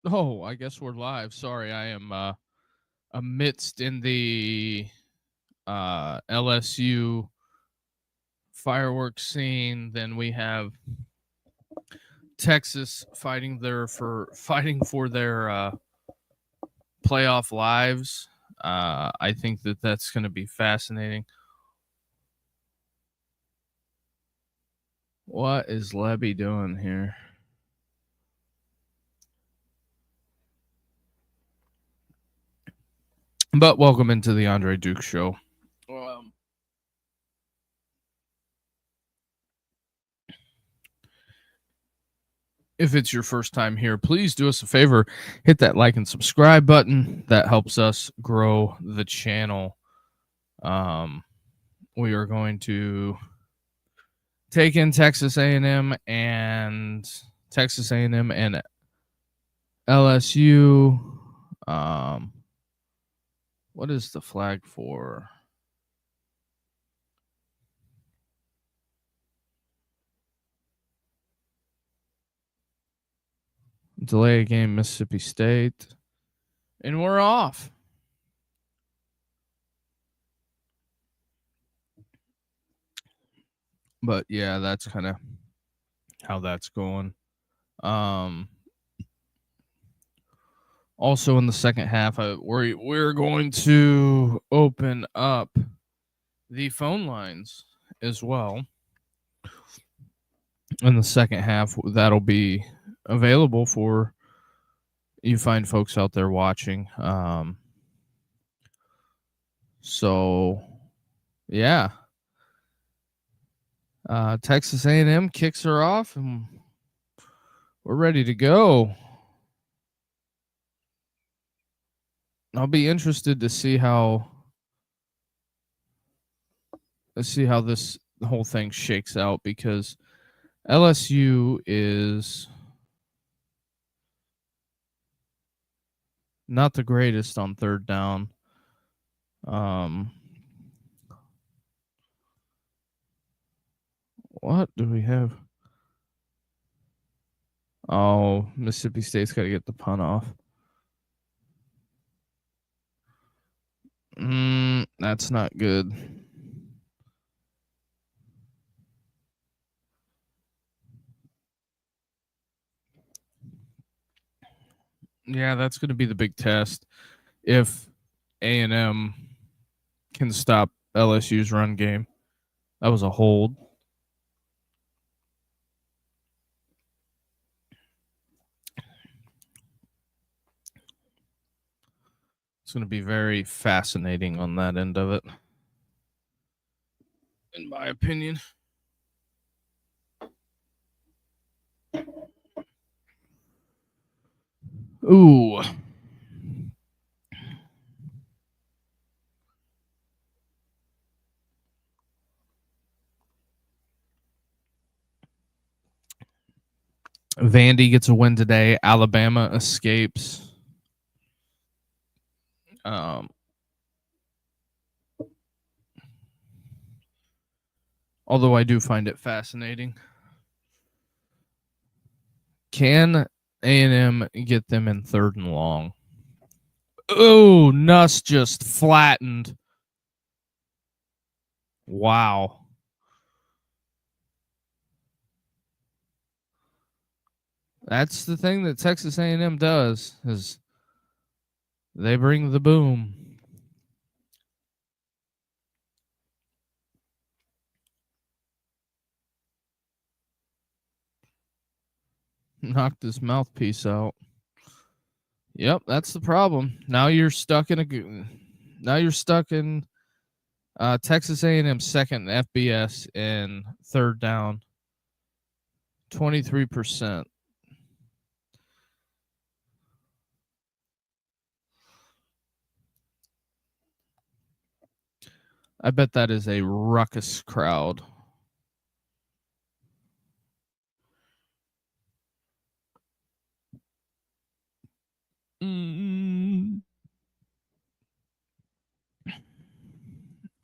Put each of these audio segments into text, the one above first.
Oh, I guess we're live. Sorry, I am amidst in the LSU fireworks scene. Then we have Texas fighting for their playoff lives. I think that's going to be fascinating. What is Lebby doing here? But welcome into the Andre Duke Show. If it's your first time here, please do us a favor, hit that like and subscribe button. That helps us grow the channel. We are going to take in Texas A&M and LSU. What is the flag for? Delay a game, Mississippi State. And we're off. But yeah, that's kind of how that's going. Also in the second half, we're going to open up the phone lines as well. In the second half, that'll be available for you fine folks out there watching. So yeah, Texas A&M kicks her off, and we're ready to go. I'll be interested to see how this whole thing shakes out, because LSU is not the greatest on third down. What do we have? Oh, Mississippi State's got to get the punt off. That's not good. Yeah, that's going to be the big test. If A&M can stop LSU's run game. That was a hold. It's going to be very fascinating on that end of it, in my opinion. Ooh. Vandy gets a win today. Alabama escapes. Although I do find it fascinating. Can A&M get them in third and long? Oh, Nuss just flattened. Wow. That's the thing that Texas A&M does, is they bring the boom. Knocked his mouthpiece out. Yep, that's the problem. Now you're stuck in Texas A&M second FBS in third down. 23%. I bet that is a ruckus crowd.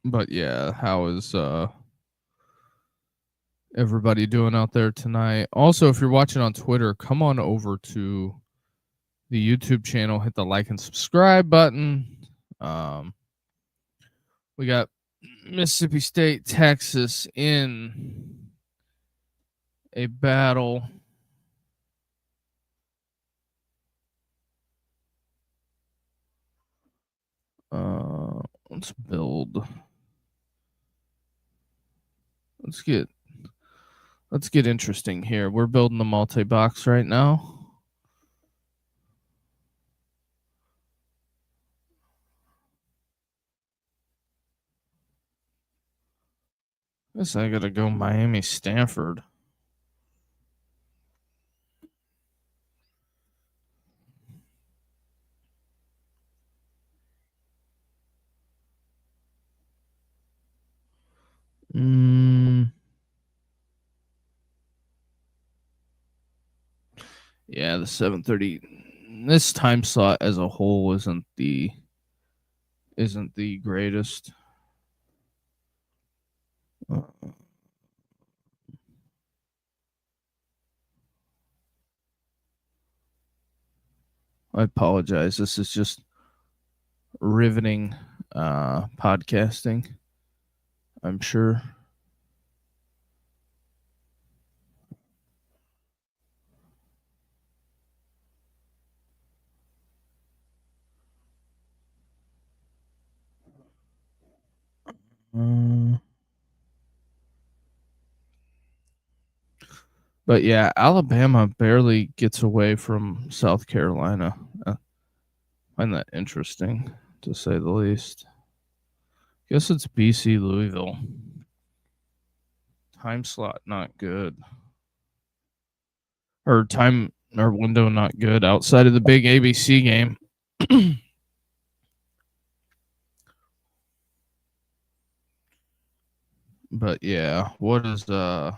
But yeah, how is everybody doing out there tonight? Also, if you're watching on Twitter, come on over to the YouTube channel, hit the like and subscribe button. We got Mississippi State, Texas in a battle. Let's build. Let's get interesting here. We're building the multi-box right now. Guess I gotta go Miami, Stanford. Yeah, the 7:30. This time slot as a whole isn't the greatest. I apologize. This is just riveting podcasting, I'm sure. But yeah, Alabama barely gets away from South Carolina. I find that interesting, to say the least. Guess it's BC Louisville. Time slot not good. Or window not good outside of the big ABC game. But yeah, what is the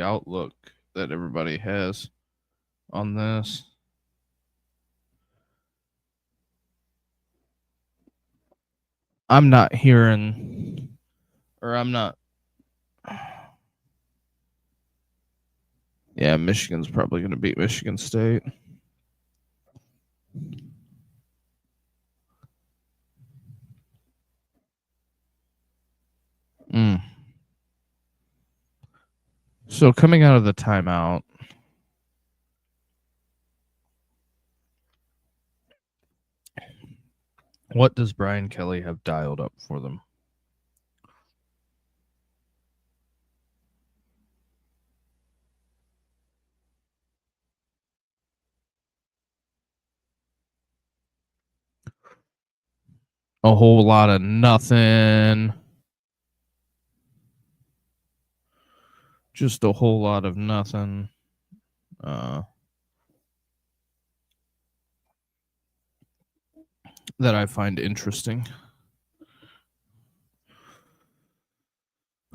outlook that everybody has on this? I'm not hearing, or I'm not. Yeah, Michigan's probably going to beat Michigan State. So coming out of the timeout, what does Brian Kelly have dialed up for them? A whole lot of nothing. Just a whole lot of nothing. That I find interesting.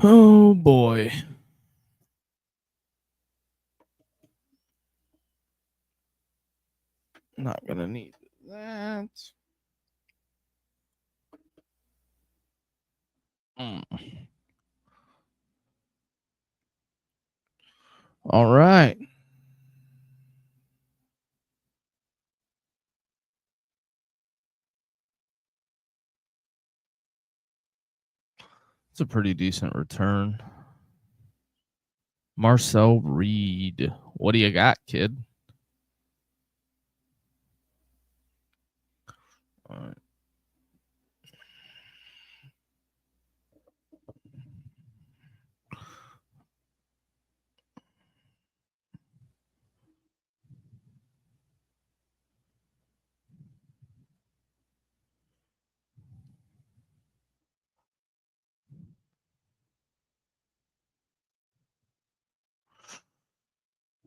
Oh boy. Not gonna need that. All right. It's a pretty decent return. Marcel Reed. What do you got, kid? All right.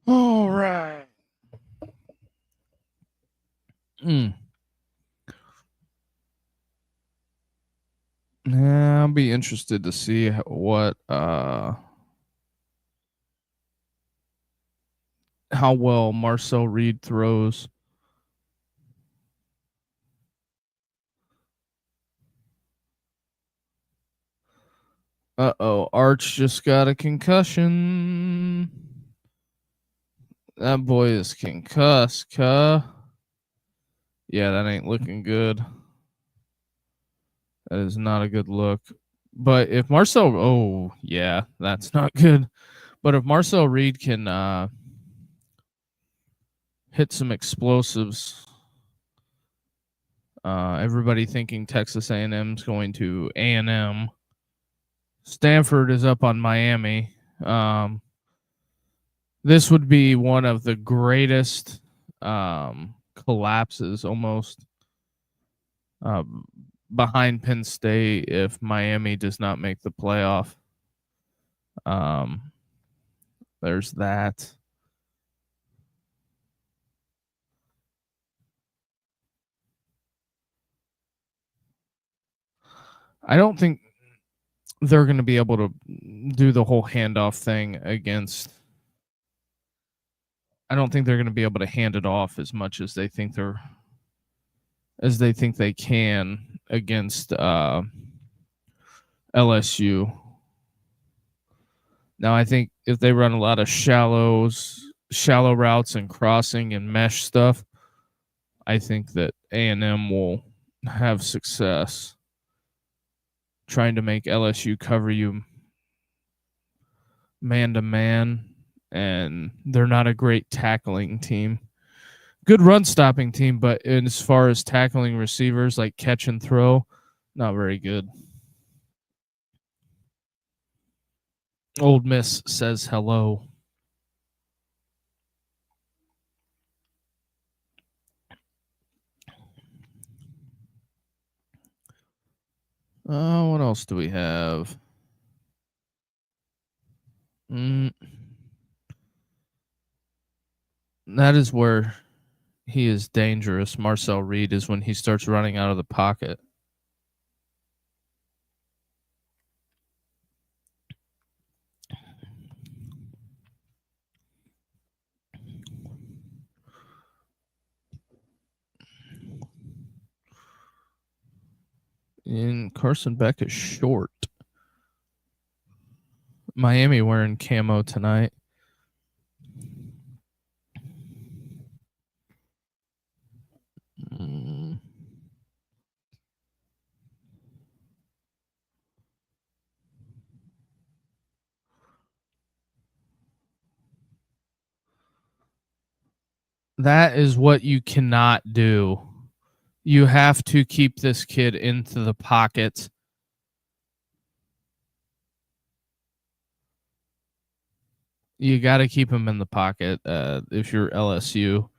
All right. Yeah, I'll be interested to see what how well Marcel Reed throws. Uh-oh, Arch just got a concussion. That boy is concussed, cuh. Yeah, that ain't looking good. That is not a good look. But if Marcel, oh yeah, that's not good. But if Marcel Reed can hit some explosives, everybody thinking Texas A&M is going to A&M. Stanford is up on Miami. This would be one of the greatest collapses almost behind Penn State if Miami does not make the playoff. There's that. I don't think they're going to be able to do the whole handoff thing against. I don't think they're going to be able to hand it off as much as they think they can against LSU. Now I think if they run a lot of shallow routes and crossing and mesh stuff, I think that A&M will have success trying to make LSU cover you man to man, and they're not a great tackling team. Good run stopping team, but as far as tackling receivers like catch and throw, not very good. Old Miss says hello. What else do we have? That is where he is dangerous. Marcel Reed is when he starts running out of the pocket. And Carson Beck is short. Miami wearing camo tonight. That is what you cannot do. You have to keep this kid into the pocket. You got to keep him in the pocket if you're LSU,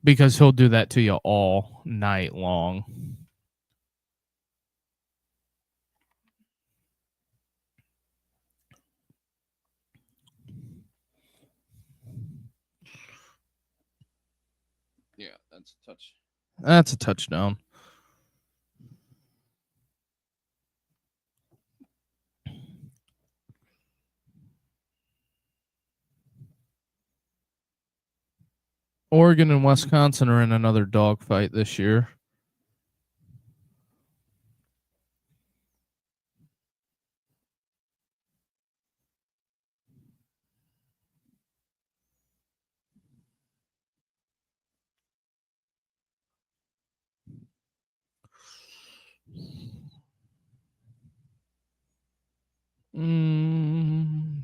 because he'll do that to you all night long. Yeah, that's a touch. That's a touchdown. Oregon and Wisconsin are in another dogfight this year.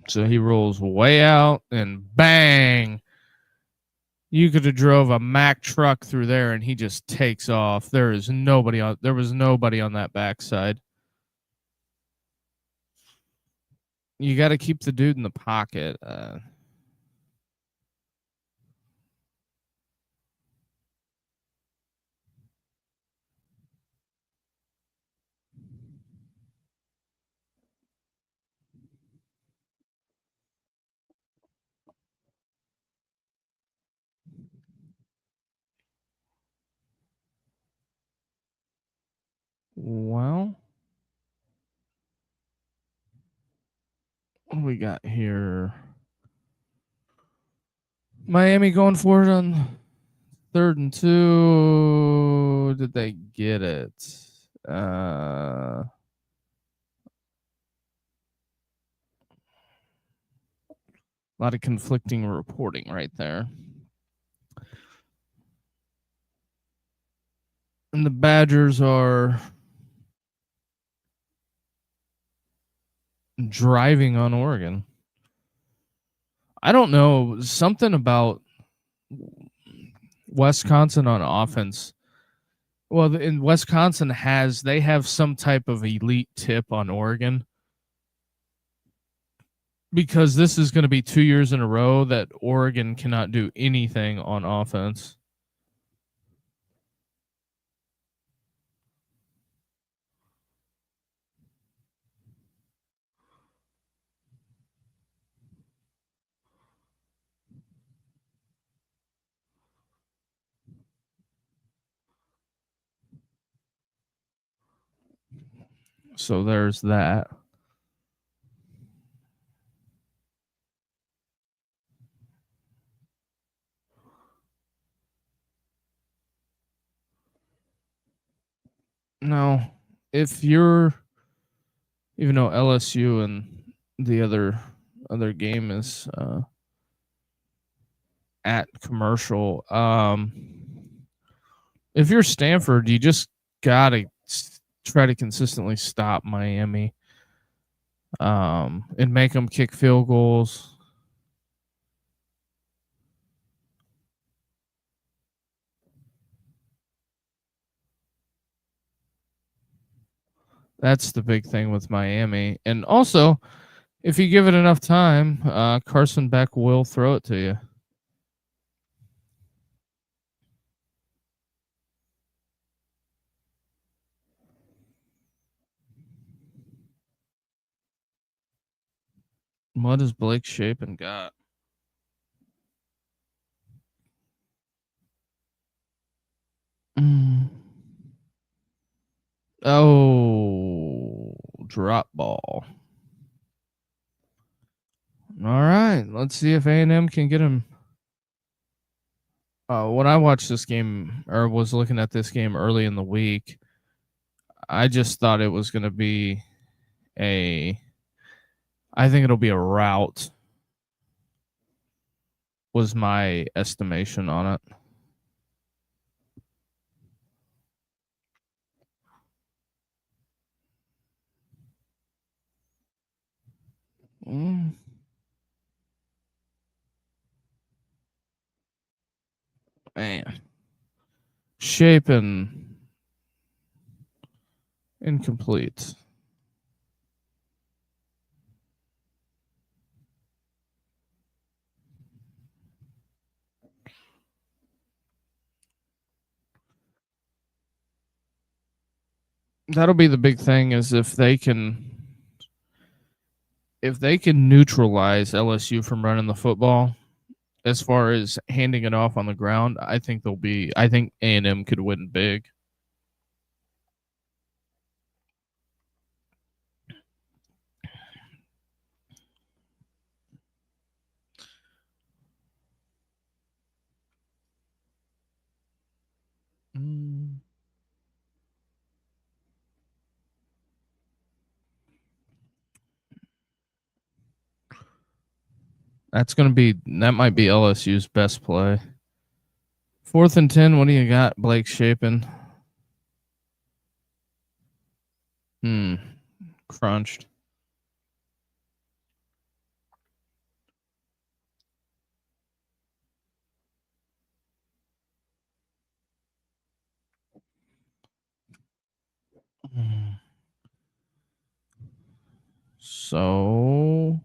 So he rolls way out and bang. You could have drove a Mack truck through there and he just takes off. There was nobody on that backside. You got to keep the dude in the pocket. Well, what do we got here? Miami going for it on 3rd and 2. Did they get it? A lot of conflicting reporting right there. And the Badgers are driving on Oregon. I don't know, something about Wisconsin on offense. Well, in Wisconsin they have some type of elite tip on Oregon, because this is going to be 2 years in a row that Oregon cannot do anything on offense. So there's that. Now, if you're, even though LSU and the other game is at commercial, if you're Stanford, you just gotta try to consistently stop Miami, and make them kick field goals. That's the big thing with Miami. And also, if you give it enough time, Carson Beck will throw it to you. What has Blake Shapen got? Mm. Oh, drop ball. All right, let's see if A&M can get him. When I watched this game, or was looking at this game early in the week, I just thought it was going to be I think it'll be a rout, was my estimation on it. Mm. Man. Shapen incomplete. That'll be the big thing, is if they can neutralize LSU from running the football, as far as handing it off on the ground, I think A&M could win big. Mm. That might be LSU's best play. 4th and 10, what do you got, Blake Shapen? Crunched. So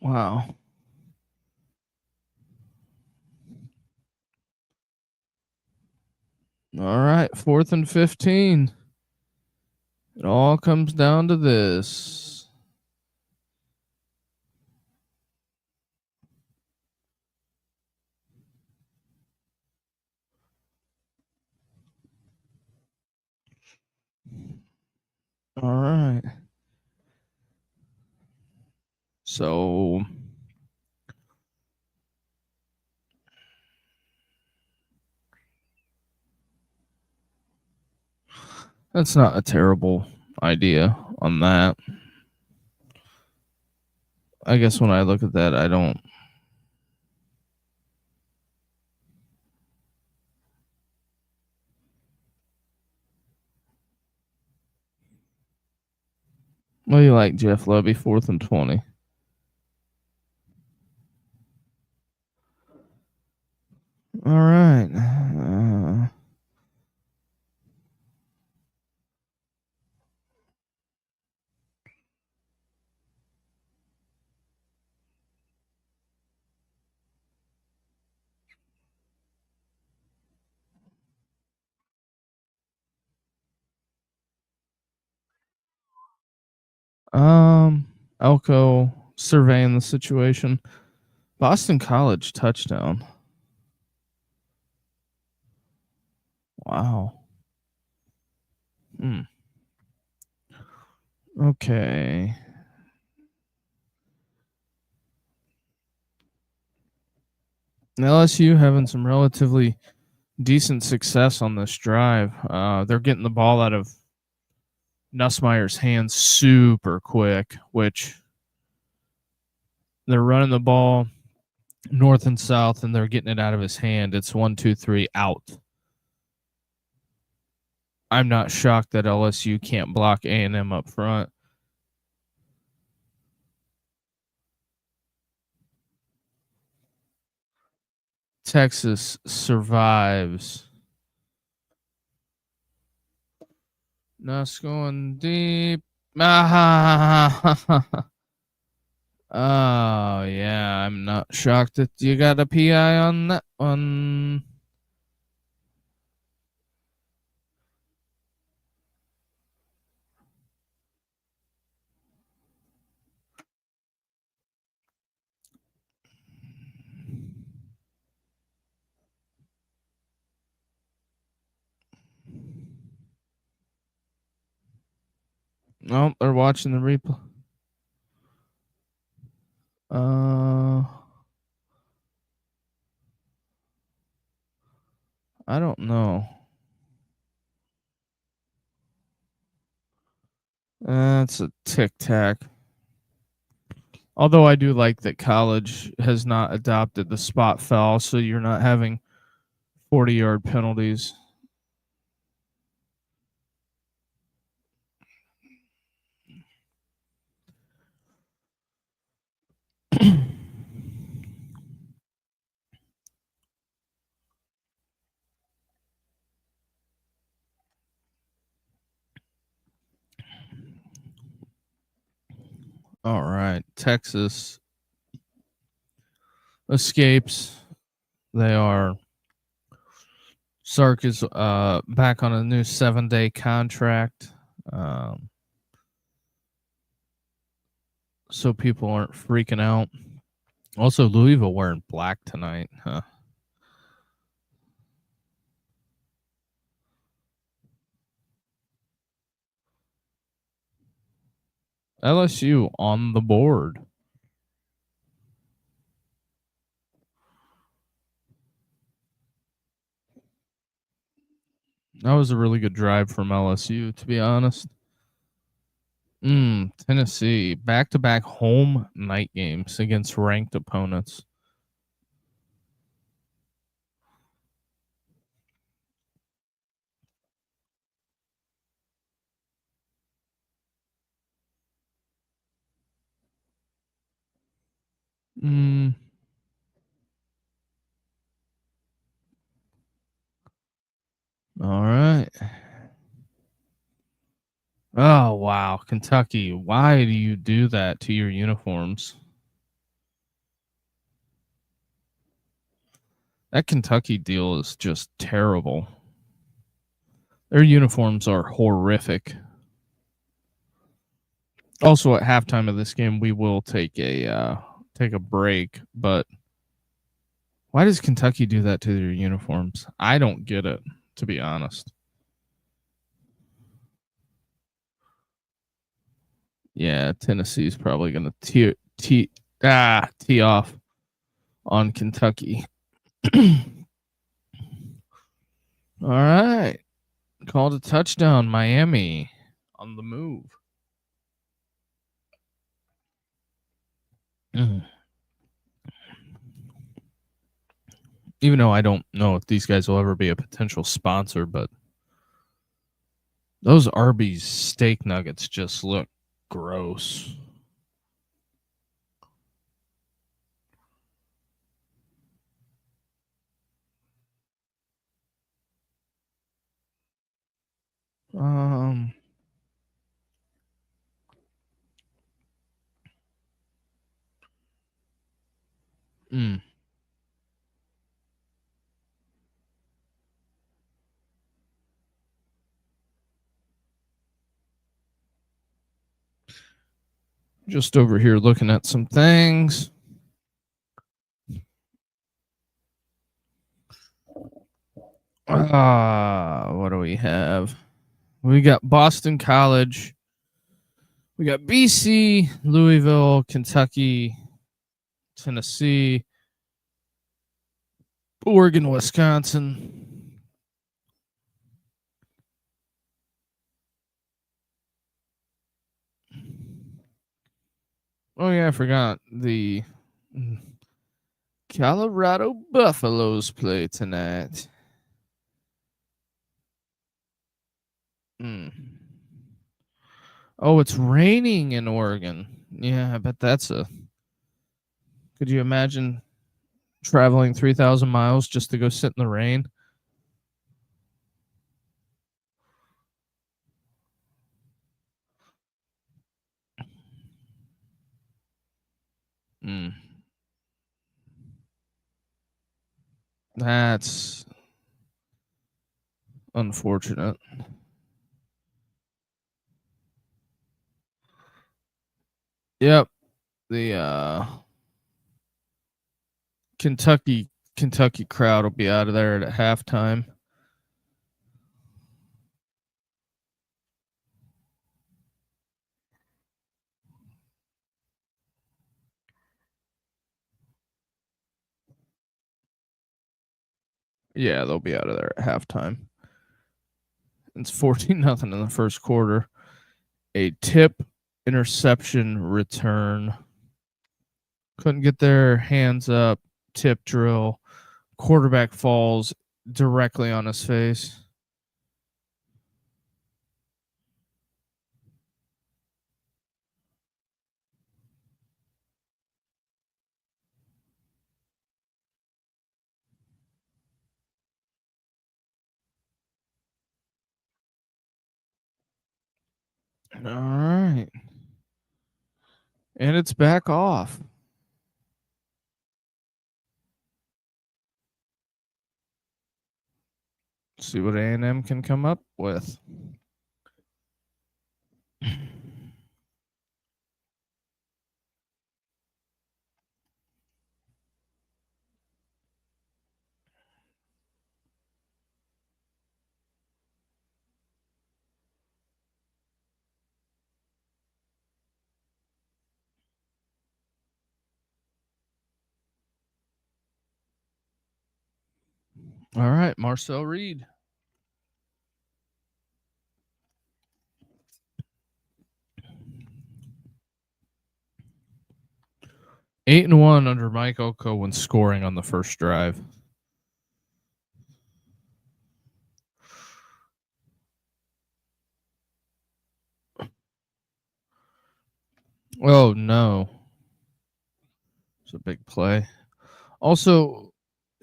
wow. All right, 4th and 15. It all comes down to this. All right. So That's not a terrible idea on that. I guess when I look at that, I don't. What do you like, Jeff Levy? 4th and 20. All right. Elko surveying the situation. Boston College touchdown. Wow. Okay. LSU having some relatively decent success on this drive. They're getting the ball out of Nussmeier's hands super quick, which they're running the ball north and south, and they're getting it out of his hand. It's 1, 2, 3 out. I'm not shocked that LSU can't block A&M up front. Texas survives. Nuss going deep. Oh, yeah. I'm not shocked that you got a PI on that one. Oh, they're watching the replay. I don't know. That's a tic tac. Although I do like that college has not adopted the spot foul, so you're not having 40-yard penalties. All right. Texas escapes. They are. Sark is back on a new 7-day contract. So people aren't freaking out. Also, Louisville wearing black tonight. Huh? LSU on the board. That was a really good drive from LSU, to be honest. Tennessee, back-to-back home night games against ranked opponents. All right. Oh, wow. Kentucky, why do you do that to your uniforms? That Kentucky deal is just terrible. Their uniforms are horrific. Also, at halftime of this game, we will take a break. But why does Kentucky do that to their uniforms? I don't get it, to be honest. Yeah, Tennessee's probably going to tee off on Kentucky. All right. Called a touchdown, Miami on the move. Even though I don't know if these guys will ever be a potential sponsor, but those Arby's steak nuggets just look gross. Um, mm, just over here looking at some things. What do we have? We got Boston College. We got BC, Louisville, Kentucky, Tennessee, Oregon, Wisconsin. Oh yeah, I forgot the Colorado Buffaloes play tonight. Mm. Oh, it's raining in Oregon. Yeah, I bet that's a. Could you imagine traveling 3,000 miles just to go sit in the rain? Mm. That's unfortunate. Yep. The Kentucky crowd will be out of there at halftime. Yeah, they'll be out of there at halftime. It's 14-0 in the first quarter. A tip interception return. Couldn't get their hands up. Tip drill. Quarterback falls directly on his face. All right. And it's back off. See what A&M can come up with. All right, Marcel Reed. Eight and 1 under Mike Oko when scoring on the first drive. Oh no. It's a big play. Also,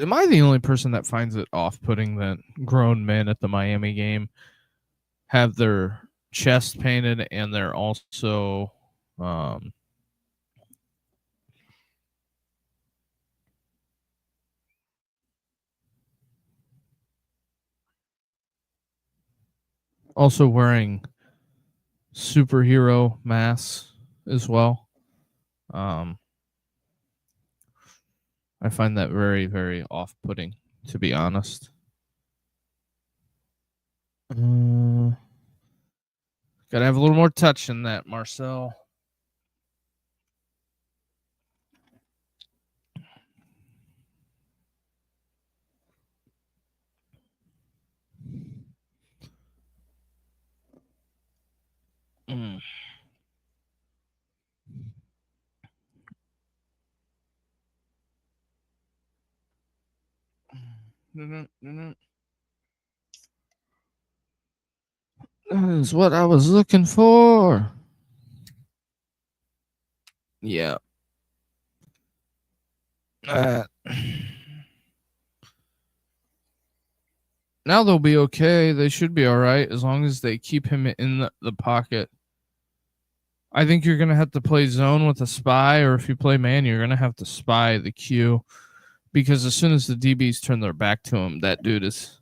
am I the only person that finds it off-putting that grown men at the Miami game have their chest painted and they're also also wearing superhero masks as well? Um, I find that very, very off-putting, to be honest. Gotta have a little more touch in that, Marcel. Mm. That is what I was looking for. Yeah. Now they'll be okay. They should be all right as long as they keep him in the pocket. I think you're going to have to play zone with a spy, or if you play man, you're going to have to spy the Q, because as soon as the DBs turn their back to him, that dude is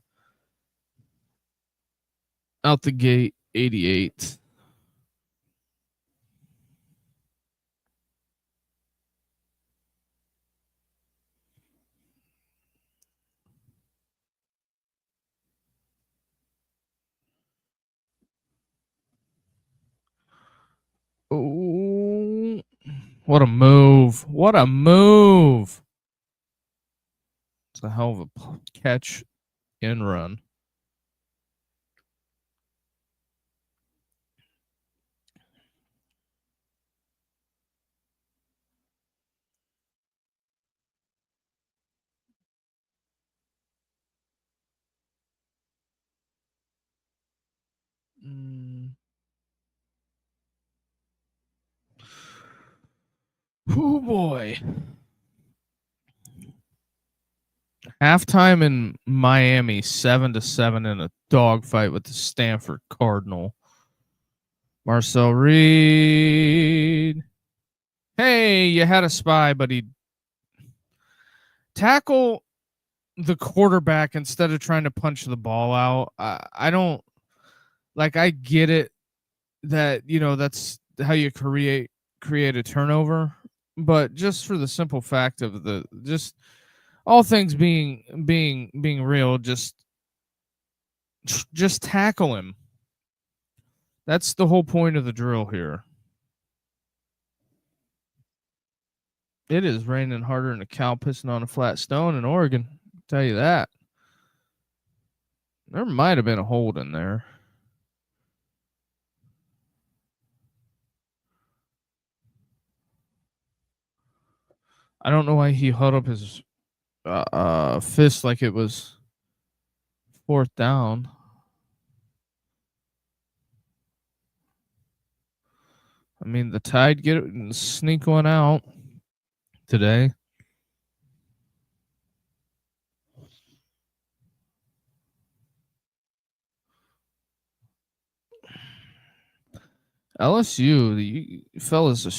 out the gate 88. Oh, what a move. What a move. It's a hell of a catch and run. Oh boy. Halftime in Miami, 7-7 in a dogfight with the Stanford Cardinal. Marcel Reed. Hey, you had a spy, but he tackle the quarterback instead of trying to punch the ball out. I don't like. I get it that that's how you create a turnover, but just for the simple fact of the just all things being real, just tackle him. That's the whole point of the drill here. It is raining harder than a cow pissing on a flat stone in Oregon. I'll tell you that. There might have been a hold in there. I don't know why he held up his fist like it was fourth down. I mean, the Tide get it and sneak one out today. LSU, the fellas are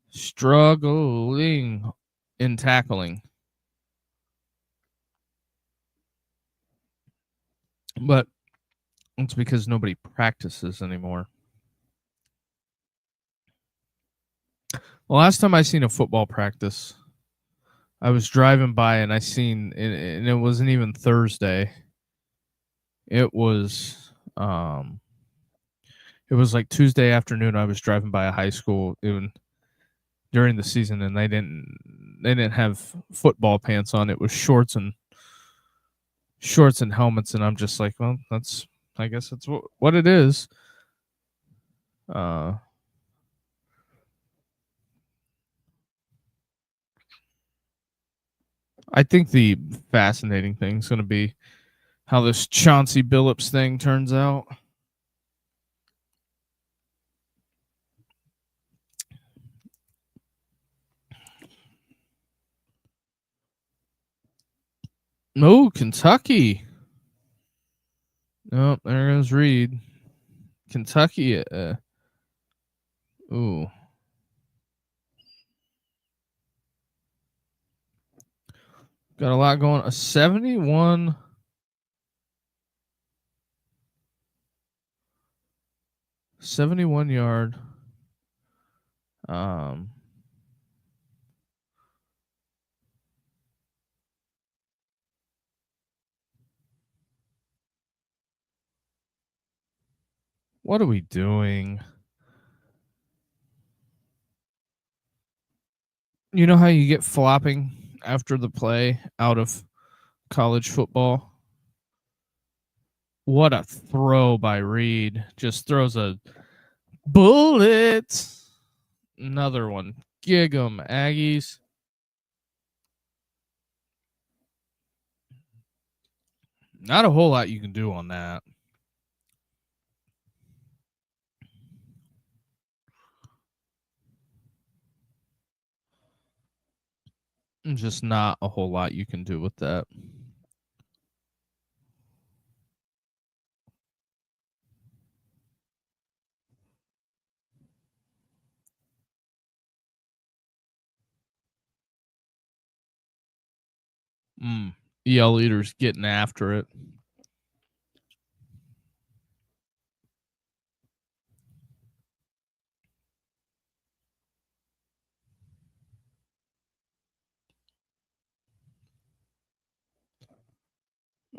struggling in tackling, but it's because nobody practices anymore. The last time I seen a football practice, I was driving by and and it wasn't even Thursday. It was it was like Tuesday afternoon. I was driving by a high school even during the season, and they didn't have football pants on. It was shorts and helmets, and I'm just like, well, I guess that's what it is. I think the fascinating thing is going to be how this Chauncey Billups thing turns out. No, Kentucky. Oh, there goes Reed. Kentucky. Ooh. Got a lot going. A 71 yard. What are we doing? You know how you get flopping after the play out of college football? What a throw by Reed. Just throws a bullet. Another one. Gig 'em, Aggies. Not a whole lot you can do on that. Just not a whole lot you can do with that. EL leaders getting after it.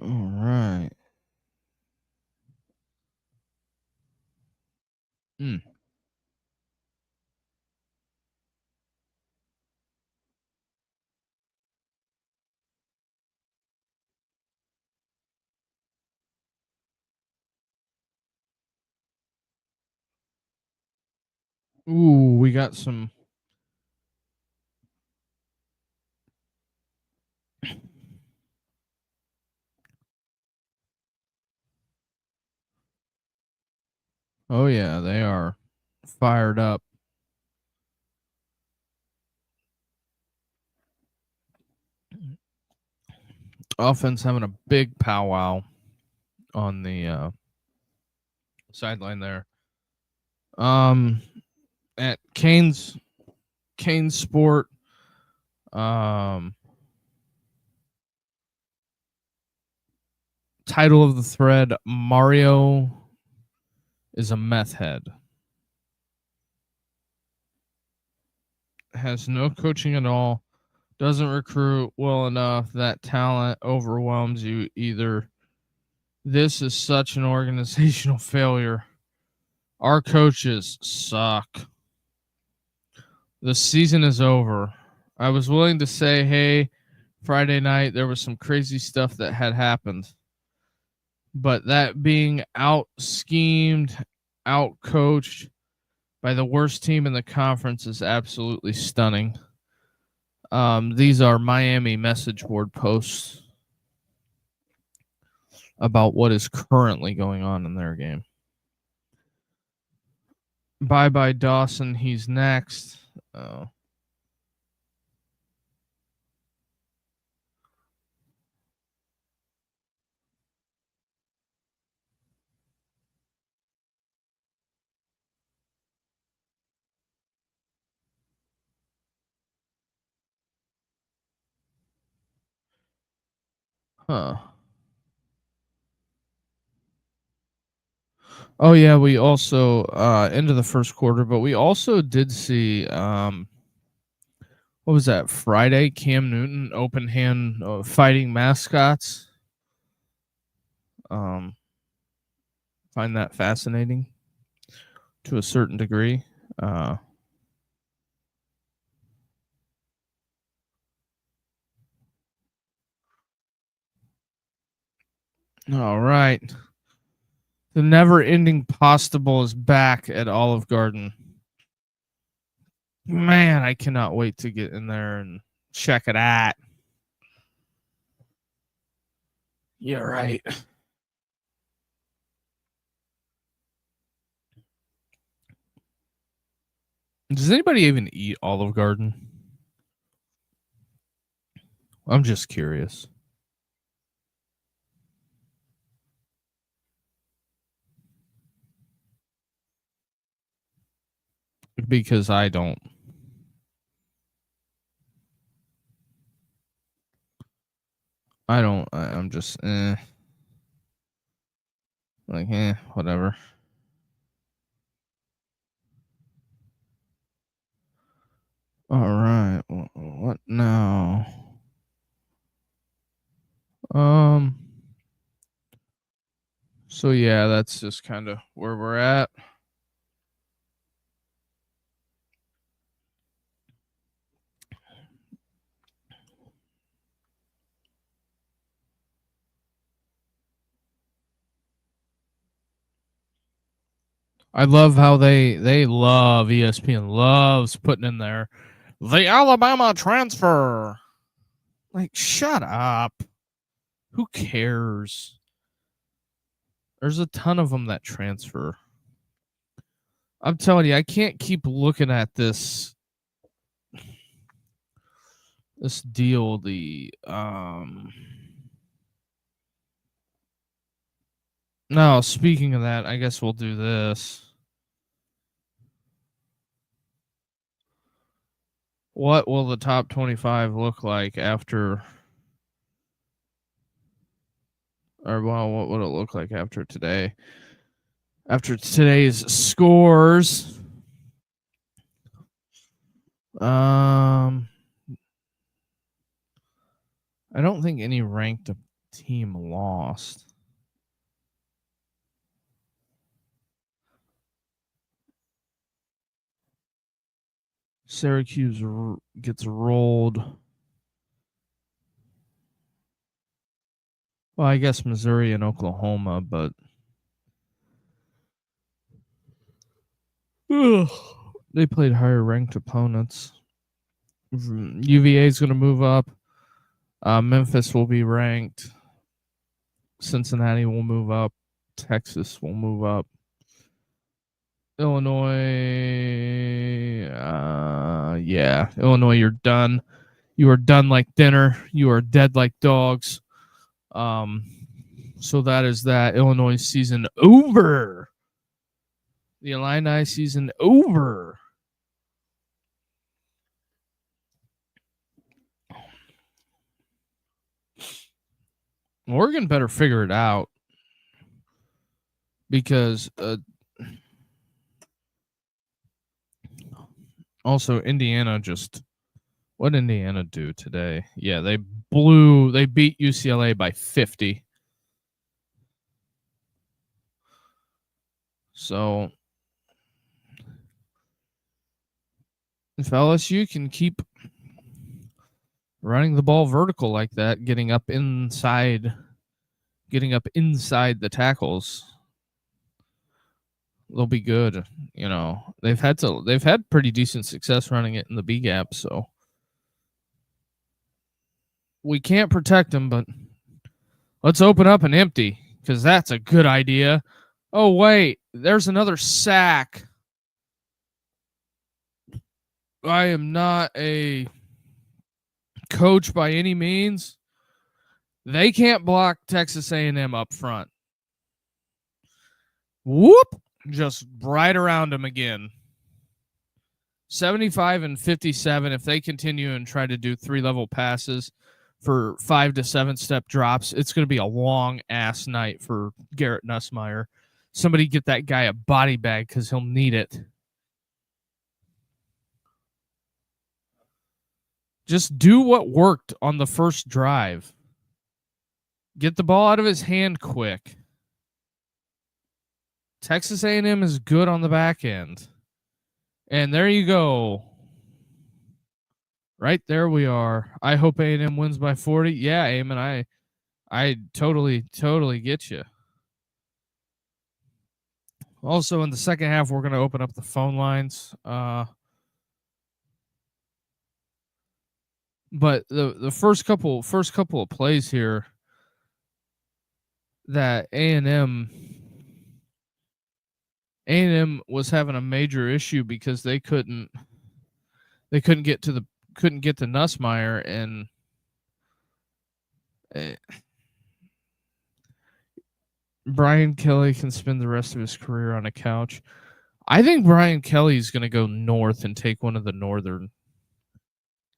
All right. Ooh, we got some. Oh, yeah, they are fired up. Offense having a big powwow on the sideline there. At Kane's Sport, title of the thread: Mario is a meth head. Has no coaching at all. Doesn't recruit well enough. That talent overwhelms you. Either this is such an organizational failure. Our coaches suck. The season is over. I was willing to say, hey, Friday night there was some crazy stuff that had happened. But that being out schemed, out coached by the worst team in the conference is absolutely stunning. These are Miami message board posts about what is currently going on in their game. Bye Dawson. He's next. Huh. Oh yeah, we also into the first quarter, but we also did see what was that Friday? Cam Newton open hand fighting mascots. Find that fascinating to a certain degree. All right. The never ending Postable is back at Olive Garden. Man, I cannot wait to get in there and check it out. Yeah, right. Does anybody even eat Olive Garden? I'm just curious. Because I don't. I'm just like whatever. All right. What now? So yeah, that's just kind of where we're at. I love how they love ESPN loves putting in there the Alabama transfer. Like, shut up. Who cares? There's a ton of them that transfer. I'm telling you, I can't keep looking at this deal. No, speaking of that, I guess we'll do this. What will the top 25 look like after, or well, what would it look like after today? After today's scores, I don't think any ranked team lost. Syracuse gets rolled. Well, I guess Missouri and Oklahoma, but they played higher ranked opponents. UVA is going to move up. Memphis will be ranked. Cincinnati will move up. Texas will move up. Illinois, Illinois, you're done. You are done like dinner. You are dead like dogs. So that is that. Illinois season over. The Illini season over. Oregon better figure it out because also Indiana just what did Indiana do today? Yeah, they beat UCLA by 50. So if LSU can keep running the ball vertical like that, getting up inside the tackles, they'll be good. You know, they've had pretty decent success running it in the B gap, so we can't protect them, but let's open up and empty because that's a good idea. Oh wait, there's another sack. I am not a coach by any means. They can't block Texas A&M up front. Whoop! Just right around them again. 75 and 57. If they continue and try to do 3-level passes for 5 to 7 step drops, it's going to be a long ass night for Garrett Nussmeier. Somebody get that guy a body bag because he'll need it. Just do what worked on the first drive. Get the ball out of his hand quick. Texas A&M is good on the back end. And there you go. Right there we are. I hope A&M wins by 40. Yeah, Eamon, I totally get you. Also, in the second half, we're going to open up the phone lines. But the first couple of plays here, that A&M was having a major issue because they couldn't get to Nussmeier, and Brian Kelly can spend the rest of his career on a couch. I think Brian Kelly's going to go north and take one of the northern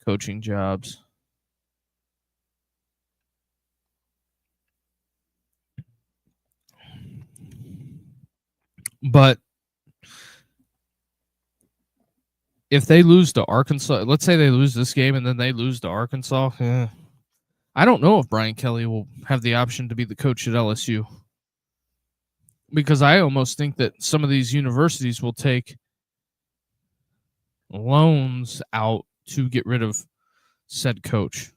coaching jobs. But if they lose to Arkansas, let's say they lose this game and then they lose to Arkansas, I don't know if Brian Kelly will have the option to be the coach at LSU. Because I almost think that some of these universities will take loans out to get rid of said coach.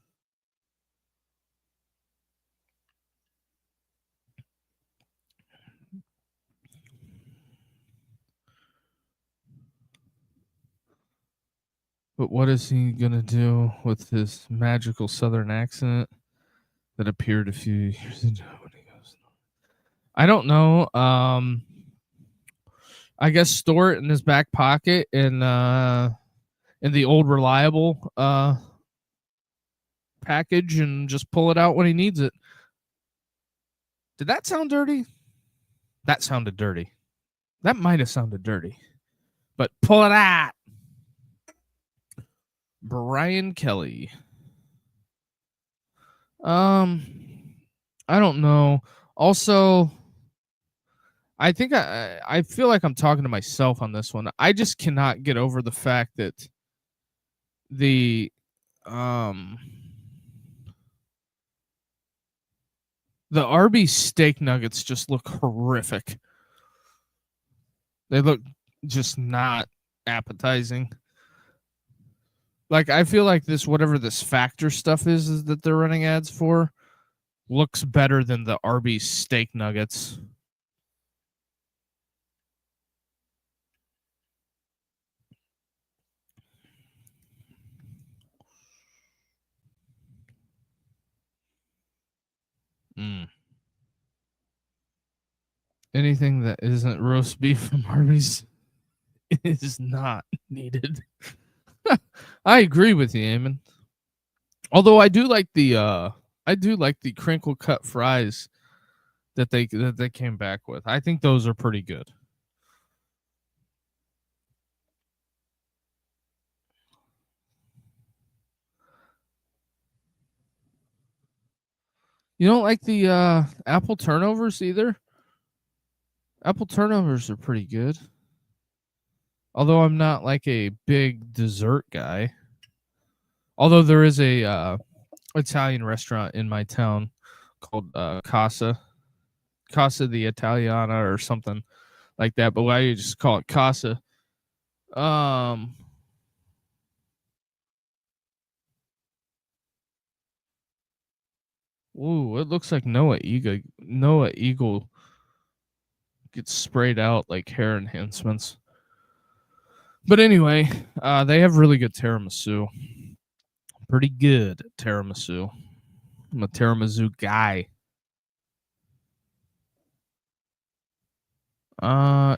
But what is he gonna do with his magical Southern accent that appeared a few years ago when he goes? I don't know. I guess store it in his back pocket and in the old reliable package and just pull it out when he needs it. Did that sound dirty? That sounded dirty. That might have sounded dirty. But pull it out. Brian Kelly. I don't know. Also, I think I feel like I'm talking to myself on this one. I just cannot get over the fact that the Arby's steak nuggets just look horrific. They look just not appetizing. Like, I feel like this, whatever this Factor stuff is that they're running ads for, looks better than the Arby's steak nuggets. Anything that isn't roast beef from Arby's is not needed. I agree with you, Eamon. Although I do like the crinkle cut fries that they came back with. I think those are pretty good. You don't like the apple turnovers either? Apple turnovers are pretty good. Although I'm not like a big dessert guy. Although there is a Italian restaurant in my town called Casa the Italiana or something like that. But why you just call it Casa? Ooh, it looks like Noah Eagle gets sprayed out like hair enhancements. But anyway, they have really good tiramisu. Pretty good tiramisu. I'm a tiramisu guy.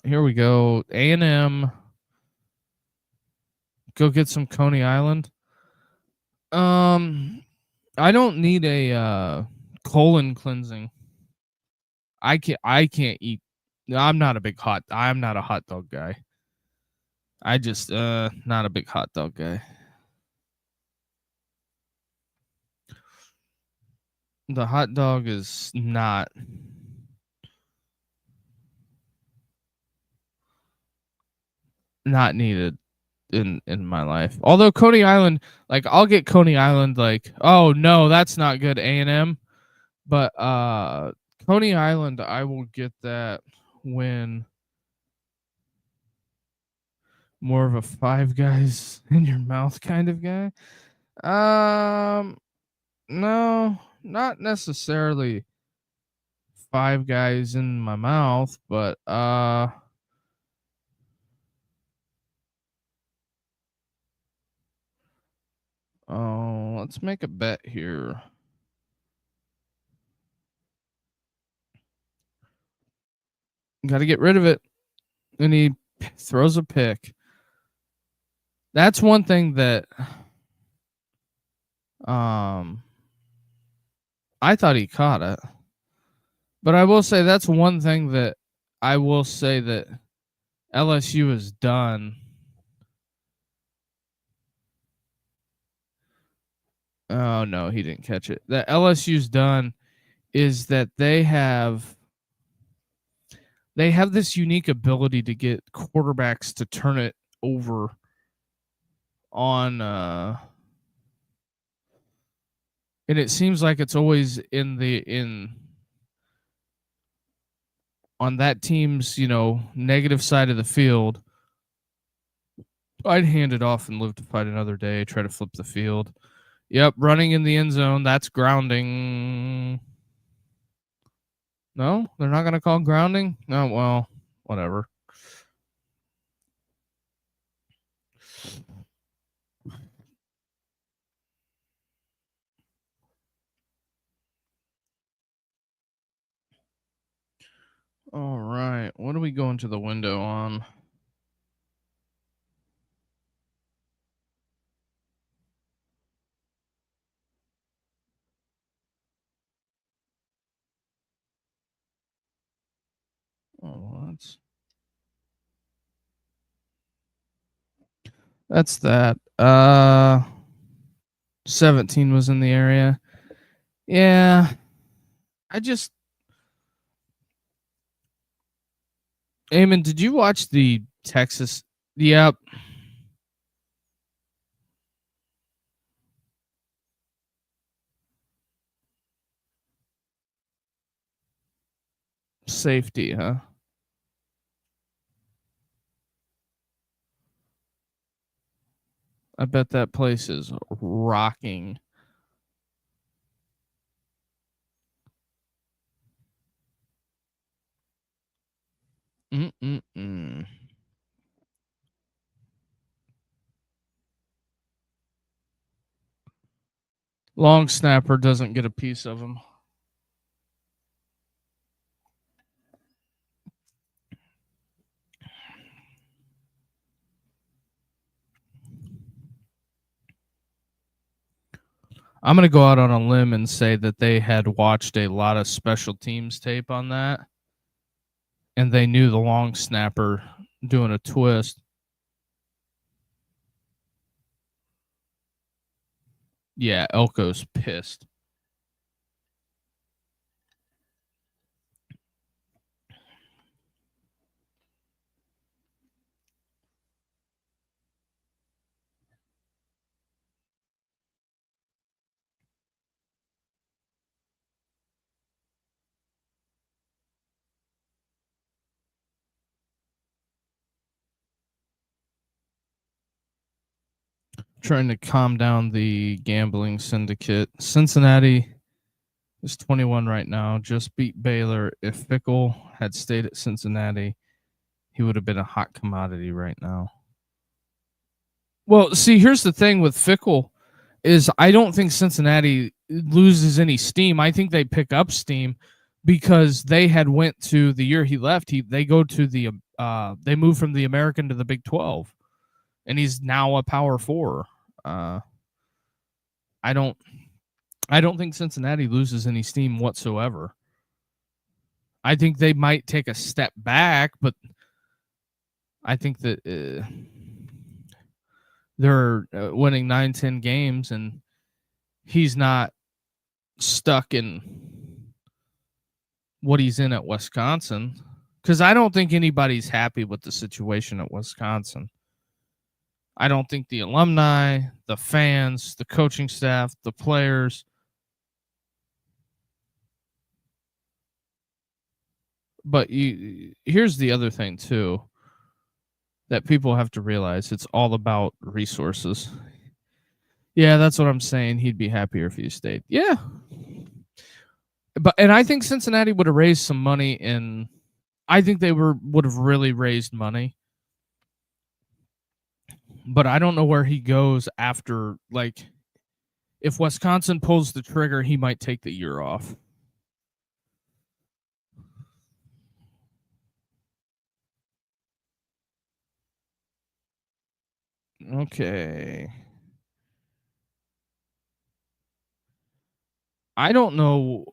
Here we go. A&M. Go get some Coney Island. I don't need a colon cleansing. I can't eat. I'm not a hot dog guy. I just not a big hot dog guy. The hot dog is not needed in my life. Although Coney Island, like I'll get Coney Island like, oh no, that's not good A&M. But Coney Island, I will get that when more of a Five Guys in your mouth kind of guy. No, not necessarily Five Guys in my mouth, but oh, let's make a bet here. Got to get rid of it. And he throws a pick. That's one thing that I thought he caught it. But I will say that's one thing that I will say that LSU has done. Oh no, he didn't catch it. That LSU's done is that they have this unique ability to get quarterbacks to turn it over on and it seems like it's always on that team's, negative side of the field. I'd hand it off and live to fight another day, try to flip the field. Yep, running in the end zone, that's grounding. No, they're not going to call grounding? Oh, well, whatever. All right. What are we going to the window on? Oh, that's that. 17 was in the area. Yeah. I just Eamon, did you watch the Texas? Yep. Safety, huh? I bet that place is rocking. Mm-mm-mm. Long snapper doesn't get a piece of him. I'm going to go out on a limb and say that they had watched a lot of special teams tape on that, and they knew the long snapper doing a twist. Yeah, Elko's pissed. Trying to calm down the gambling syndicate. Cincinnati is 21 right now, just beat Baylor. If Fickle had stayed at Cincinnati, he would have been a hot commodity right now. Well, see, here's the thing with Fickle is I don't think Cincinnati loses any steam. I think they pick up steam because they had went to the year he left. They go to the they moved from the American to the Big 12, and he's now a Power 4. I don't I don't think Cincinnati loses any steam whatsoever. I think they might take a step back, but I think that they're winning 9-10 games, and he's not stuck in what he's in at Wisconsin, because I don't think anybody's happy with the situation at Wisconsin. I don't think the alumni, the fans, the coaching staff, the players. But here's the other thing too that people have to realize: it's all about resources. Yeah, that's what I'm saying. He'd be happier if he stayed. Yeah, and I think Cincinnati would have raised some money in. I think they would have really raised money, but I don't know where he goes after. Like, if Wisconsin pulls the trigger, he might take the year off. Okay. I don't know.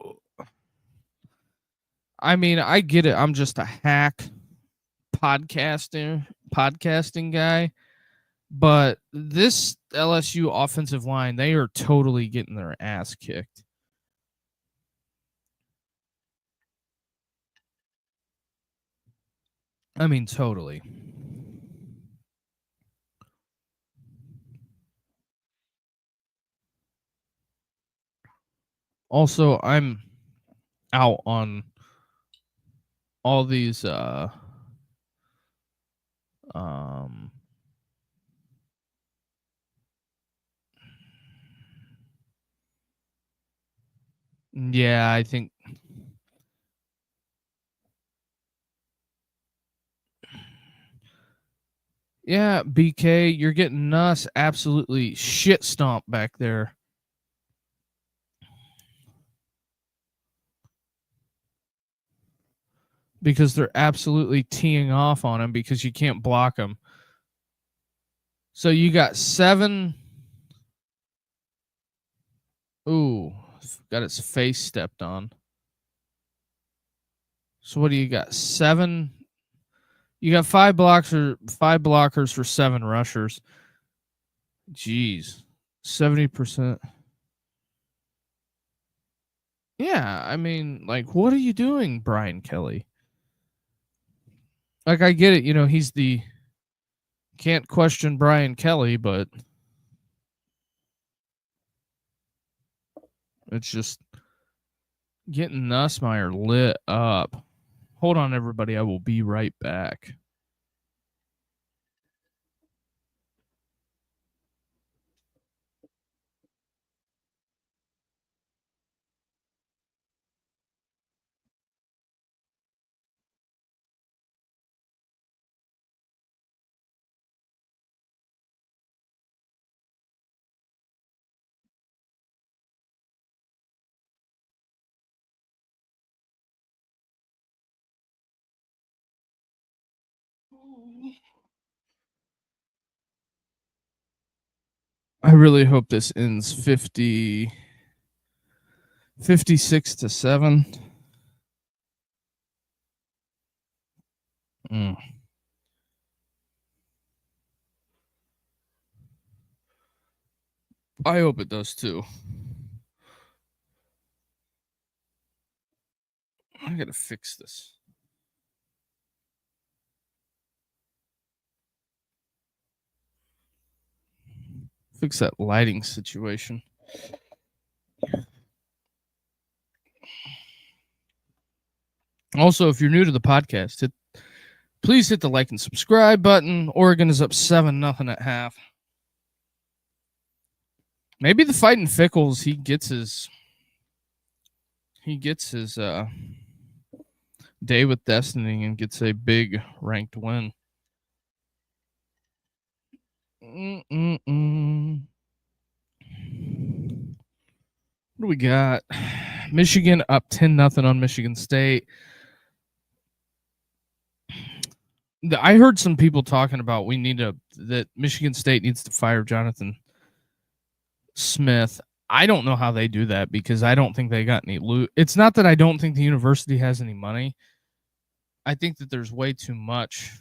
I mean, I get it. I'm just a hack podcasting guy, but this LSU offensive line, they are totally getting their ass kicked. I mean, totally. Also, I'm out on all these um yeah, I think yeah, BK, you're getting us absolutely shit stomped back there. because they're absolutely teeing off on him because you can't block him. So you got 7. Ooh, got his face stepped on. So what do you got? 7. You got 5 blockers for 7 rushers. Jeez. 70%. Yeah, I mean, like, what are you doing, Brian Kelly? Like, I get it, he's the can't question Brian Kelly, but it's just getting Nussmeier lit up. Hold on, everybody. I will be right back. I really hope this ends 56-7. Mm. I hope it does too. I gotta fix this. Fix that lighting situation. Also, if you're new to the podcast, please hit the like and subscribe button. Oregon is up 7-0 at half. Maybe the Fighting Fickles, he gets his day with destiny and gets a big ranked win. What do we got? Michigan up 10-0 on Michigan State. I heard some people talking about that Michigan State needs to fire Jonathan Smith. I don't know how they do that because I don't think they got any loot. It's not that I don't think the university has any money. I think that there's way too much.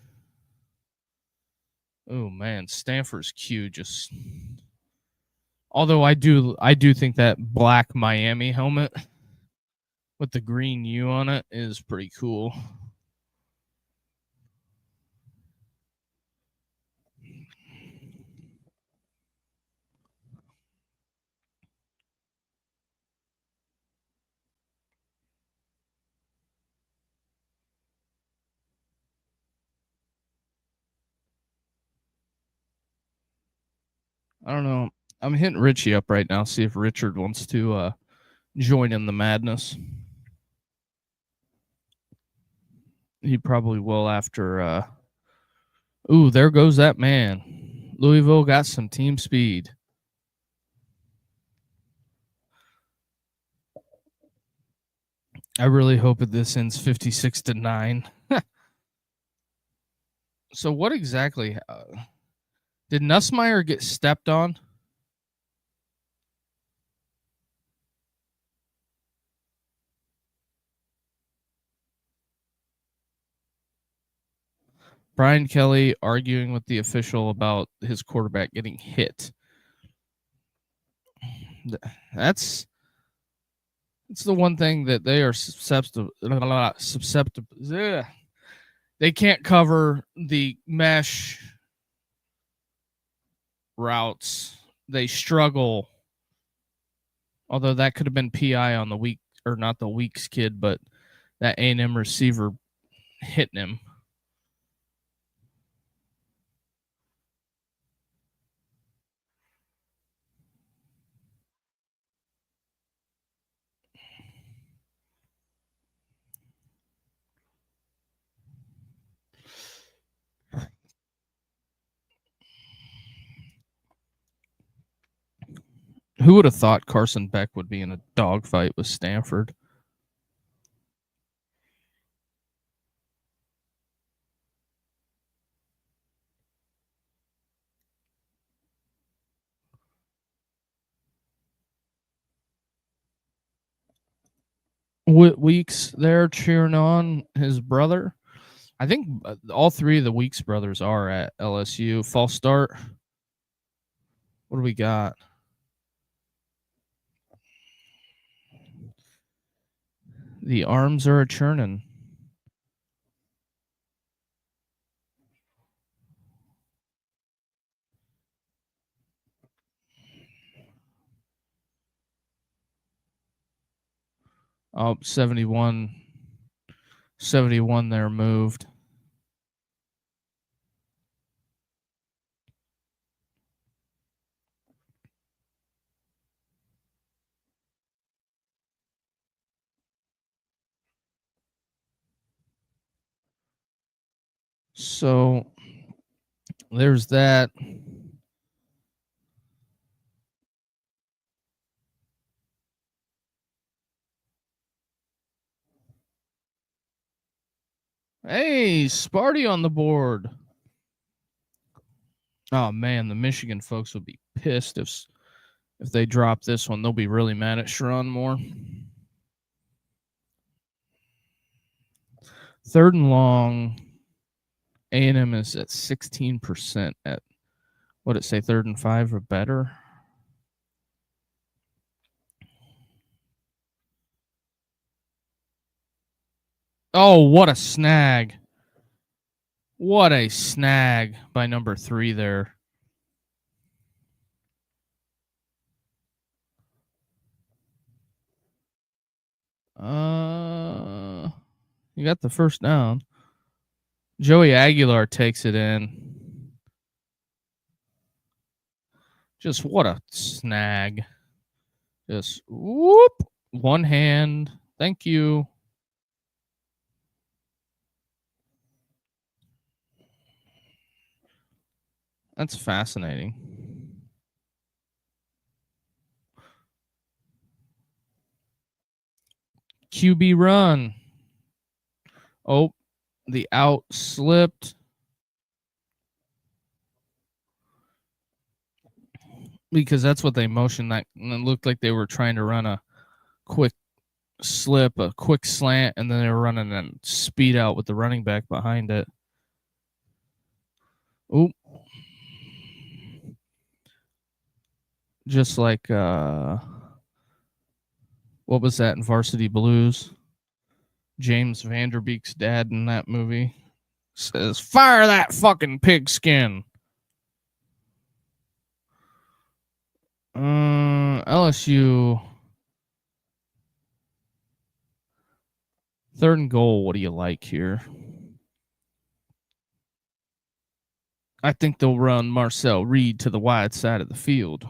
Oh man, Stanford's Q just. Although I do think that black Miami helmet with the green U on it is pretty cool. I don't know. I'm hitting Richie up right now, see if Richard wants to join in the madness. He probably will after. Ooh, there goes that man. Louisville got some team speed. I really hope that this ends 56-9. So what exactly did Nussmeier get stepped on? Brian Kelly arguing with the official about his quarterback getting hit. It's the one thing that they are susceptible. They can't cover the mesh routes. They struggle. Although that could have been PI on the weak, or not the Weeks kid, but that A&M receiver hitting him. Who would have thought Carson Beck would be in a dogfight with Stanford? Weeks there cheering on his brother. I think all three of the Weeks brothers are at LSU. False start. What do we got? The arms are a churning. Oh, 71. 71 there moved. So there's that. Hey, Sparty on the board. Oh man, the Michigan folks would be pissed if they drop this one. They'll be really mad at Sharon Moore. 3rd and long. A&M is at 16% at what it say 3rd and 5 or better. Oh, what a snag. What a snag by number 3 there. You got the first down. Joey Aguilar takes it in. Just what a snag. Just whoop. One hand. Thank you. That's fascinating. QB run. Oh, the out slipped. Because that's what they motioned that. And it looked like they were trying to run a quick slip, a quick slant, and then they were running a speed out with the running back behind it. Oop. Just like what was that in Varsity Blues? James Vanderbeek's dad in that movie says, "Fire that fucking pigskin." LSU 3rd and goal. What do you like here? I think they'll run Marcel Reed to the wide side of the field.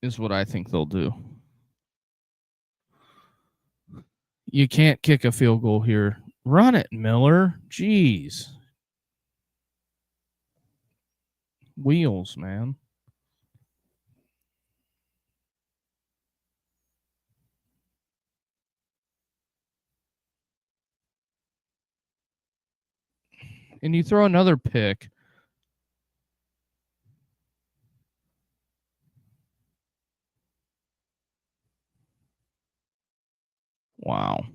Is what I think they'll do. You can't kick a field goal here. Run it, Miller. Jeez. Wheels, man. And you throw another pick. Wow.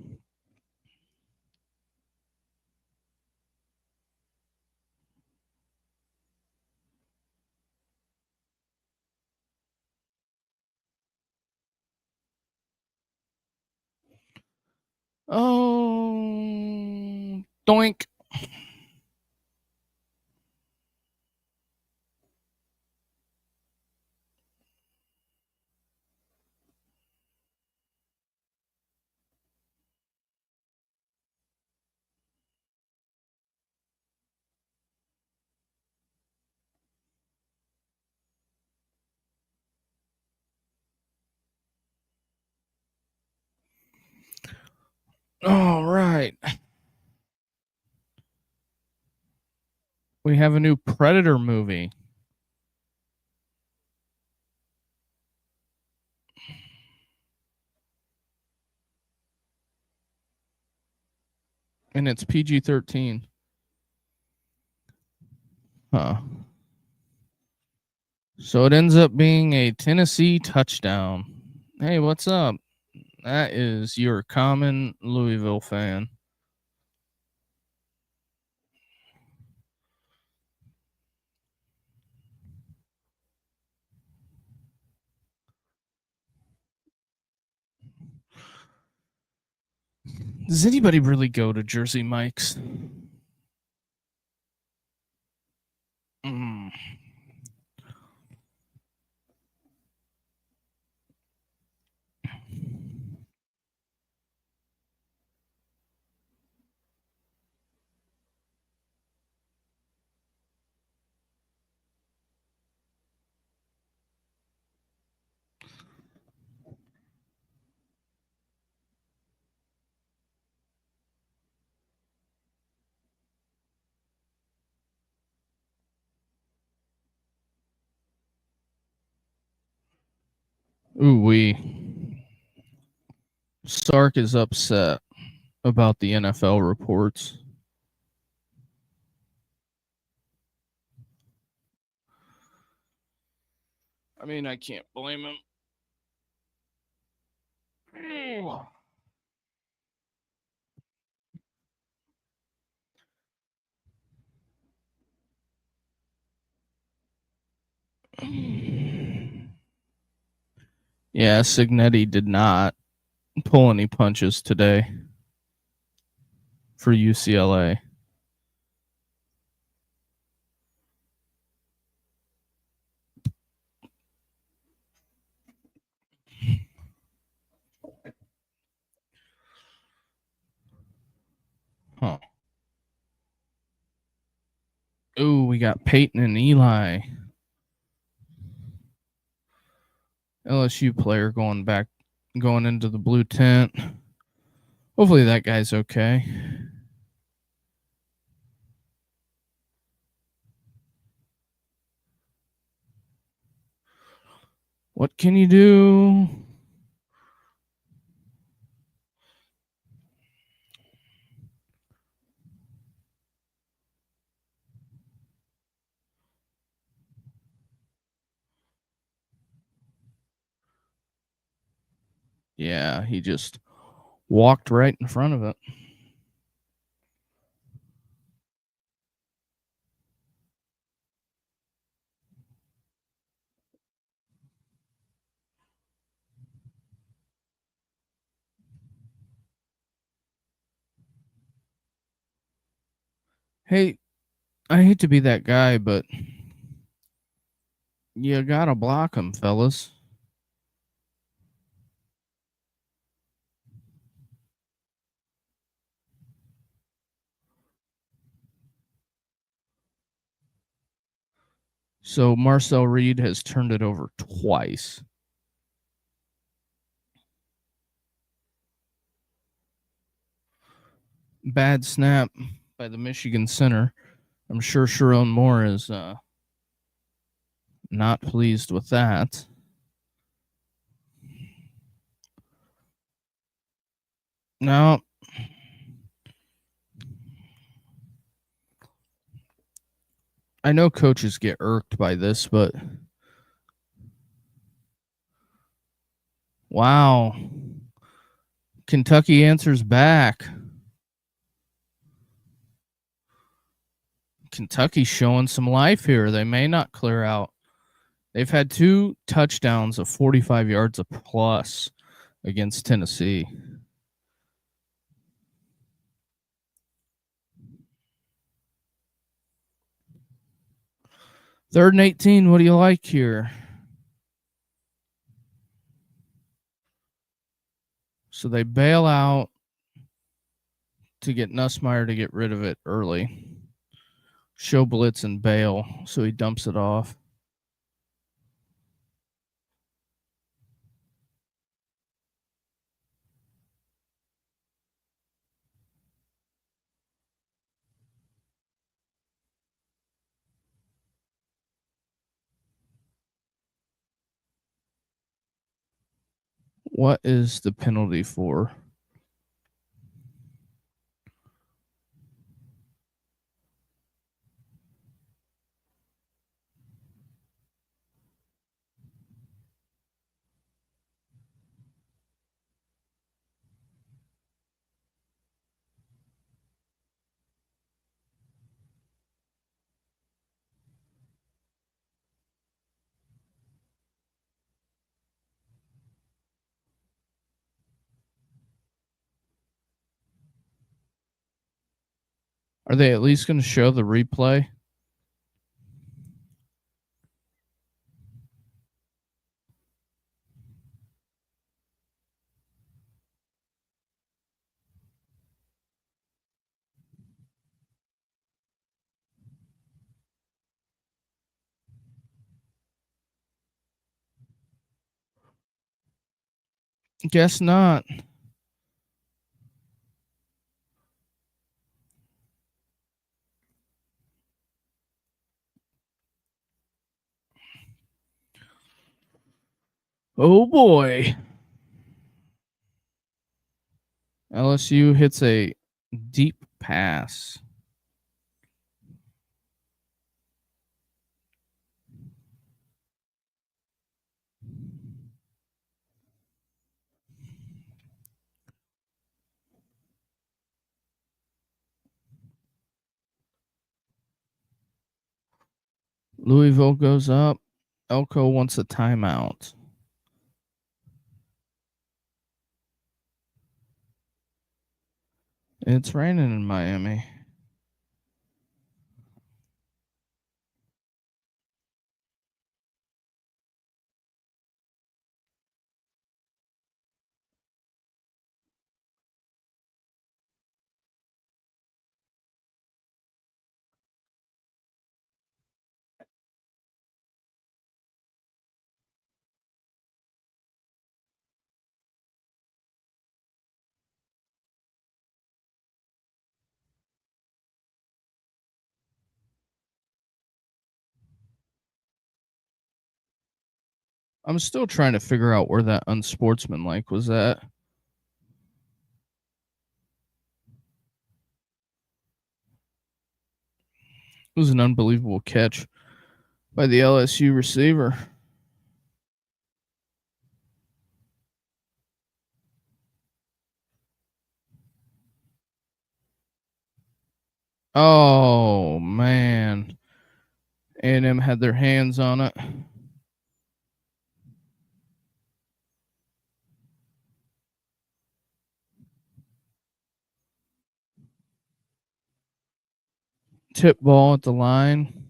Oh, doink. All right. We have a new Predator movie. And it's PG-13. Huh. So it ends up being a Tennessee touchdown. Hey, what's up? That is your common Louisville fan. Does anybody really go to Jersey Mike's? Mm. Ooh wee. Sark is upset about the NFL reports. I mean, I can't blame him. Yeah, Signetti did not pull any punches today for UCLA. Huh. Ooh, we got Peyton and Eli. LSU player going into the blue tent. Hopefully that guy's okay. What can you do? Yeah, he just walked right in front of it. Hey, I hate to be that guy, but you gotta block him, fellas. So Marcel Reed has turned it over twice. Bad snap by the Michigan center. I'm sure Sharon Moore is not pleased with that. Now, I know coaches get irked by this, but wow. Kentucky answers back. Kentucky's showing some life here. They may not clear out. They've had 2 touchdowns of 45 yards a plus against Tennessee. Third and 18. What do you like here? So they bail out to get Nussmeier to get rid of it early. Show blitz and bail, so he dumps it off. What is the penalty for? Are they at least going to show the replay? Guess not. Oh boy. LSU hits a deep pass. Louisville goes up. Elko wants a timeout. It's raining in Miami. I'm still trying to figure out where that unsportsmanlike was at. It was an unbelievable catch by the LSU receiver. Oh man. A&M had their hands on it. Tip ball at the line.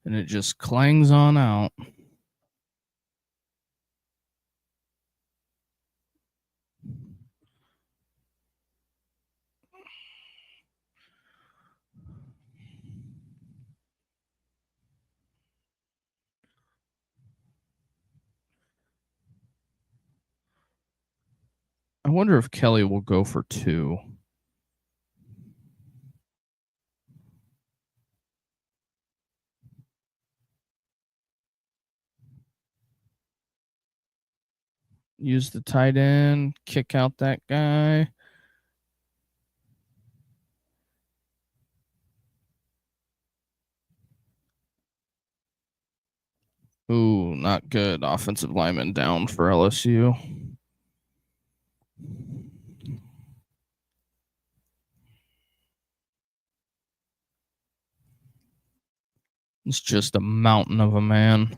And it just clangs on out. I wonder if Kelly will go for 2. Use the tight end, kick out that guy. Ooh, not good. Offensive lineman down for LSU. It's just a mountain of a man.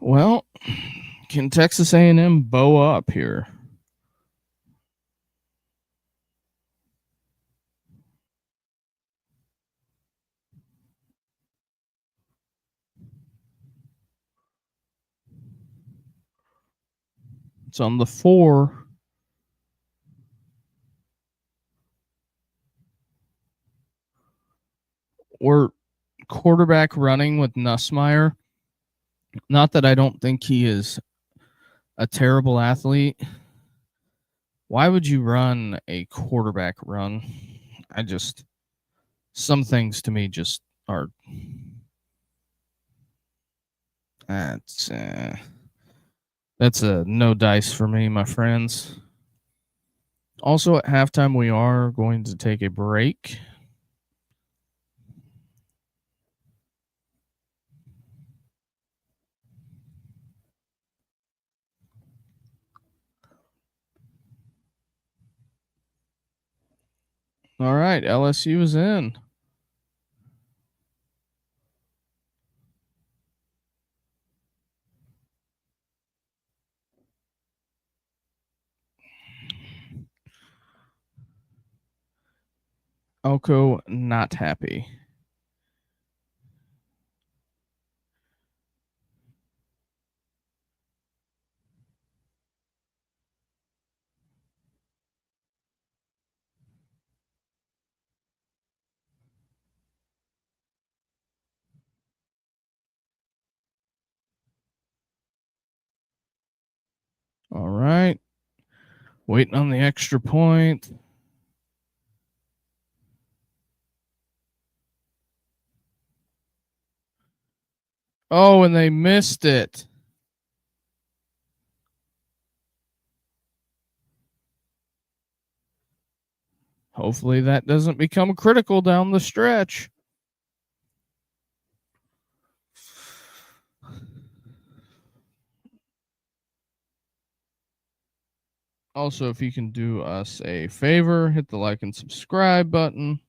Well, can Texas A&M bow up here? It's on the 4. We're quarterback running with Nussmeier. Not that I don't think he is a terrible athlete. Why would you run a quarterback run? Some things to me just are. That's a no dice for me, my friends. Also, at halftime, we are going to take a break. All right, LSU is in. Elko not happy. All right. Waiting on the extra point. Oh, and they missed it. Hopefully that doesn't become critical down the stretch. Also, if you can do us a favor, hit the like and subscribe button.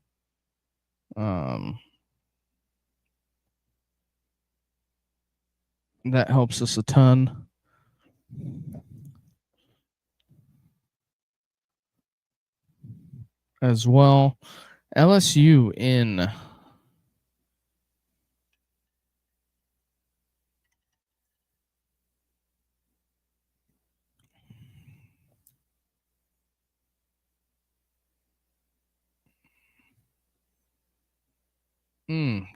That helps us a ton. As well. LSU in.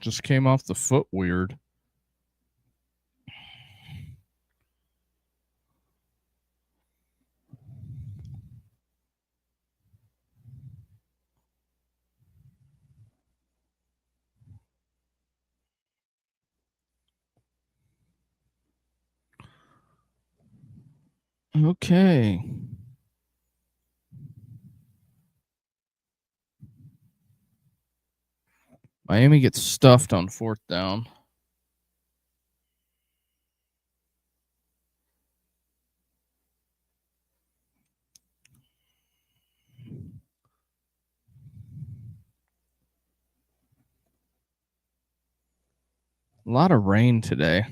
Just came off the foot weird. Okay. Miami gets stuffed on 4th down. A lot of rain today.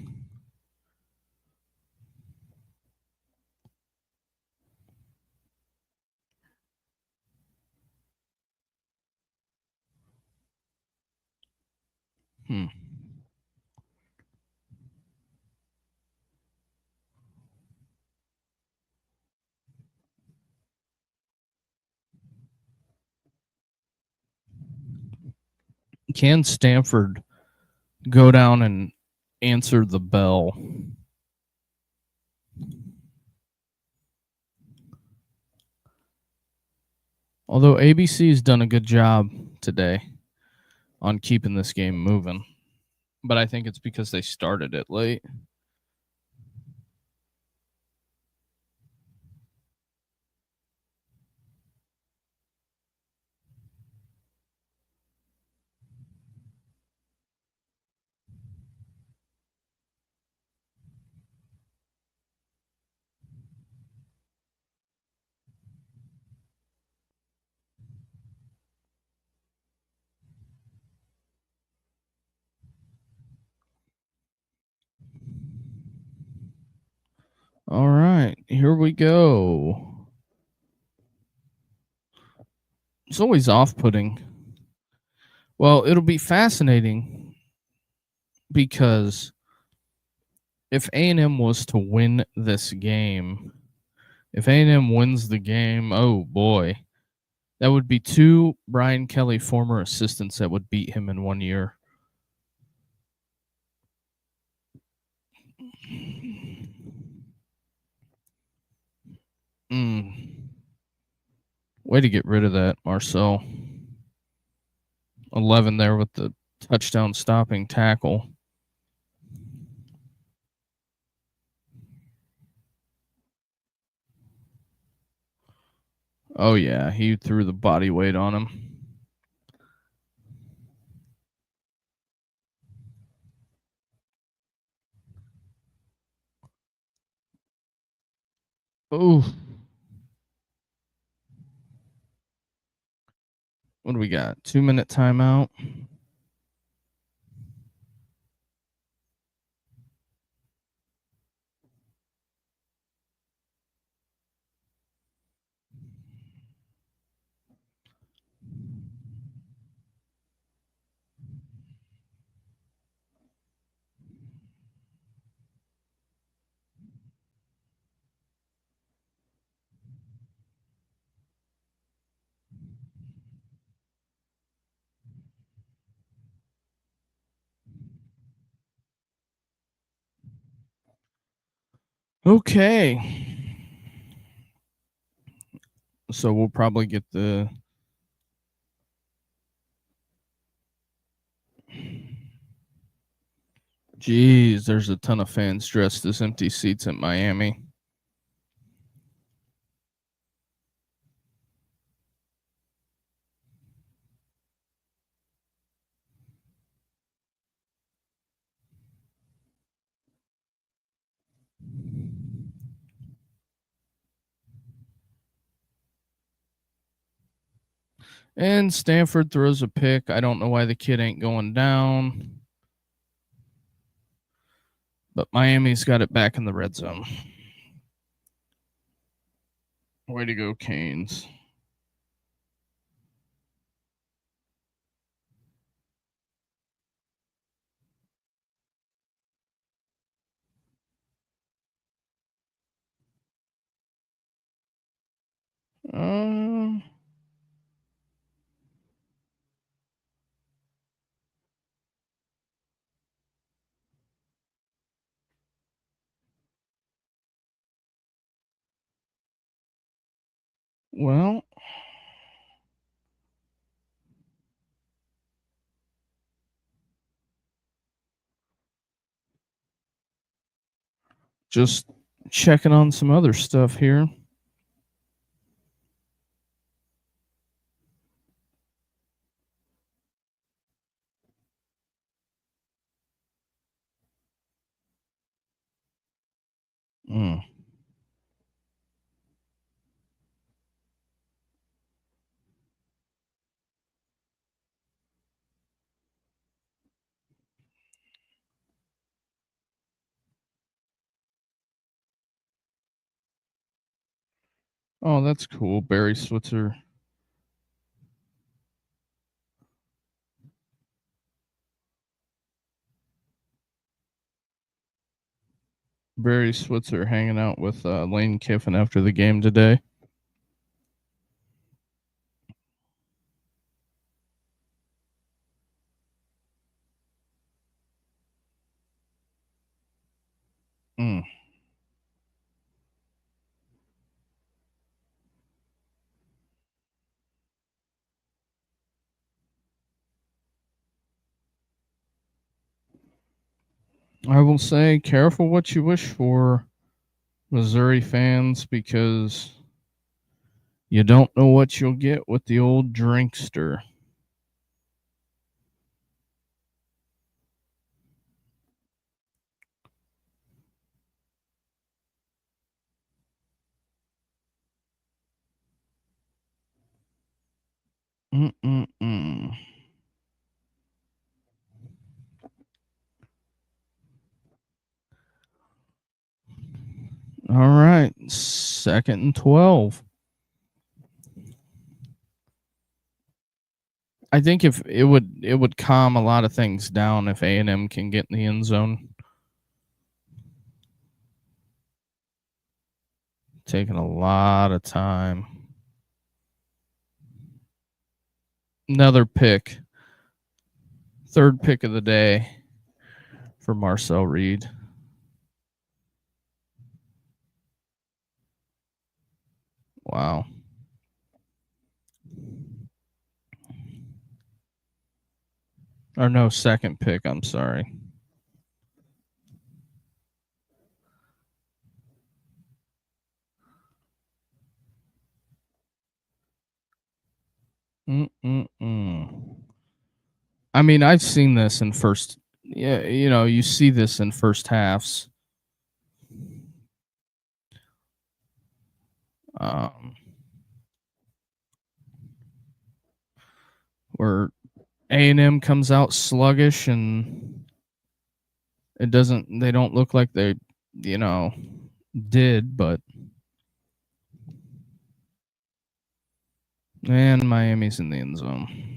Can Stanford go down and answer the bell? Although ABC's done a good job today on keeping this game moving. But I think it's because they started it late. All right, here we go. It's always off-putting. Well, it'll be fascinating because if A&M was to win this game, if A&M wins the game, oh boy, that would be 2 Brian Kelly former assistants that would beat him in 1 year. Way to get rid of that, Marcel. 11 there with the touchdown stopping tackle. Oh, yeah, he threw the body weight on him. Oh. What do we got? 2-minute timeout. Okay. So we'll probably get the Jeez, there's a ton of fans dressed as empty seats at Miami. And Stanford throws a pick. I don't know why the kid ain't going down. But Miami's got it back in the red zone. Way to go, Canes. Uh, well, just checking on some other stuff here. Mm. Oh, that's cool. Barry Switzer. Barry Switzer hanging out with Lane Kiffin after the game today. Mm. I will say, careful what you wish for, Missouri fans, because you don't know what you'll get with the old drinkster. Mm-mm-mm. All right, 2nd and 12. I think if it would calm a lot of things down if A&M can get in the end zone. Taking a lot of time. Another pick. Third pick of the day for Marcel Reed. Wow. Or no, second pick, I'm sorry. Mm-mm-mm. I mean, I've seen this in first. Yeah, you see this in first halves. Um, where A&M comes out sluggish and they don't look like they, you know, did, but man, Miami's in the end zone.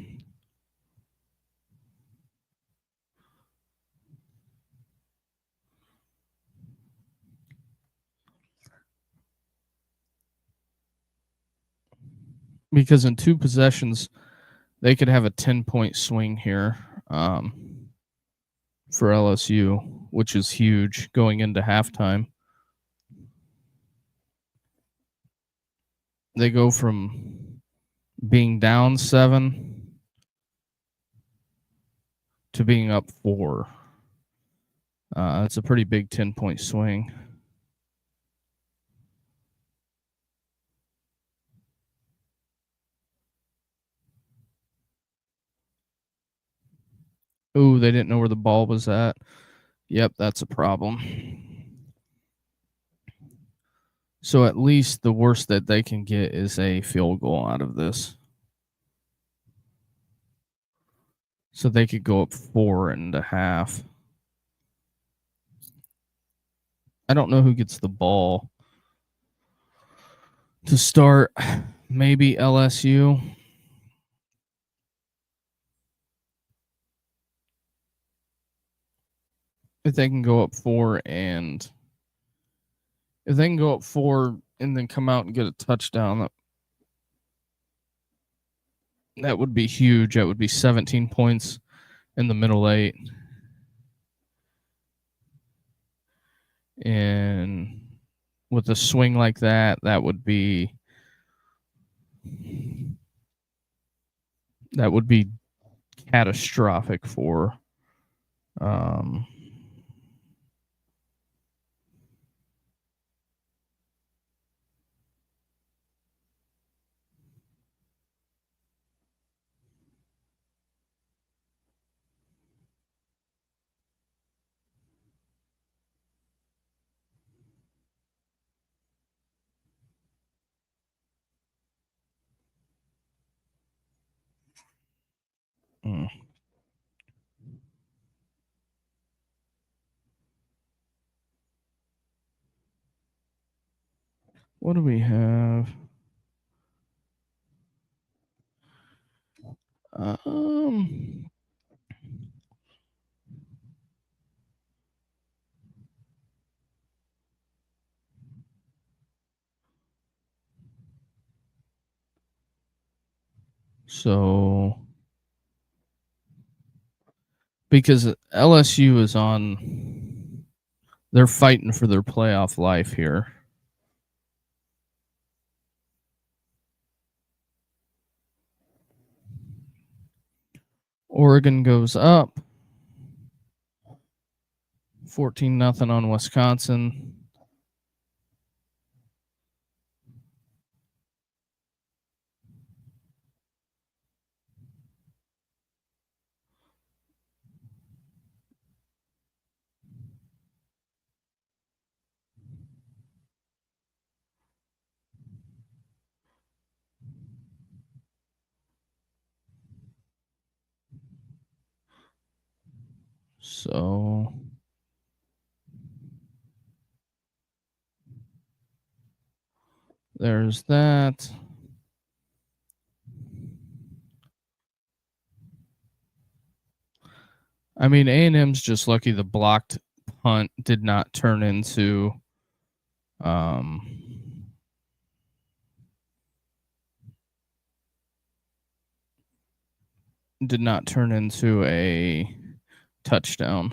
Because in two possessions, they could have a 10-point swing here for LSU, which is huge going into halftime. They go from being down 7 to being up 4. It's a pretty big 10-point swing. Ooh, they didn't know where the ball was at. Yep, that's a problem. So at least the worst that they can get is a field goal out of this. So they could go up 4.5. I don't know who gets the ball to start. Maybe LSU. If they can go up 4 and if they can go up 4 and then come out and get a touchdown, that would be huge. That would be 17 points in the middle 8. And with a swing like that, that would be catastrophic for mm. What do we have? Um so because LSU is on, they're fighting for their playoff life here. Oregon goes up 14-0 on Wisconsin. So there's that. I mean, A&M's just lucky the blocked punt did not turn into a touchdown.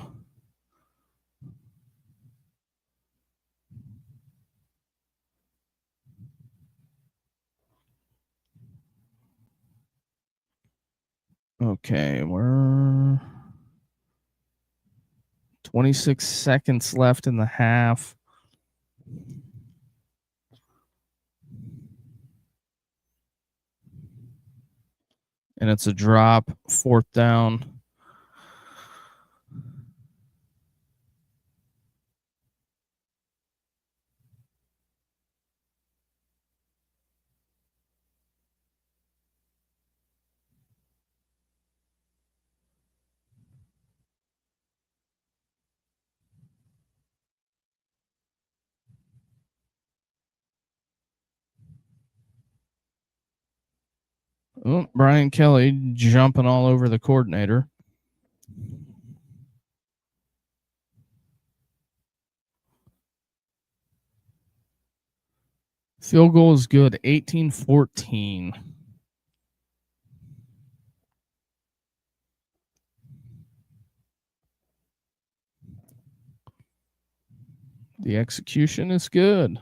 Okay, we're 26 seconds left in the half. And it's a drop, 4th down. Oh, Brian Kelly jumping all over the coordinator. Field goal is good, 18-14. The execution is good.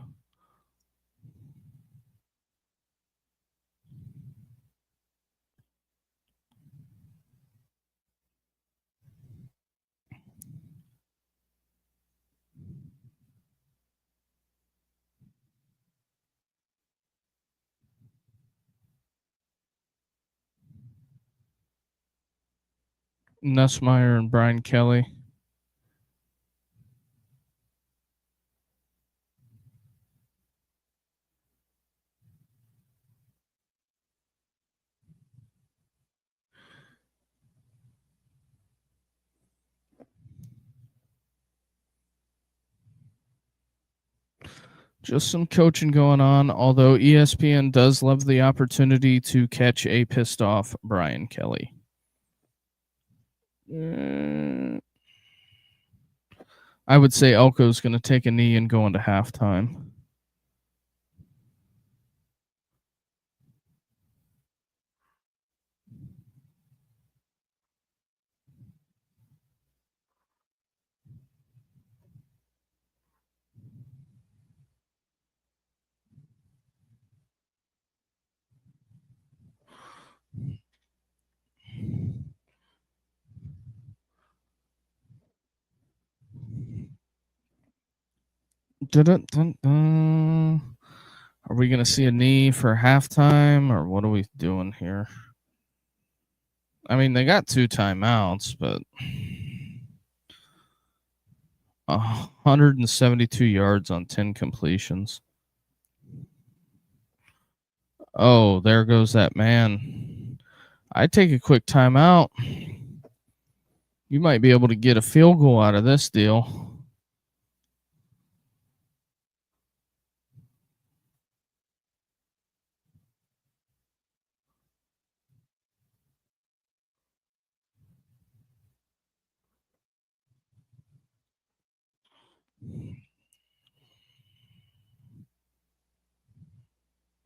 Nussmeier and Brian Kelly. Just some coaching going on, although ESPN does love the opportunity to catch a pissed off Brian Kelly. I would say Elko's going to take a knee and go into halftime. Dun-dun-dun-dun. Are we going to see a knee for halftime, or what are we doing here? I mean, they got 2 timeouts, but 172 yards on 10 completions. Oh, there goes that man. I'd take a quick timeout. You might be able to get a field goal out of this deal.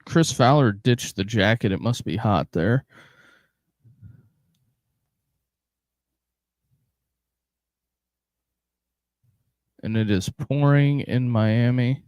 Chris Fowler ditched the jacket. It must be hot there. And it is pouring in Miami.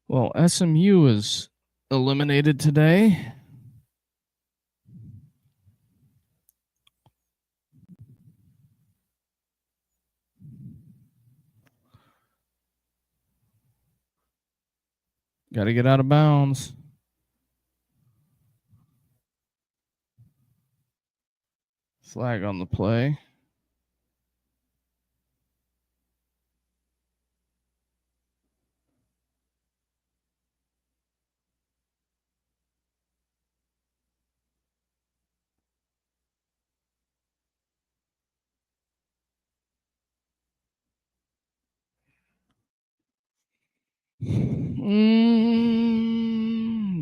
Well, SMU is eliminated today. Got to get out of bounds. Flag on the play.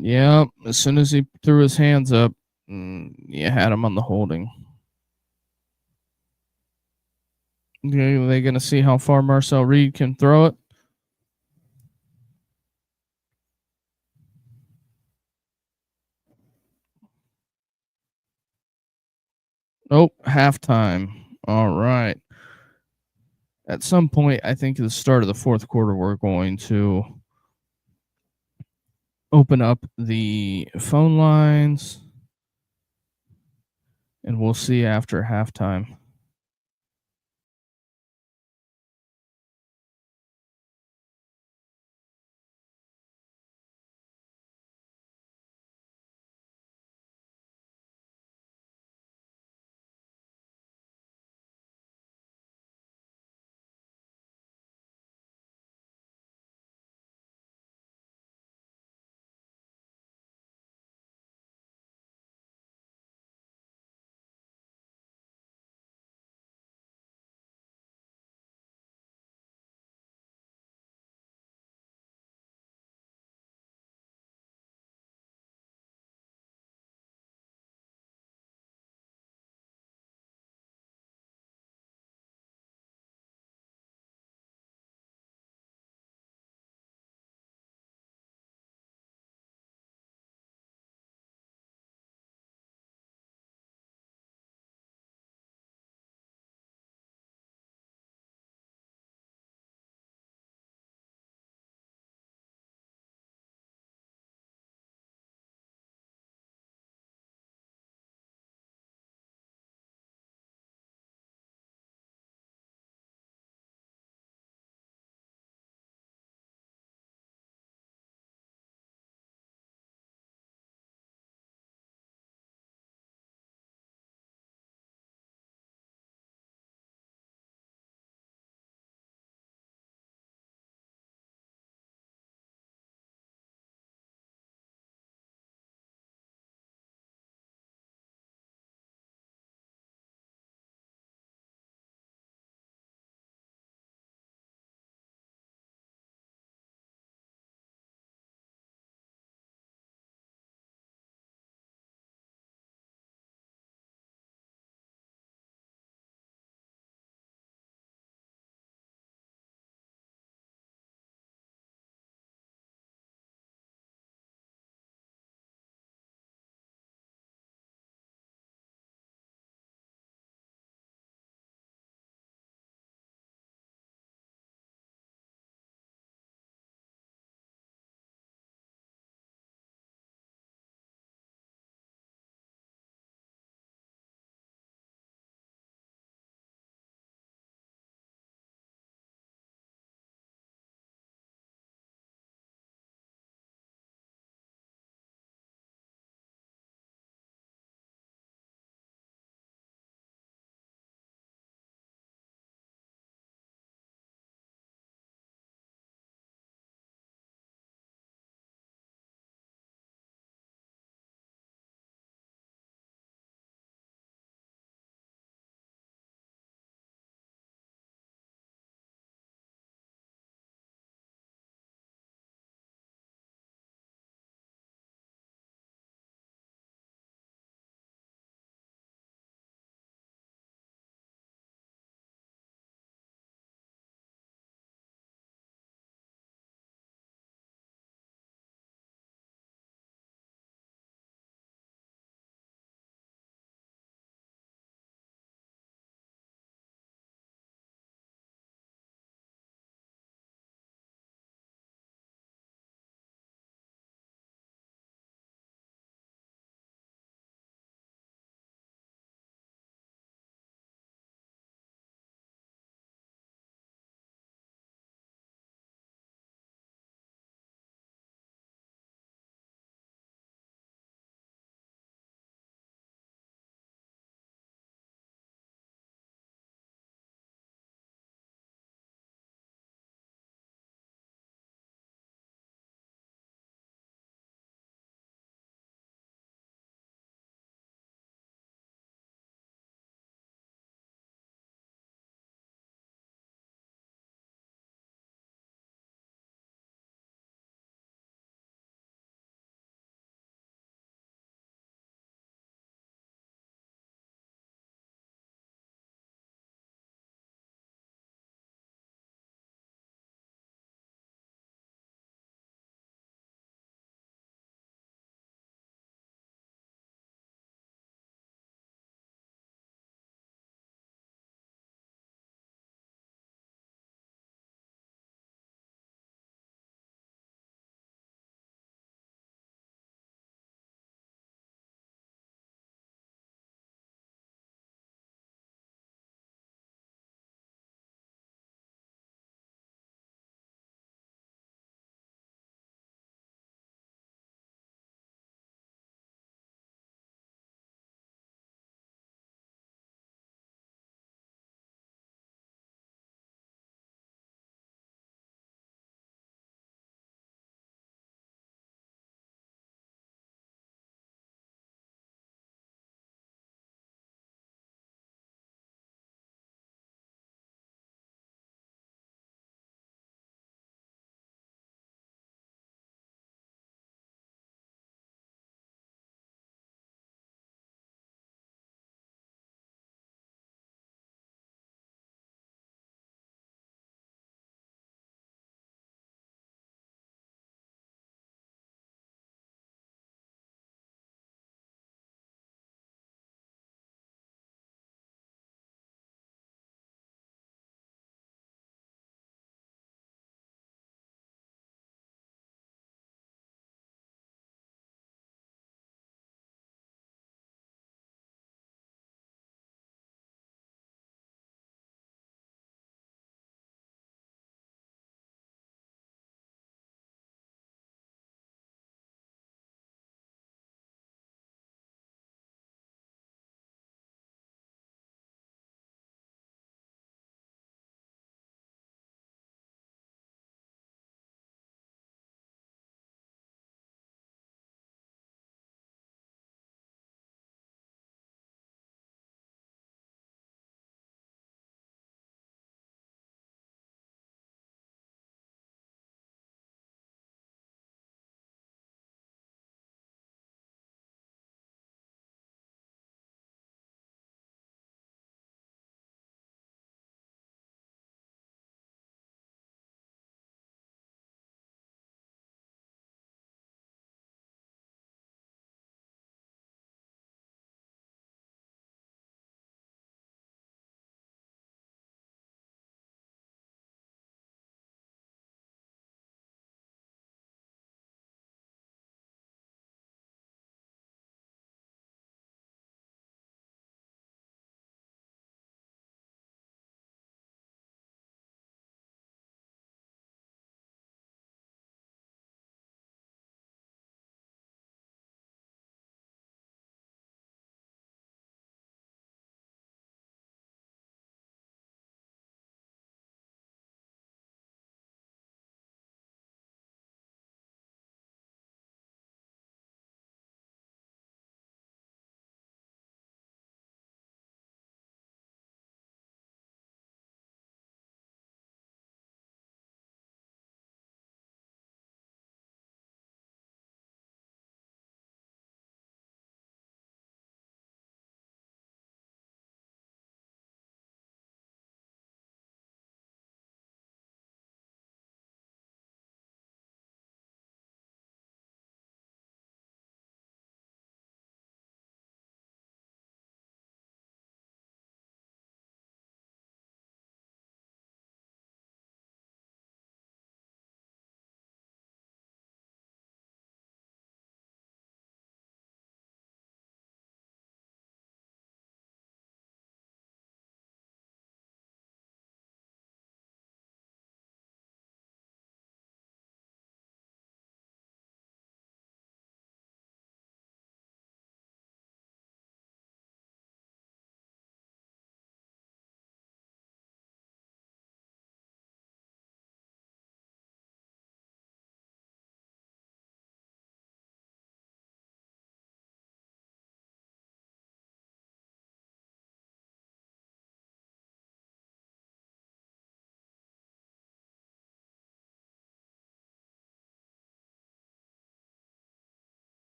Yeah, as soon as he threw his hands up, you had him on the holding. Okay, are they going to see how far Marcel Reed can throw it? Oh, halftime. All right. At some point, I think at the start of the fourth quarter, we're going to open up the phone lines, and we'll see after halftime.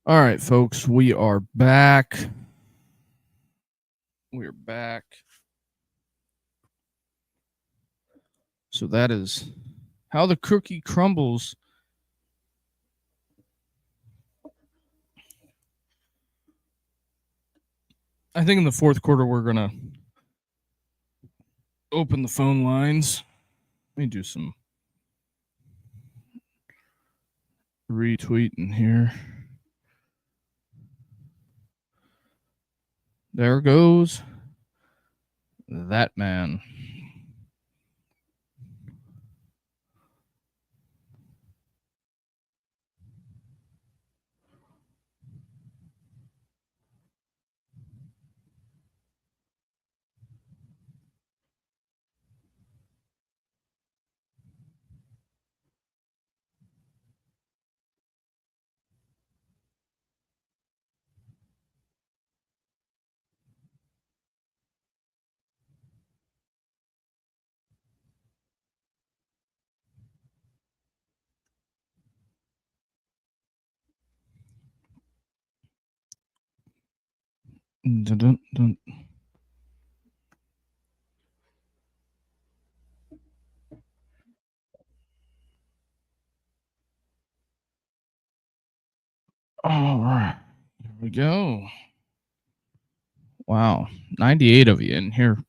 All right, folks, we are back. We're back. So that is how the cookie crumbles. I think in the fourth quarter, we're going to open the phone lines. Let me do some retweeting here. There goes that man. Dun, dun, dun. All right. Here we go. Wow. 98 of you in here.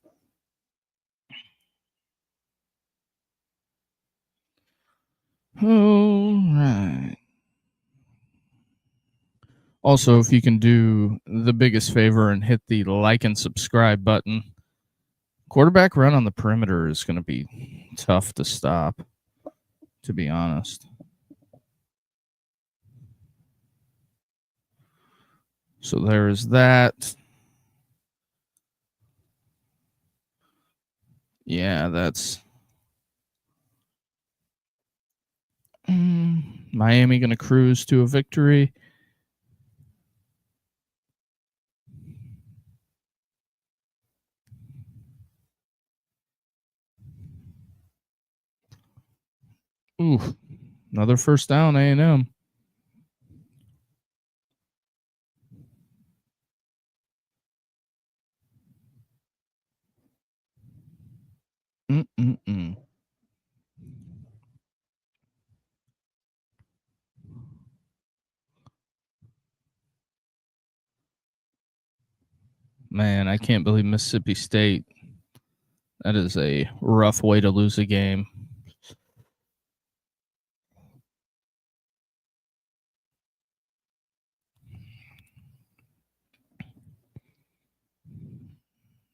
All right. Also, if you can do the biggest favor and hit the like and subscribe button, quarterback run on the perimeter is going to be tough to stop, to be honest. So there is that. Yeah, that's Miami going to cruise to a victory. Ooh, another first down, A&M. Mm-mm-mm. Man, I can't believe Mississippi State. That is a rough way to lose a game.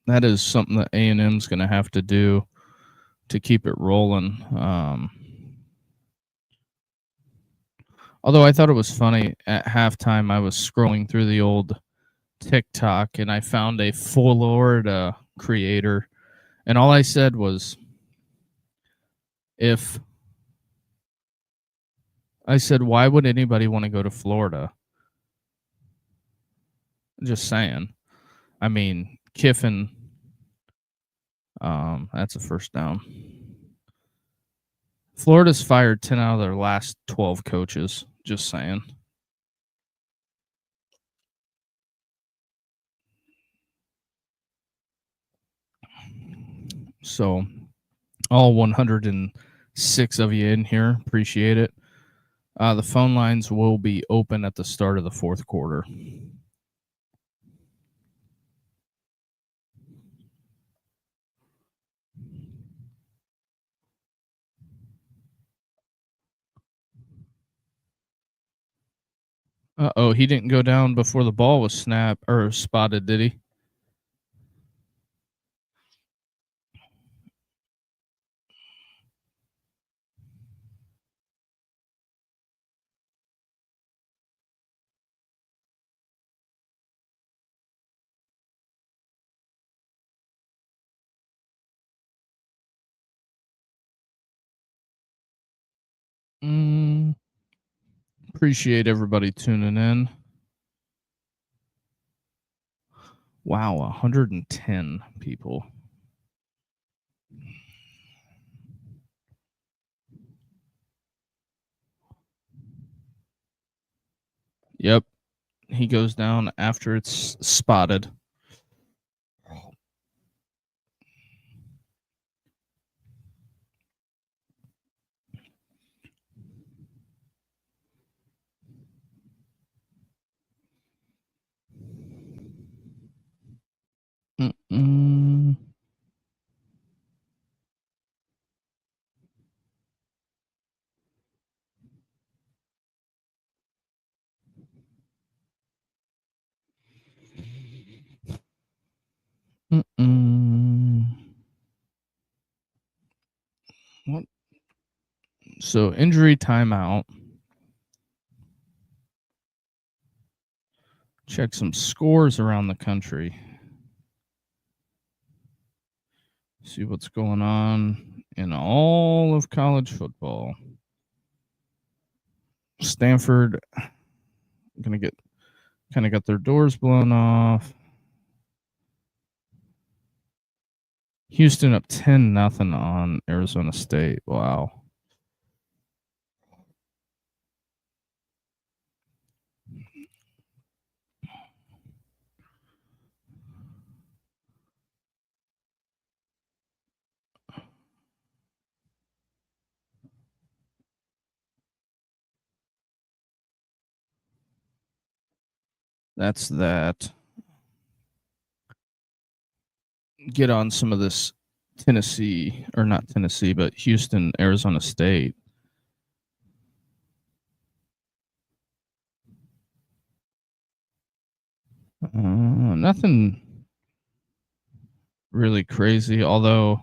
That is something that A&M's going to have to do to keep it rolling. Although I thought it was funny at halftime, I was scrolling through the old TikTok and I found a Florida creator, and all I said was, "If I said, why would anybody want to go to Florida?" Just saying. I mean, Kiffin. That's a first down. Florida's fired 10 out of their last 12 coaches. Just saying. So, all 106 of you in here, appreciate it. The phone lines will be open at the start of the fourth quarter. Uh-oh, he didn't go down before the ball was snapped or spotted, did he? Appreciate everybody tuning in. Wow, 110 people. Yep. he goes down after it's spotted. Mm-mm. Mm-mm. What? So injury timeout. Check some scores around the country. See what's going on in all of college football. Stanford gonna get kind of got their doors blown off. Houston up 10-0 on Arizona State. Wow. That's that. Get on some of this Tennessee, or not Tennessee, but Houston, Arizona State. Nothing really crazy, although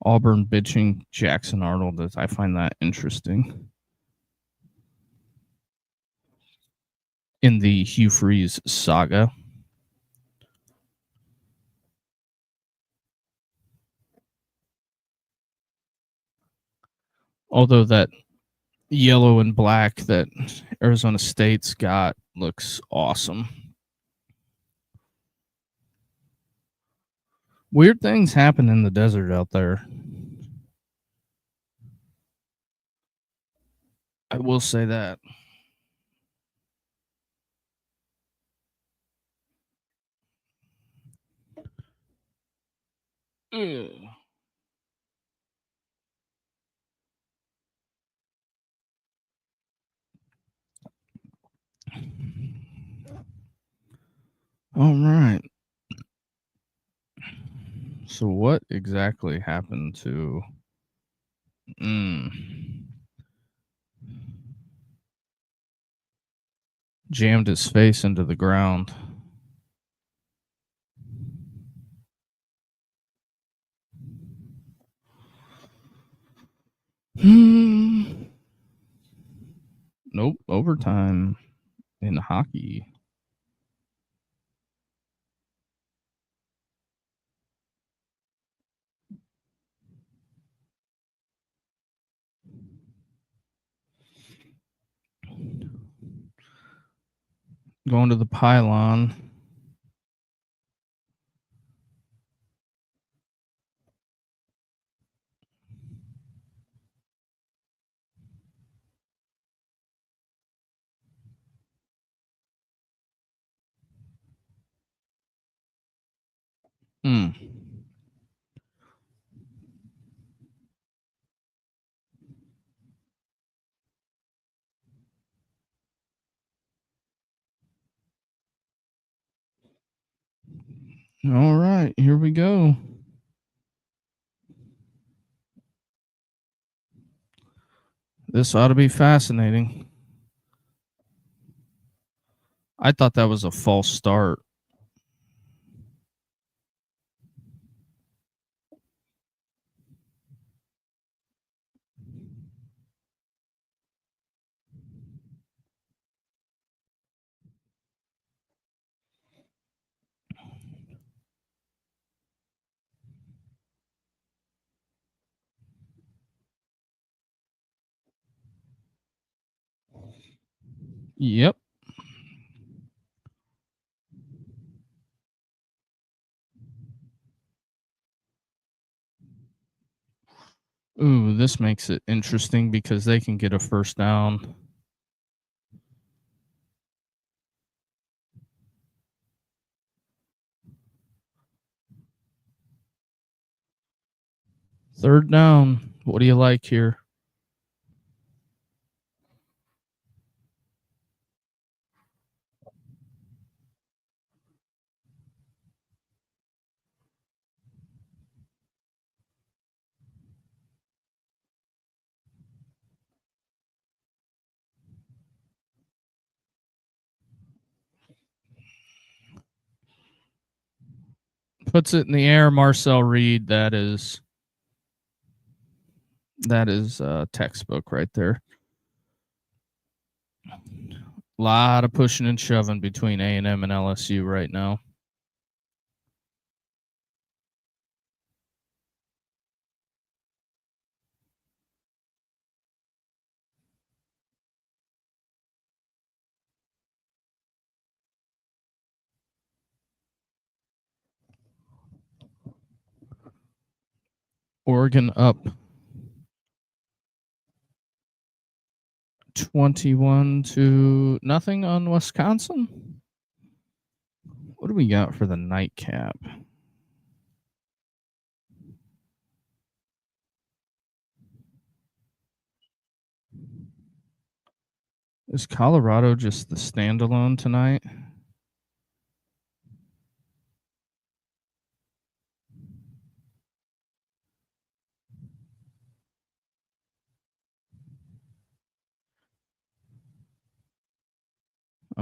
Auburn bitching Jackson Arnold, I find that interesting. In the Hugh Freeze saga. Although that yellow and black that Arizona State's got looks awesome. Weird things happen in the desert out there. I will say that. Ugh. All right. So what exactly happened to jammed his face into the ground? Nope, overtime in hockey. Going to the pylon. Hmm. All right, here we go. This ought to be fascinating. I thought that was a false start. Yep. Ooh, this makes it interesting because they can get a first down. Third down. What do you like here? Puts it in the air. Marcel Reed. That is textbook right there. A lot of pushing and shoving between A&M and LSU right now. Oregon up 21-0 on Wisconsin. What do we got for the nightcap? Is Colorado just the standalone tonight?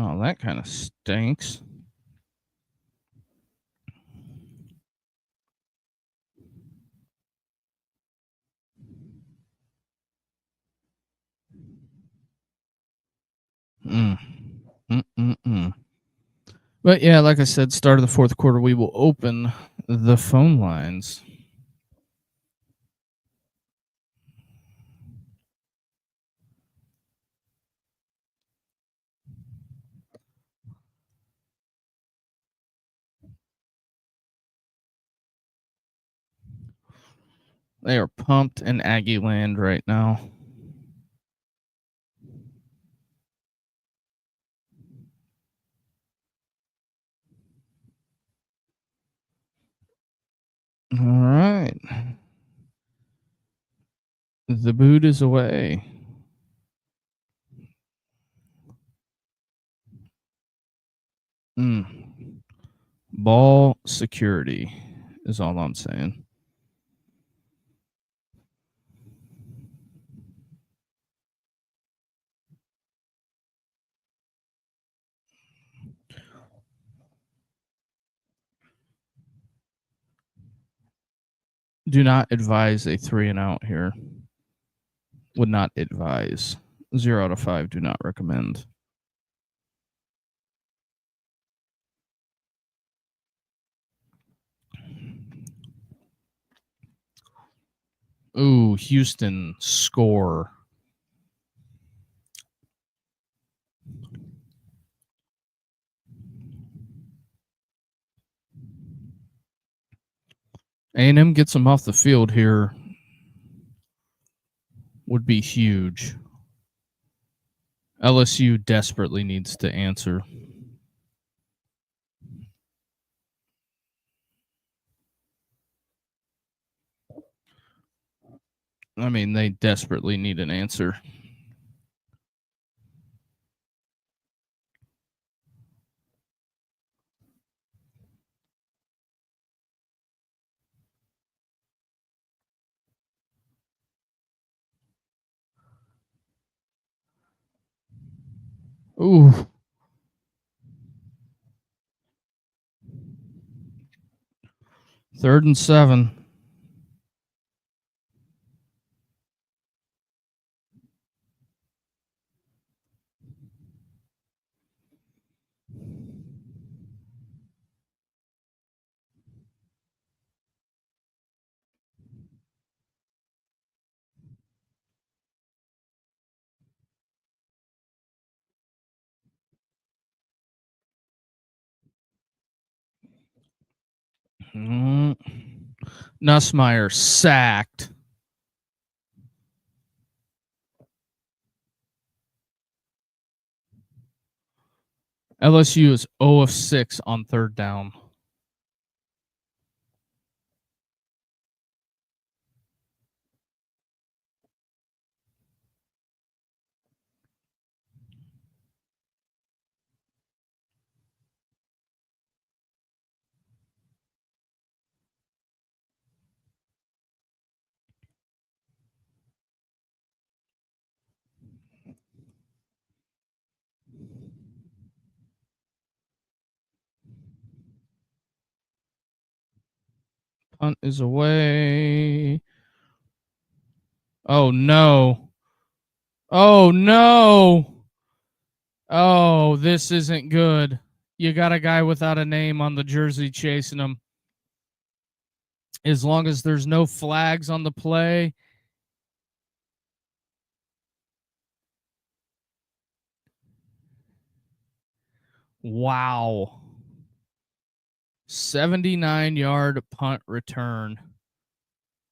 Oh, that kind of stinks. But yeah, like I said, start of the fourth quarter, we will open the phone lines. They are pumped in Aggie land right now. All right. The boot is away. Ball security is all I'm saying. Do not advise a 3-and-out here. Would not advise. 0 out of 5. Do not recommend. Ooh, Houston score. A&M gets them off the field here. Would be huge. LSU desperately needs to answer. I mean, they desperately need an answer. Ooh. Third and 7. Nussmeier sacked. LSU is 0 of 6 on third down. Punt is away. Oh, no. Oh, no. Oh, this isn't good. You got a guy without a name on the jersey chasing him. As long as there's no flags on the play. Wow. 79-yard punt return.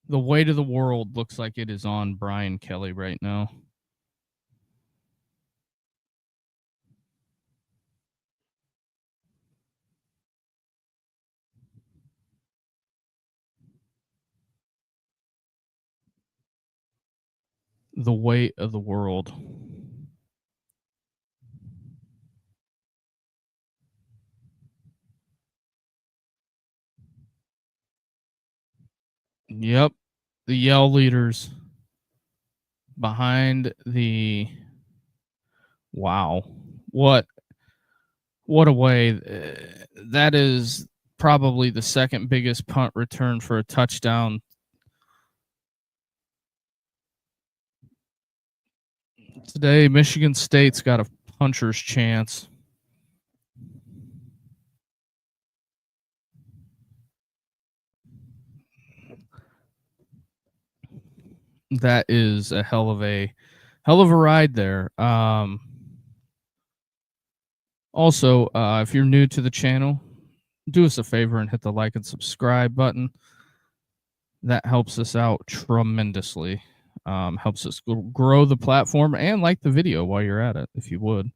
The weight of the world looks like it is on Brian Kelly right now. The weight of the world. Yep. The yell leaders behind the wow. What a way. That is probably the second biggest punt return for a touchdown today. Michigan State's got a puncher's chance. That is a hell of a ride there. Also, if you're new to the channel, do us a favor and hit the like and subscribe button. That helps us out tremendously. Helps us grow the platform, and like the video while you're at it, if you would.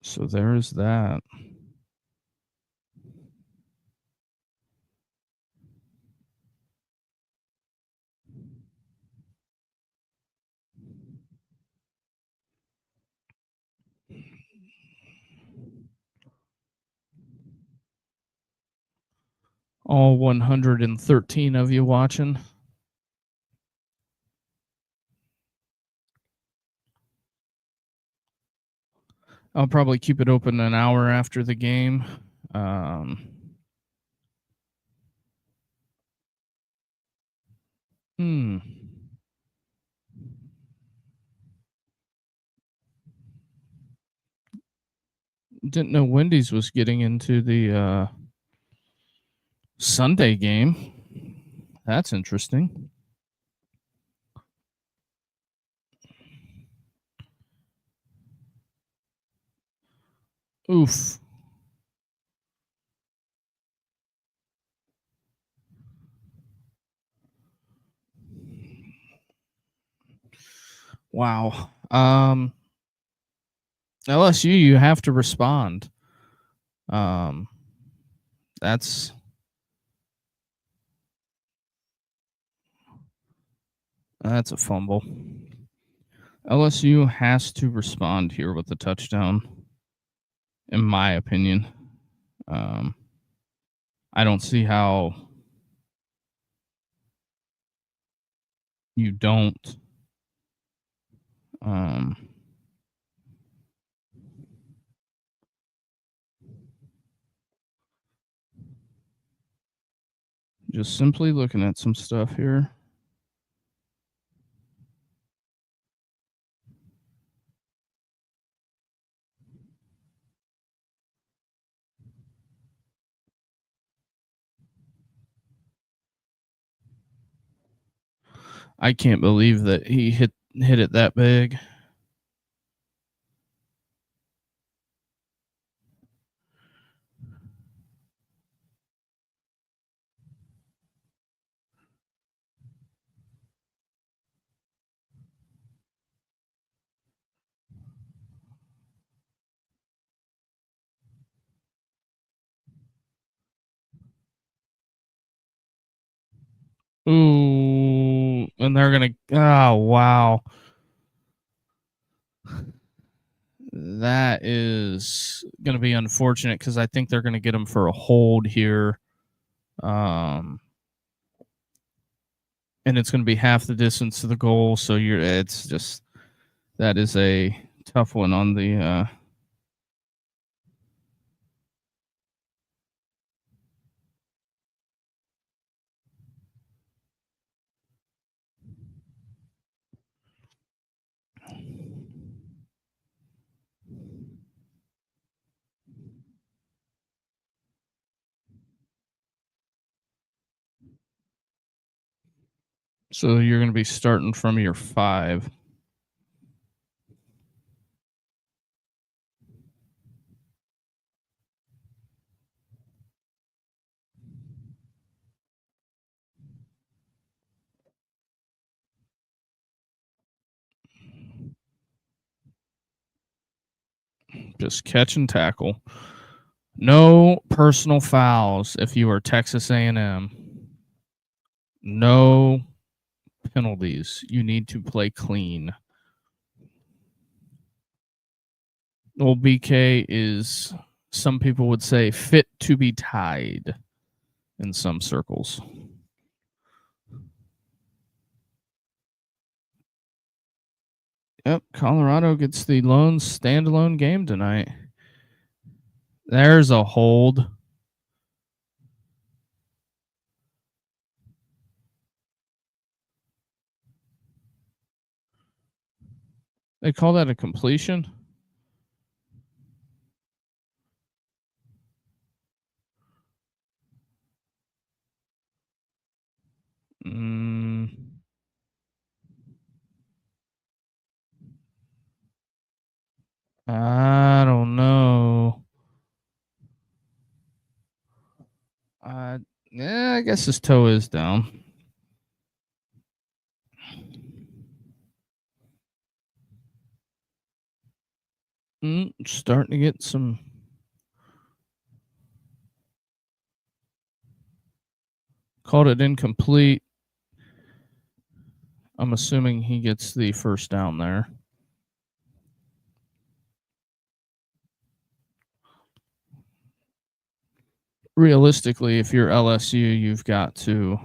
So there's that. All 113 of you watching. I'll probably keep it open an hour after the game. Didn't know Wendy's was getting into the Sunday game. That's interesting. Oof. Wow. LSU, you have to respond. That's a fumble. LSU has to respond here with the touchdown, in my opinion. I don't see how you don't. Just simply looking at some stuff here. I can't believe that he hit it that big. Ooh, and they're gonna. Oh wow. That is going to be unfortunate because I think they're going to get him for a hold here. And it's going to be half the distance to the goal. So it's just, that is a tough one on the, so you're going to be starting from your 5. Just catch and tackle. No personal fouls if you are Texas A&M. No penalties. You need to play clean. Well, BK is, some people would say, fit to be tied in some circles. Yep, Colorado gets the lone standalone game tonight. There's a hold. They call that a completion? I don't know. Yeah, I guess his toe is down. Starting to get some. Called it incomplete. I'm assuming he gets the first down there. Realistically, if you're LSU, you've got to.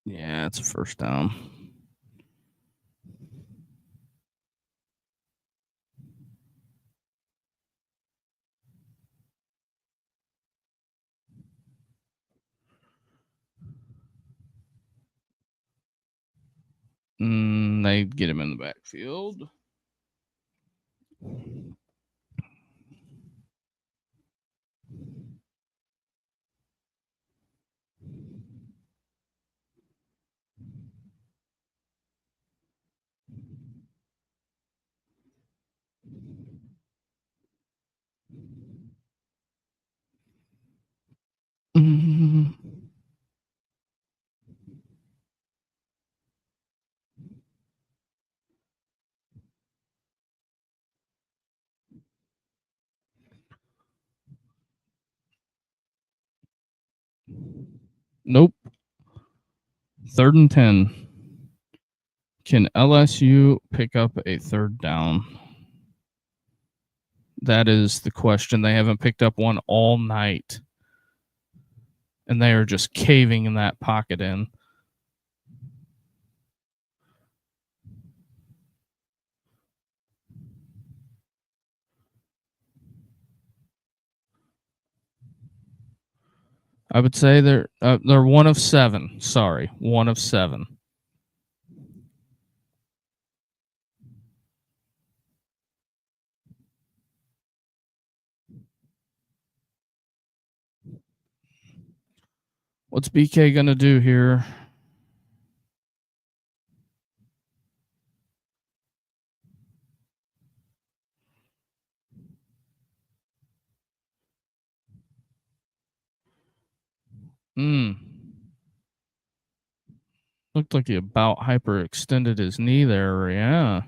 Yeah, it's a first down. They get him in the backfield. Nope. 3rd and 10. Can LSU pick up a third down? That is the question. They haven't picked up one all night. And they are just caving in that pocket in. I would say they're 1 of 7. Sorry, 1 of 7. What's BK gonna do here? Looked like he about hyperextended his knee there. Yeah.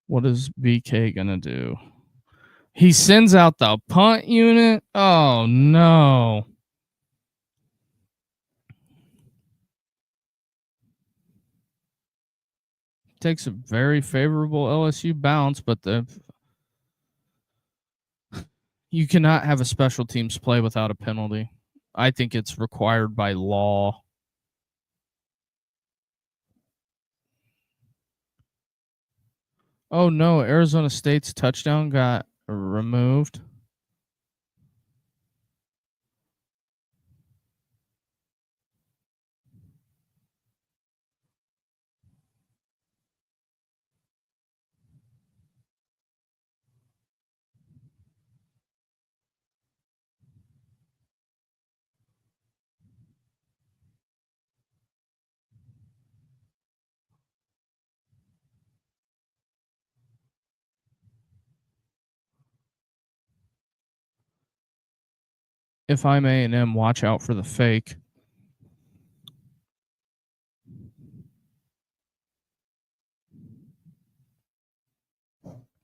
What is BK gonna do? He sends out the punt unit. Oh, no. Takes a very favorable LSU bounce, but you cannot have a special teams play without a penalty. I think it's required by law. Oh, no. Arizona State's touchdown got removed. If I'm A&M, watch out for the fake.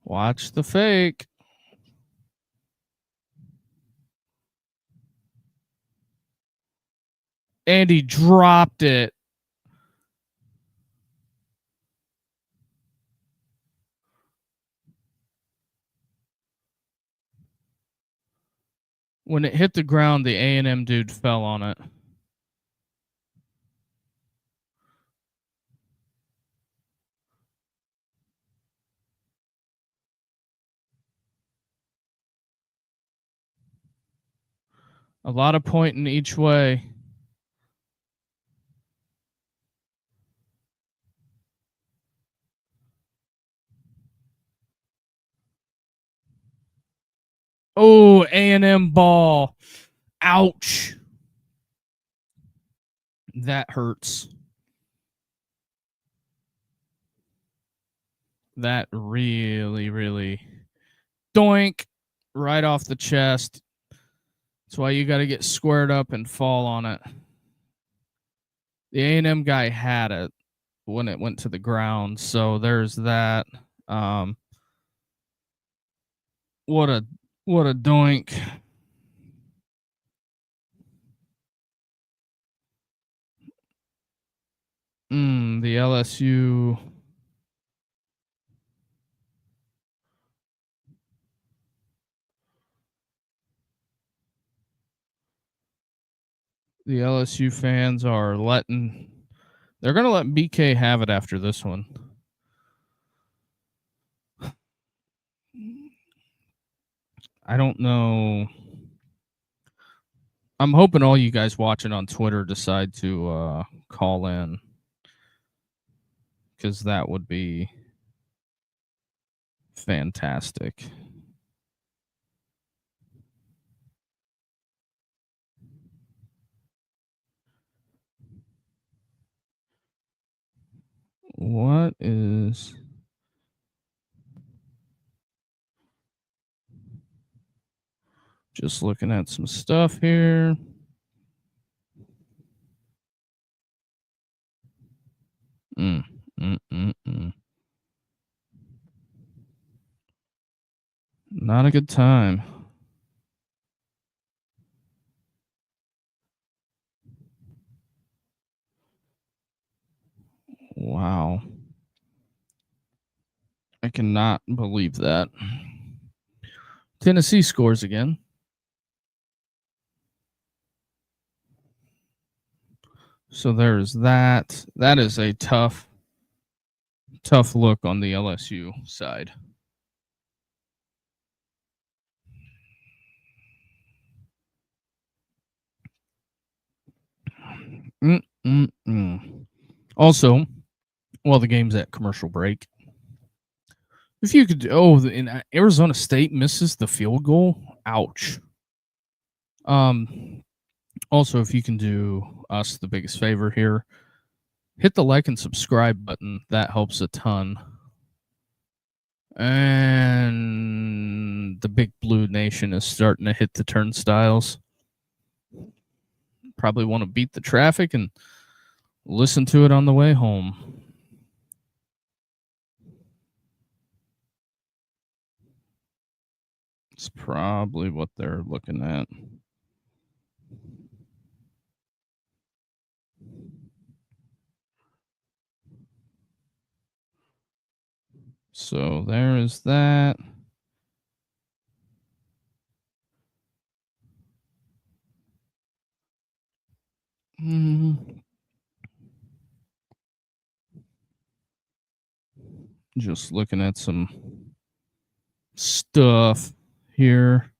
Watch the fake. And he dropped it. When it hit the ground, the A&M dude fell on it. A lot of pointing each way. Oh, A&M ball. Ouch. That hurts. That really, really doink right off the chest. That's why you got to get squared up and fall on it. The A&M guy had it when it went to the ground, so there's that. What a doink. The LSU. The LSU fans are they're going to let BK have it after this one. I don't know. I'm hoping all you guys watching on Twitter decide to call in, because that would be fantastic. What is... Just looking at some stuff here. Not a good time. Wow. I cannot believe that. Tennessee scores again. So there's that. That is a tough look on the LSU side. Also, while the game's at commercial break, if you could, in Arizona State misses the field goal, ouch. Also, if you can do us the biggest favor here, hit the like and subscribe button. That helps a ton. And the Big Blue Nation is starting to hit the turnstiles. Probably want to beat the traffic and listen to it on the way home. It's probably what they're looking at. So there is that. Just looking at some stuff here.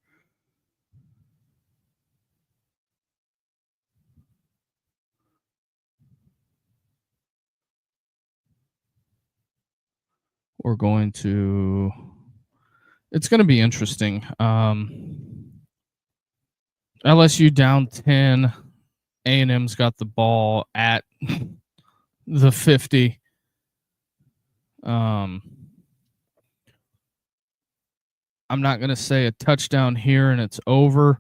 We're going to. It's going to be interesting. LSU down 10. A&M's got the ball at the 50. I'm not going to say a touchdown here and it's over,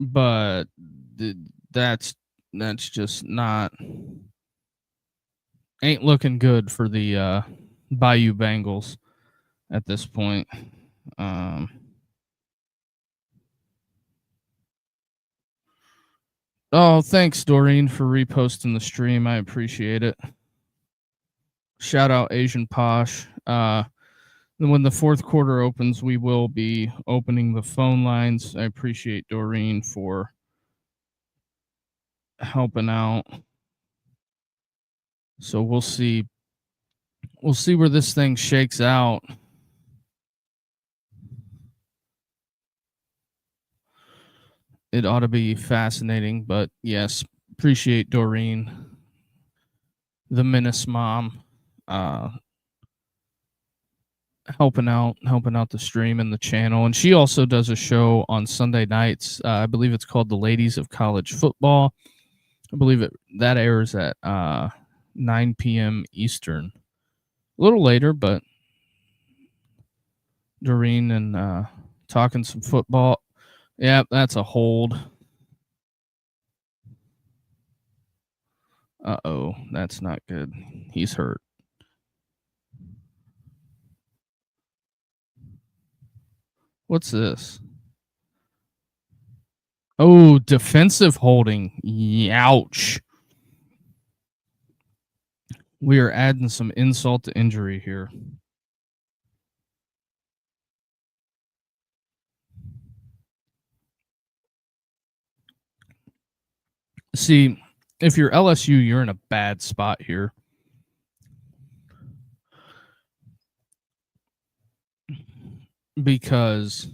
but that's just not ain't looking good for the Bayou Bengals at this point. Oh, thanks, Doreen, for reposting the stream. I appreciate it. Shout out Asian Posh. When the fourth quarter opens, we will be opening the phone lines. I appreciate Doreen for helping out. So we'll see. We'll see where this thing shakes out. It ought to be fascinating, but yes, appreciate Doreen, the Menace Mom, helping out the stream and the channel. And she also does a show on Sunday nights. I believe it's called The Ladies of College Football. I believe that airs at 9 p.m. Eastern. A little later, but Doreen and talking some football. Yeah, that's a hold. Uh-oh, that's not good. He's hurt. What's this? Oh, defensive holding. Ouch. We are adding some insult to injury here. See, if you're LSU, you're in a bad spot here. Because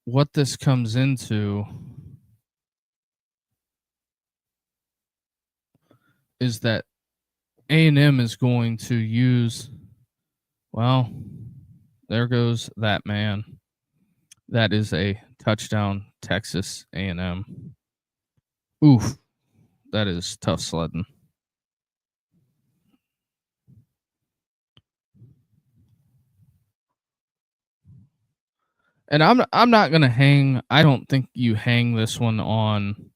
what this comes into is that A&M is going to use, well, there goes that man. That is a touchdown, Texas A&M. Oof, that is tough sledding. And I'm not gonna hang. I don't think you hang this one on.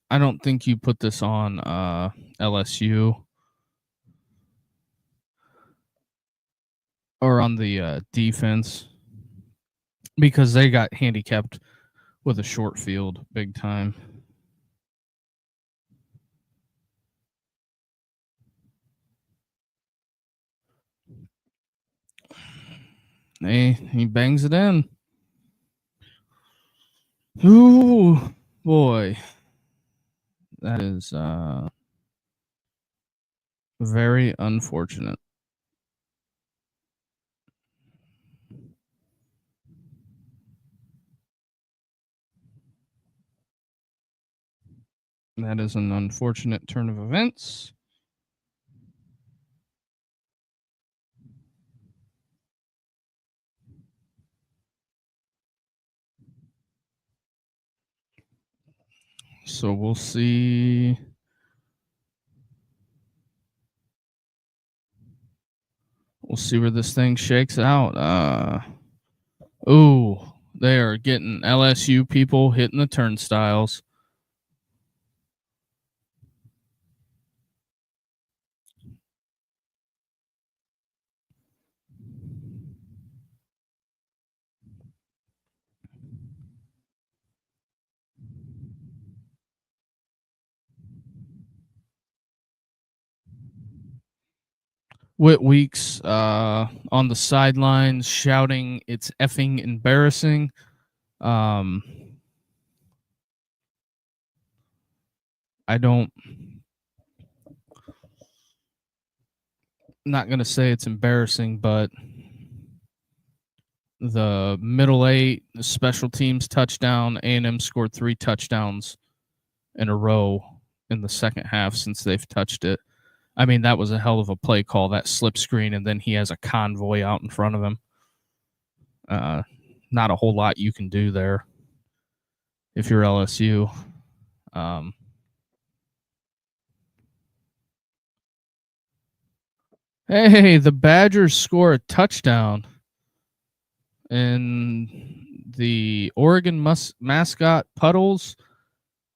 I don't think you put this on LSU or on the defense because they got handicapped with a short field big time. He bangs it in. Ooh, boy. That is very unfortunate. That is an unfortunate turn of events. So we'll see. We'll see where this thing shakes out. Ooh, they are getting LSU people hitting the turnstiles. Whit Weeks on the sidelines shouting, "It's effing embarrassing." Um, I don't. Not gonna say it's embarrassing, but the middle eight, the special teams touchdown, A&M scored 3 touchdowns in a row in the second half since they've touched it. I mean, that was a hell of a play call, that slip screen, and then he has a convoy out in front of him. Not a whole lot you can do there if you're LSU. Hey, the Badgers score a touchdown, and the Oregon mascot Puddles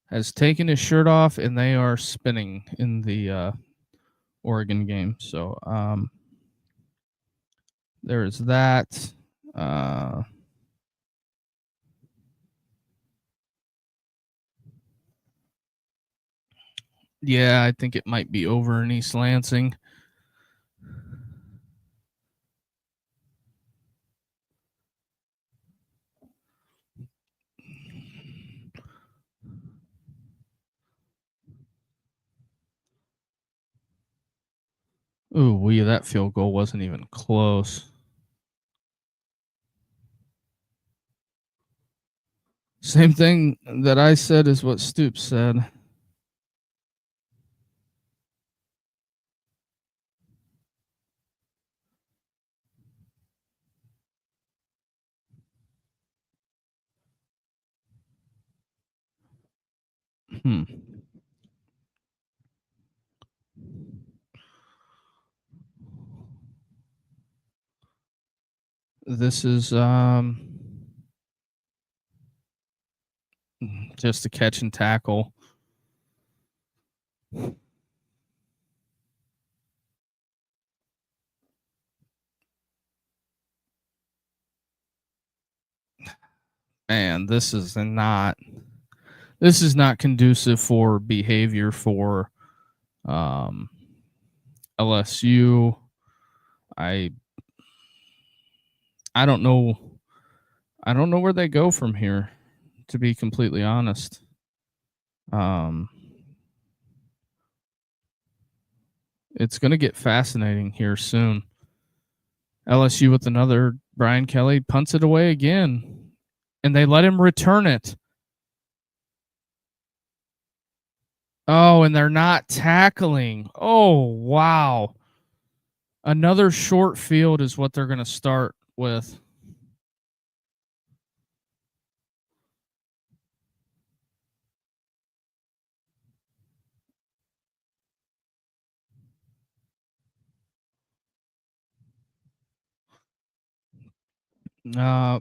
has taken his shirt off, and they are spinning in the Oregon game. So there's that. Yeah, I think it might be over in East Lansing. Ooh, that field goal wasn't even close. Same thing that I said is what Stoops said. Hmm. This is just a catch and tackle. Man, this is not conducive for behavior for LSU. I don't know. I don't know where they go from here, to be completely honest. It's going to get fascinating here soon. LSU with another. Brian Kelly punts it away again, and they let him return it. Oh, and they're not tackling. Oh, wow. Another short field is what they're going to start with.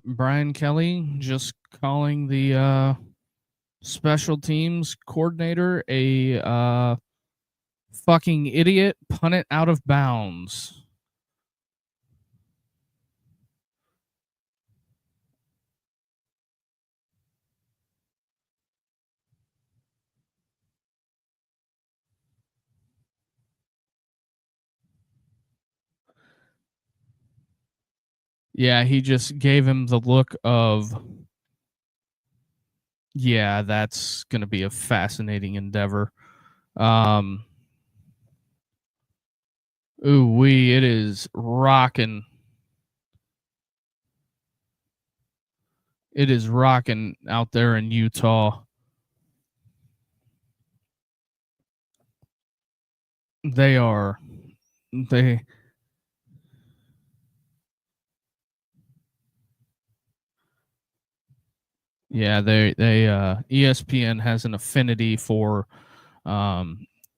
Brian Kelly just calling the special teams coordinator a fucking idiot, punt it out of bounds. Yeah, he just gave him the look of, yeah, that's going to be a fascinating endeavor. It is rocking. It is rocking out there in Utah. They are. They. Yeah, they. ESPN has an affinity for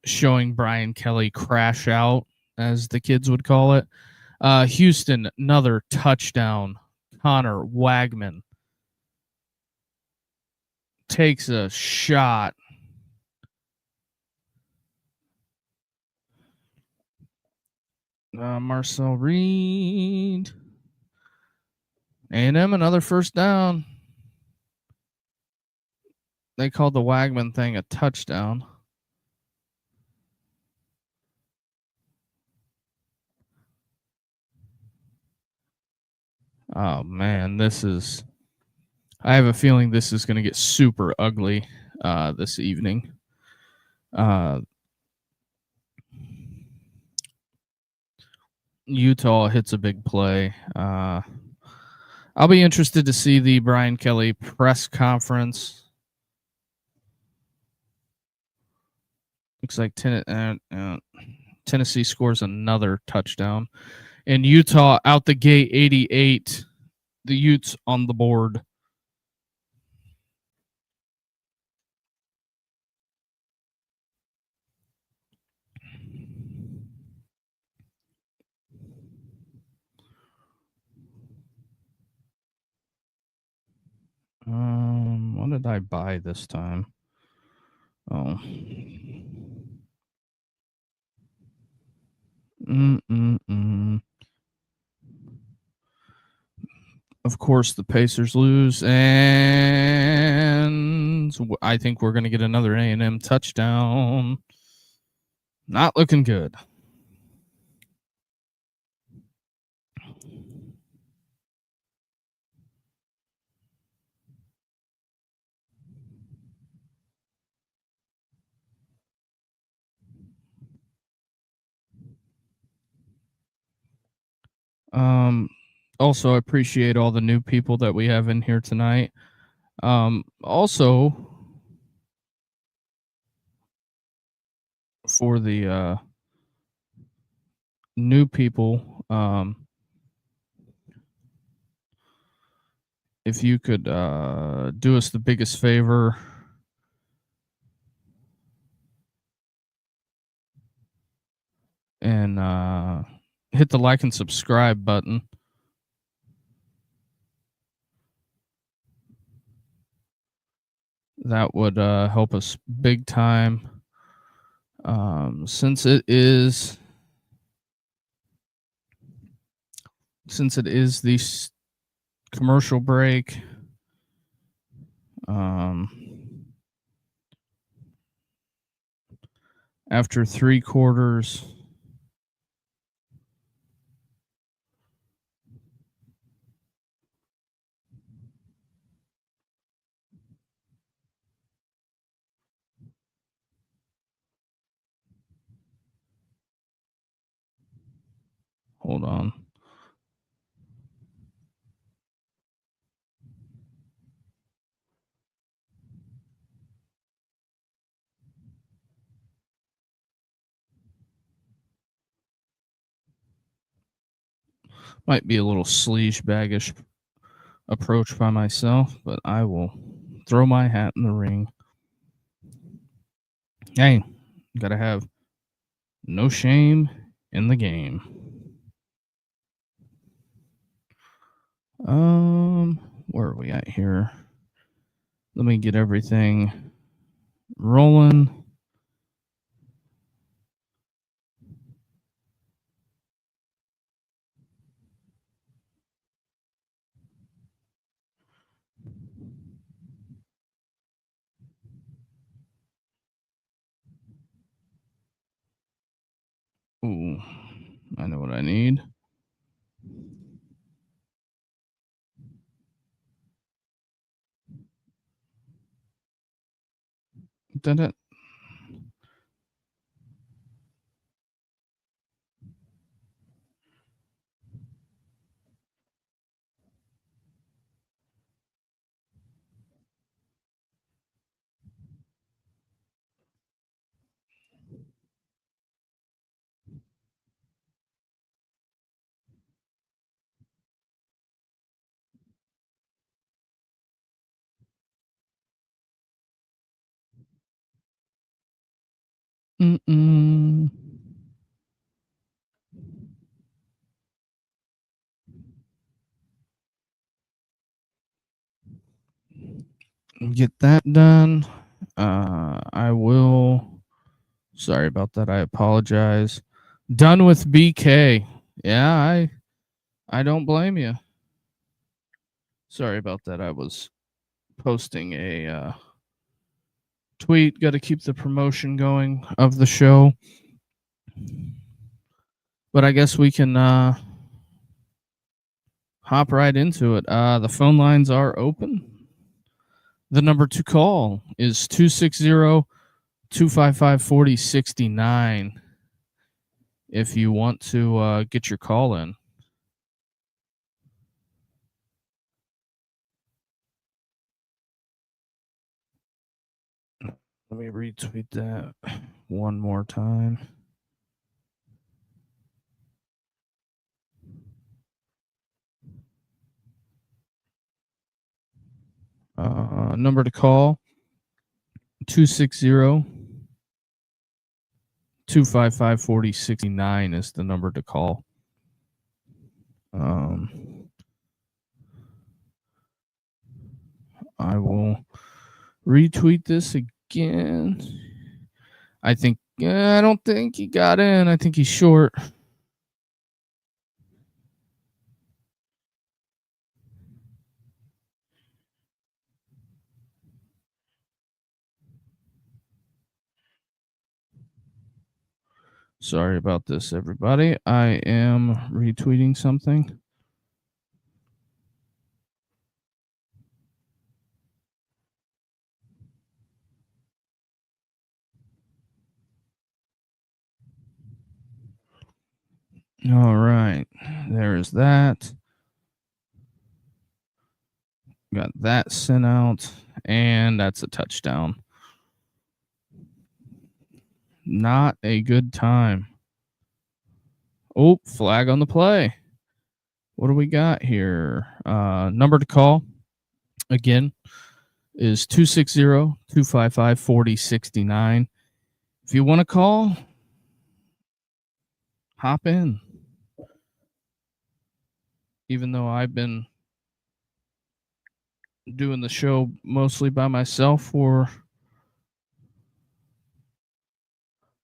showing Brian Kelly crash out, as the kids would call it. Houston, another touchdown. Connor Wagman takes a shot. Marcel Reed. A&M, another first down. They called the Wagman thing a touchdown. Oh man, I have a feeling this is going to get super ugly this evening. Utah hits a big play. I'll be interested to see the Brian Kelly press conference. Looks like Tennessee scores another touchdown. And Utah out the gate 88. The Utes on the board. What did I buy this time? Oh. Of course, the Pacers lose, and I think we're going to get another A&M touchdown. Not looking good. Also, I appreciate all the new people that we have in here tonight. Also, for the new people, if you could do us the biggest favor and hit the like and subscribe button. That would help us big time. Since it is the commercial break, after 3 quarters, hold on. Might be a little sleaze baggish approach by myself, but I will throw my hat in the ring. Hey, gotta have no shame in the game. Where are we at here? Let me get everything rolling. Ooh, I know what I need. Did it? Get that done. I will. Sorry about that. I apologize. Done with BK. Yeah, I don't blame you. Sorry about that. I was posting a tweet. Got to keep the promotion going of the show. But I guess we can hop right into it. The phone lines are open. The number to call is 260-255-4069 if you want to get your call in. Let me retweet that one more time. Number to call 260-255-4069 is the number to call. I will retweet this again. I don't think he got in. I think he's short. Sorry about this, everybody. I am retweeting something. All right. There's that. Got that sent out, and that's a touchdown. Not a good time. Oh, flag on the play. What do we got here? Number to call, again, is 260-255-4069. If you want to call, hop in. Even though I've been doing the show mostly by myself for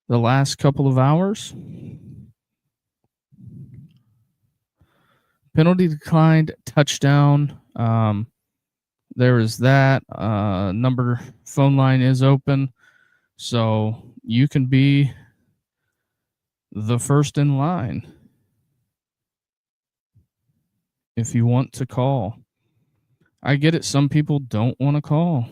the last couple of hours. Penalty declined, touchdown. There is that. Number phone line is open, so you can be the first in line if you want to call. I get it. Some people don't want to call.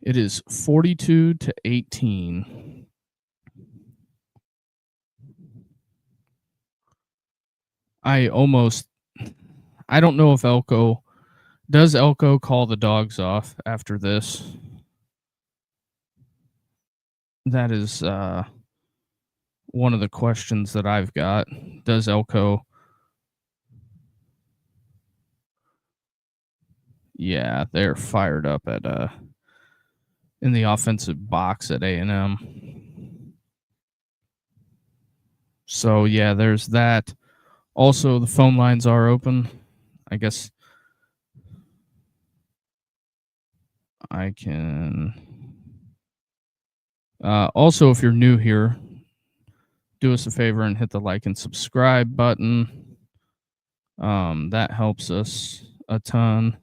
It is 42-18. I don't know if does Elko call the dogs off after this? That is one of the questions that I've got. Does Elko? Yeah, they're fired up at in the offensive box at A&M. So yeah, there's that. Also, the phone lines are open. I guess I can. Also, if you're new here, do us a favor and hit the like and subscribe button. That helps us a ton.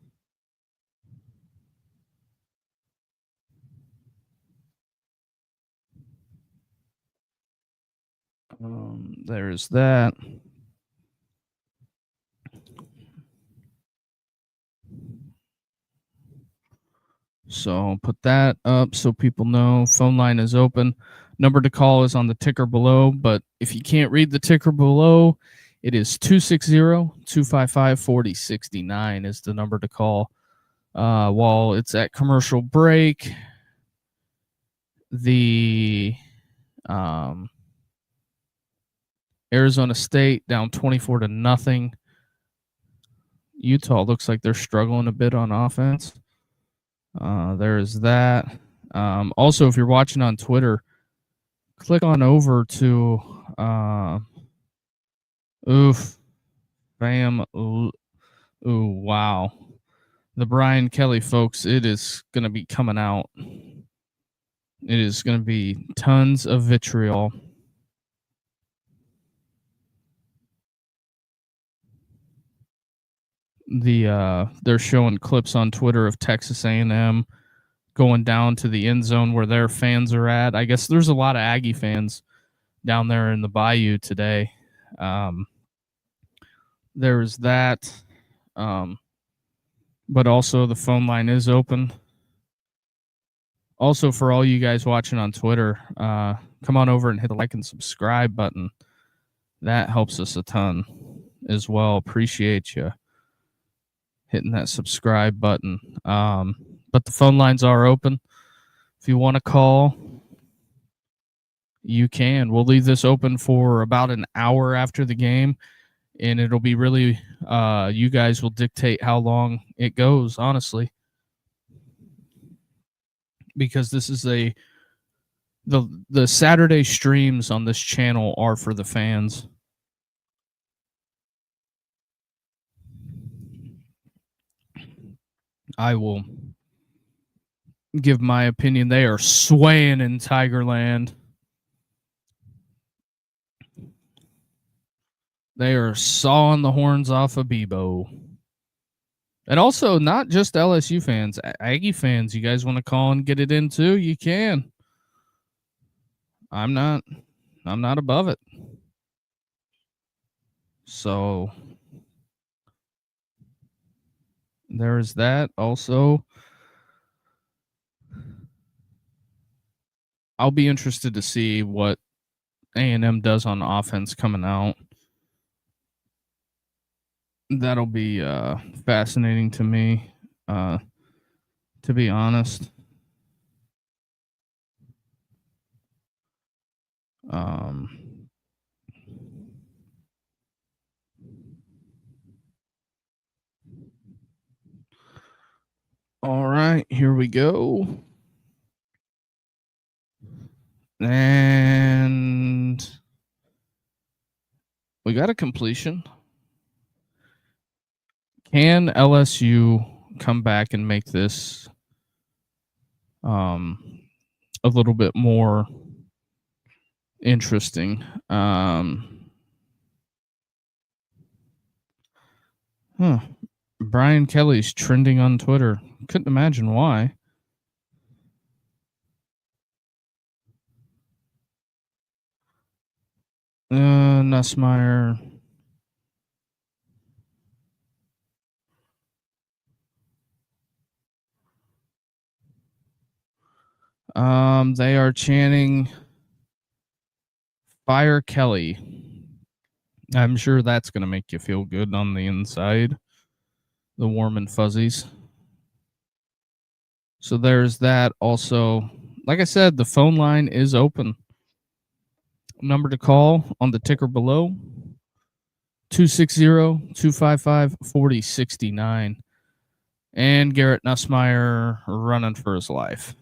There's that. So put that up so people know. Phone line is open. Number to call is on the ticker below, but if you can't read the ticker below, it is 260-255-4069 is the number to call. While it's at commercial break, the Arizona State down 24-0. Utah looks like they're struggling a bit on offense. There is that. Also, if you're watching on Twitter, click on over to wow. The Brian Kelly folks, it is going to be coming out. It is going to be tons of vitriol. They're showing clips on Twitter of Texas A&M going down to the end zone where their fans are at. I guess there's a lot of Aggie fans down there in the Bayou today. There's that. But also the phone line is open. Also, for all you guys watching on Twitter, come on over and hit the like and subscribe button. That helps us a ton as well. Appreciate you hitting that subscribe button. But the phone lines are open. If you want to call, you can. We'll leave this open for about an hour after the game, and it'll be really, you guys will dictate how long it goes, honestly. Because this is the Saturday streams on this channel are for the fans. I will give my opinion. They are swaying in Tigerland. They are sawing the horns off of Bebo. And also, not just LSU fans, Aggie fans. You guys want to call and get it in too? You can. I'm not above it. So there is that. Also, I'll be interested to see what A&M does on offense coming out. That'll be fascinating to me, to be honest. All right, here we go. And we got a completion. Can LSU come back and make this a little bit more interesting? Brian Kelly's trending on Twitter. Couldn't imagine why. Nussmeier. They are chanting Fire Kelly. I'm sure that's going to make you feel good on the inside. The warm and fuzzies. So there's that. Also, like I said, the phone line is open. Number to call on the ticker below, 260-255-4069. And Garrett Nussmeier running for his life.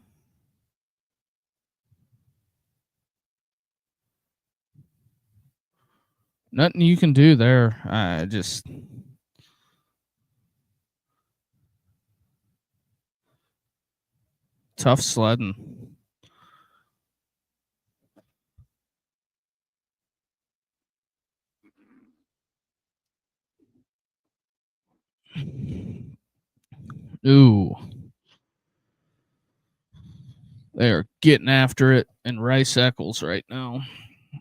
Nothing you can do there. Just tough sledding. Ooh. They are getting after it in Rice Eccles right now.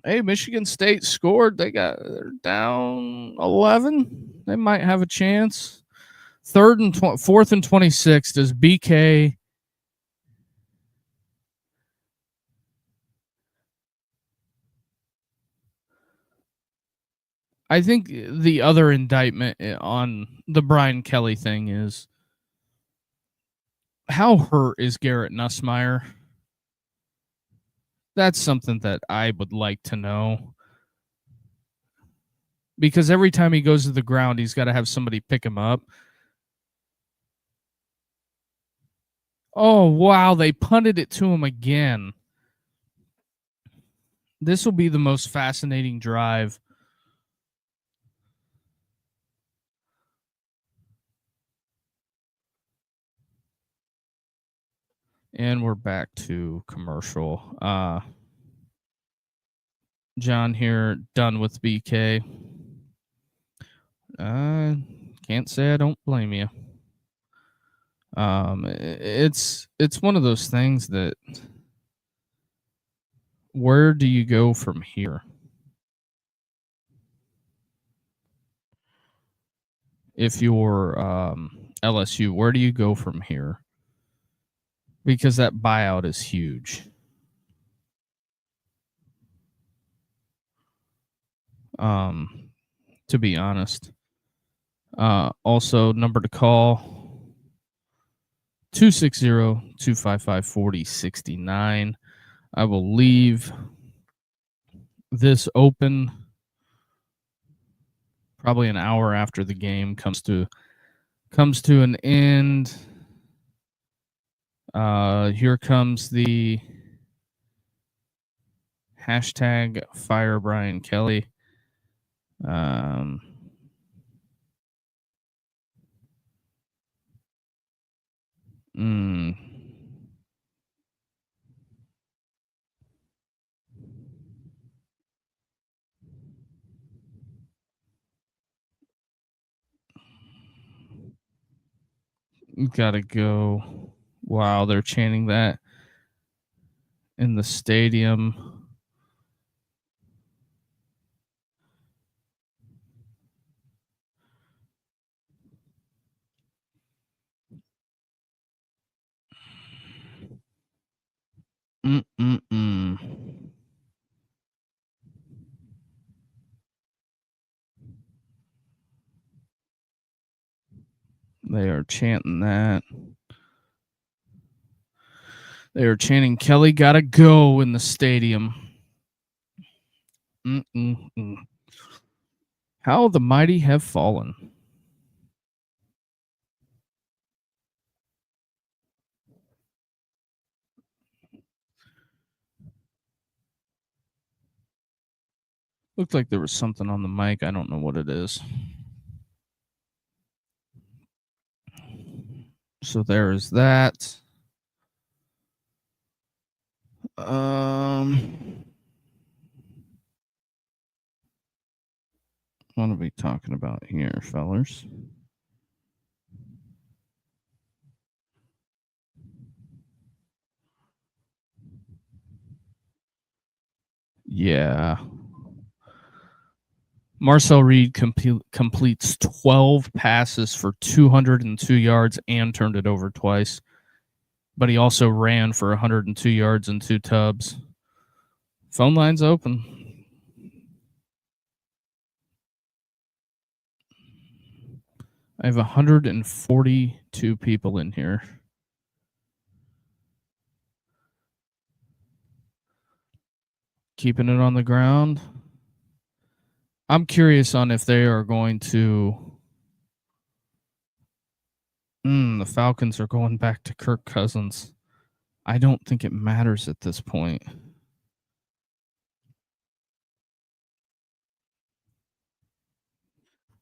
Hey, Michigan State scored. They're down 11. They might have a chance. 4th and 26. Does BK I think the other indictment on the Brian Kelly thing is how hurt is Garrett Nussmeier? That's something that I would like to know. Because every time he goes to the ground, he's got to have somebody pick him up. Oh, wow. They punted it to him again. This will be the most fascinating drive. And we're back to commercial. John here, done with BK. Can't say I don't blame you. It's one of those things that where do you go from here? If you're LSU, where do you go from here? Because that buyout is huge. To be honest. Also, number to call 260-255-4069. I will leave this open probably an hour after the game comes to an end. Here comes the hashtag fire Brian Kelly. Mm, gotta go. Wow, they're chanting that in the stadium. Mm-mm-mm. They are chanting that. They are chanting Kelly gotta go in the stadium. Mm-mm-mm. How the mighty have fallen. Looked like there was something on the mic. I don't know what it is. So there is that. What are we talking about here, fellers? Yeah. Marcel Reed completes 12 passes for 202 yards and turned it over twice. But he also ran for 102 yards and 2 tubs. Phone line's open. I have 142 people in here. Keeping it on the ground. I'm curious on if they are going to. The Falcons are going back to Kirk Cousins. I don't think it matters at this point.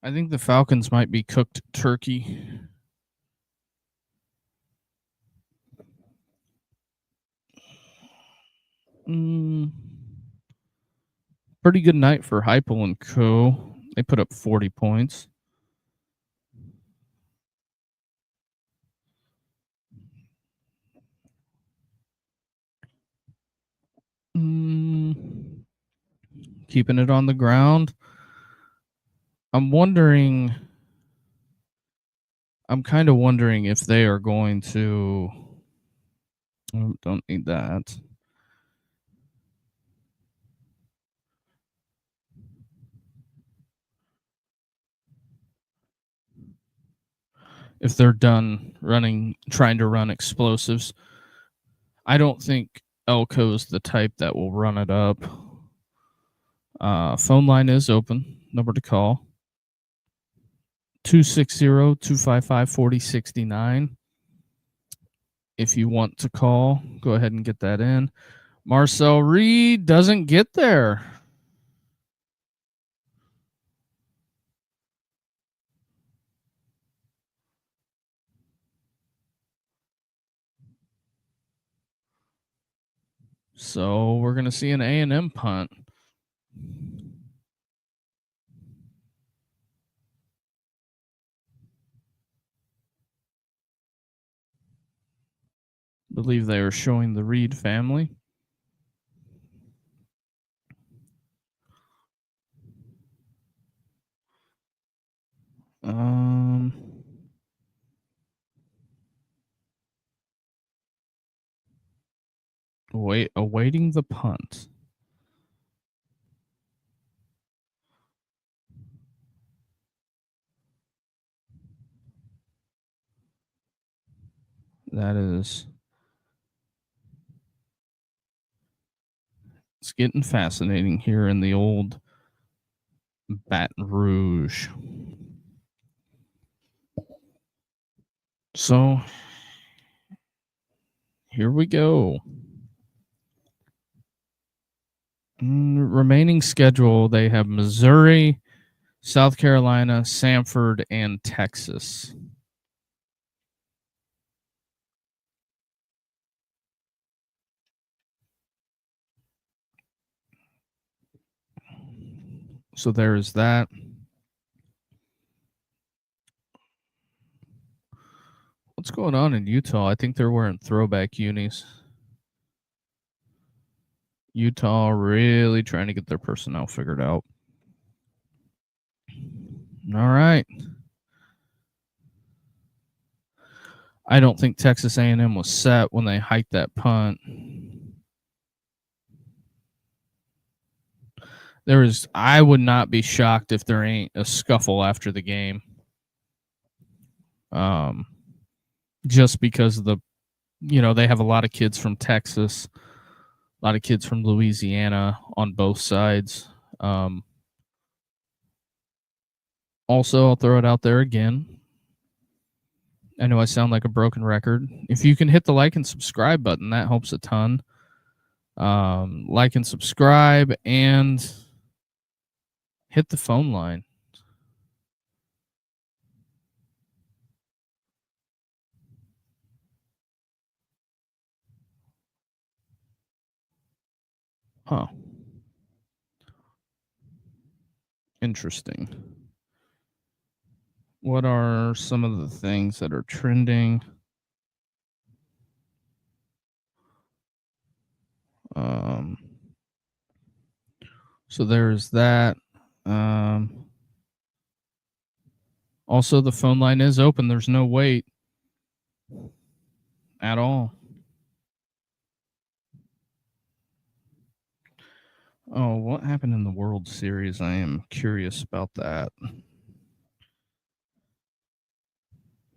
I think the Falcons might be cooked turkey. Pretty good night for Heupel and Co. They put up 40 points. Keeping it on the ground. I'm kind of wondering if they are going to. Oh, don't need that. If they're done trying to run explosives. I don't think Elko's the type that will run it up. Phone line is open. Number to call 260-255-4069. If you want to call, go ahead and get that in. Marcel Reed doesn't get there. So we're going to see an A&M punt. believe they are showing the Reed family. Awaiting the punt. It's getting fascinating here in the old Baton Rouge. So here we go. Remaining schedule, they have Missouri, South Carolina, Samford, and Texas. So there's that. What's going on in Utah? I think they're wearing throwback unis. Utah really trying to get their personnel figured out. All right. I don't think Texas A&M was set when they hiked that punt. I would not be shocked if there ain't a scuffle after the game. Just because of they have a lot of kids from Texas, a lot of kids from Louisiana on both sides. Also, I'll throw it out there again. I know I sound like a broken record. If you can hit the like and subscribe button, that helps a ton. Like and subscribe and hit the phone line. Huh. Interesting. What are some of the things that are trending? So there's that. Also, the phone line is open. There's no wait at all. Oh, what happened in the World Series? I am curious about that.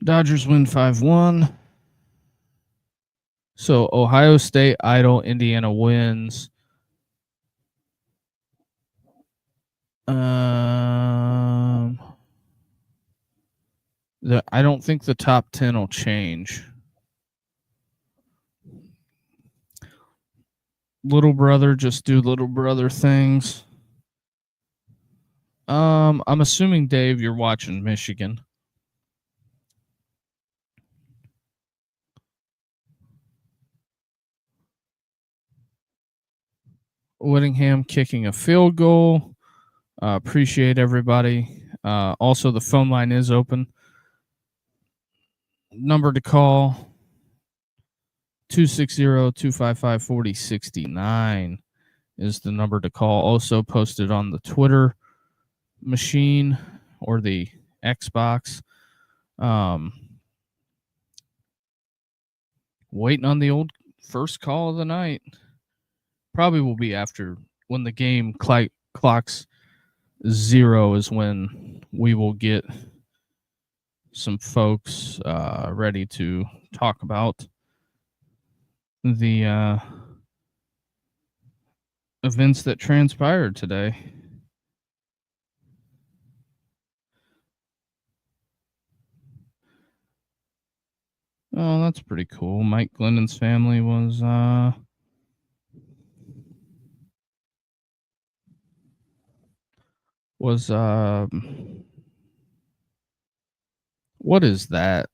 Dodgers win 5-1. So Ohio State idle, Indiana wins. I don't think the top 10 will change. Little brother, just do little brother things. I'm assuming, Dave, you're watching Michigan. Whittingham kicking a field goal. Appreciate everybody. Also, the phone line is open. Number to call 260-255-4069 is the number to call. Also posted on the Twitter machine or the Xbox. Waiting on the old first call of the night. Probably will be after when the game clocks 0 is when we will get some folks ready to talk about the events that transpired today. Oh, that's pretty cool. Mike Glennon's family was what is that?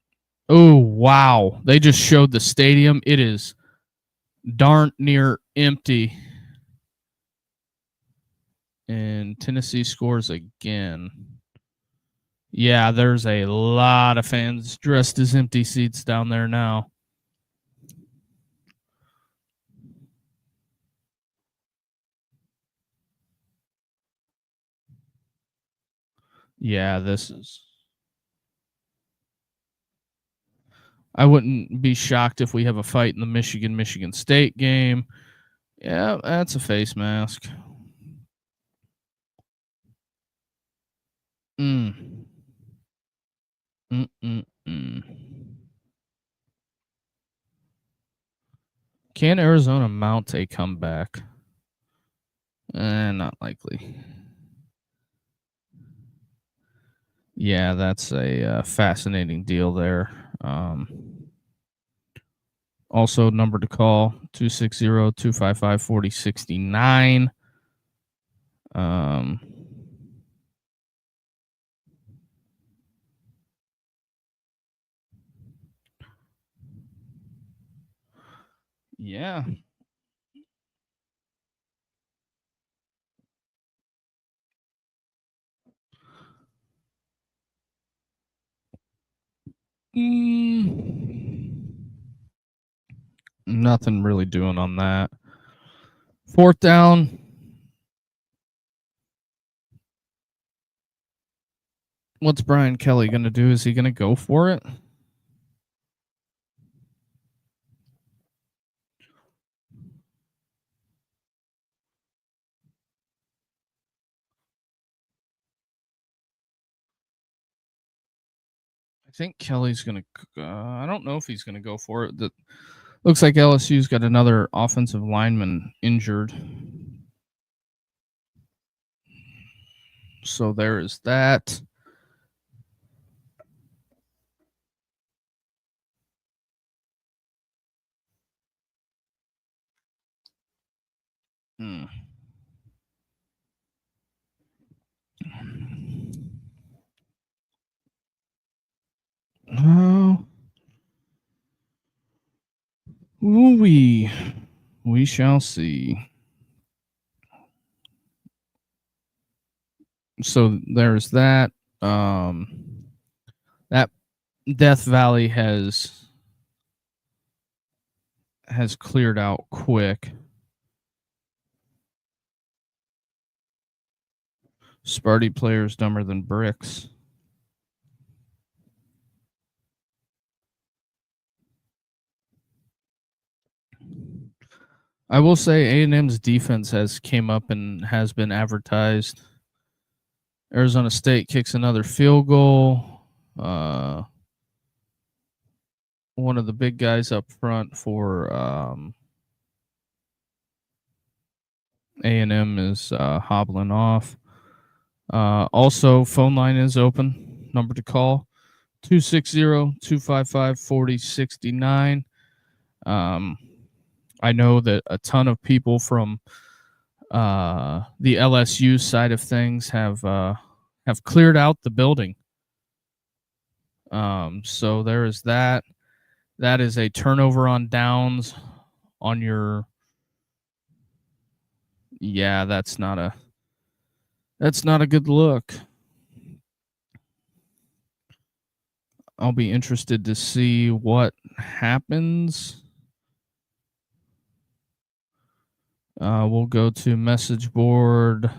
Oh, wow. They just showed the stadium. It is darn near empty. And Tennessee scores again. Yeah, there's a lot of fans dressed as empty seats down there now. Yeah, this is. I wouldn't be shocked if we have a fight in the Michigan State game. Yeah, that's a face mask. Mm. Mm-mm-mm. Can Arizona mount a comeback? Not likely. Yeah, that's a fascinating deal there. Also, number to call 260-255-4069. Um, yeah. Nothing really doing on that. Fourth down. What's Brian Kelly going to do? Is he going to go for it? I think Kelly's going to. I don't know if he's going to go for it. That looks like LSU's got another offensive lineman injured. So there is that. Hmm. Oh, we shall see. So there's that. That Death Valley has cleared out quick. Sparty players dumber than bricks. I will say A&M's defense has came up and has been advertised. Arizona State kicks another field goal. One of the big guys up front for A&M is hobbling off. Also, phone line is open. Number to call 260-255-4069. I know that a ton of people from the LSU side of things have cleared out the building. So there is that. That is a turnover on downs on your. Yeah, that's not a good look. I'll be interested to see what happens. We'll go to message board.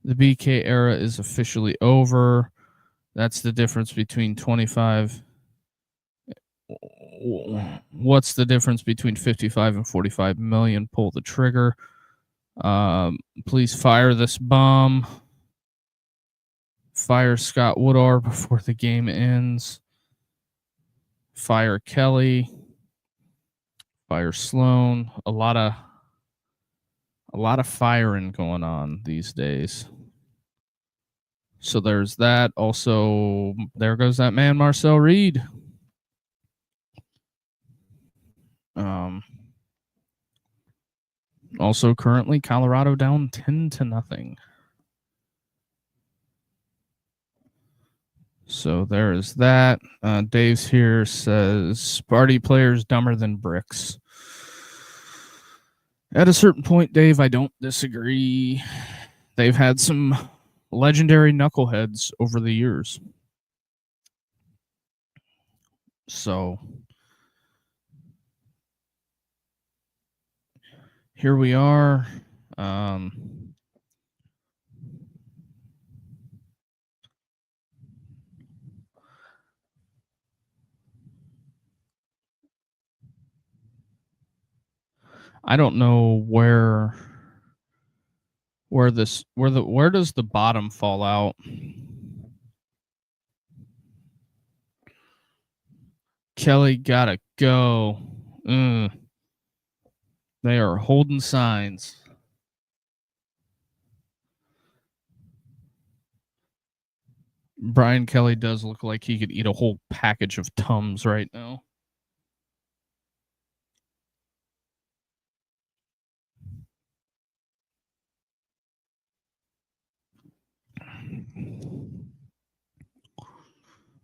The BK era is officially over. That's the difference between 25. What's the difference between 55 and 45 million? Pull the trigger. Please fire this bomb. Fire Scott Woodard before the game ends. Fire Kelly. Fire Sloan. A lot of firing going on these days. So there's that. Also, there goes that man Marcel Reed. Also, currently Colorado down 10-0. So there is that. Dave's here says Sparty players dumber than bricks. At a certain point, Dave, I don't disagree. They've had some legendary knuckleheads over the years. So here we are. I don't know where does the bottom fall out? Kelly gotta go. Ugh, they are holding signs. Brian Kelly does look like he could eat a whole package of Tums right now.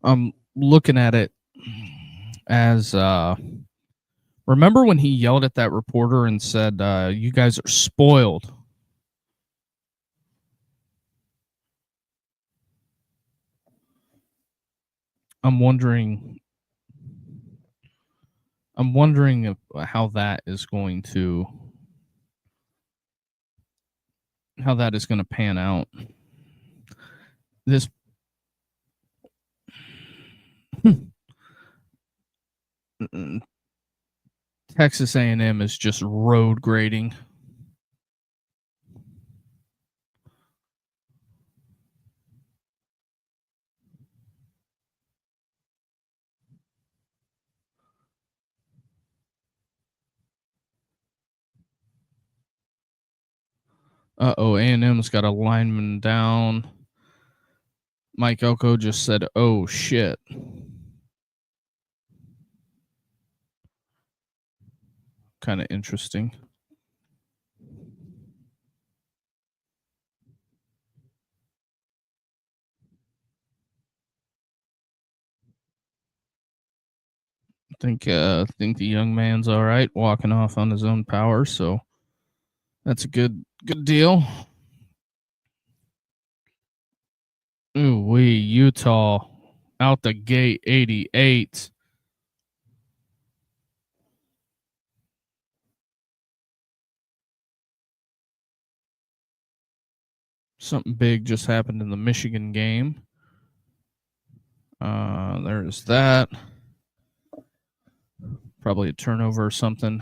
I'm looking at it as remember when he yelled at that reporter and said, "You guys are spoiled." I'm wondering. I'm wondering how that is going to pan out. This Texas A&M is just road grading. A&M's got a lineman down. Mike Elko just said, "Oh shit." Kind of interesting. Think the young man's all right, walking off on his own power, so that's a good deal. Ooh wee, Utah out the gate 88. Something big just happened in the Michigan game. There's that. Probably a turnover or something.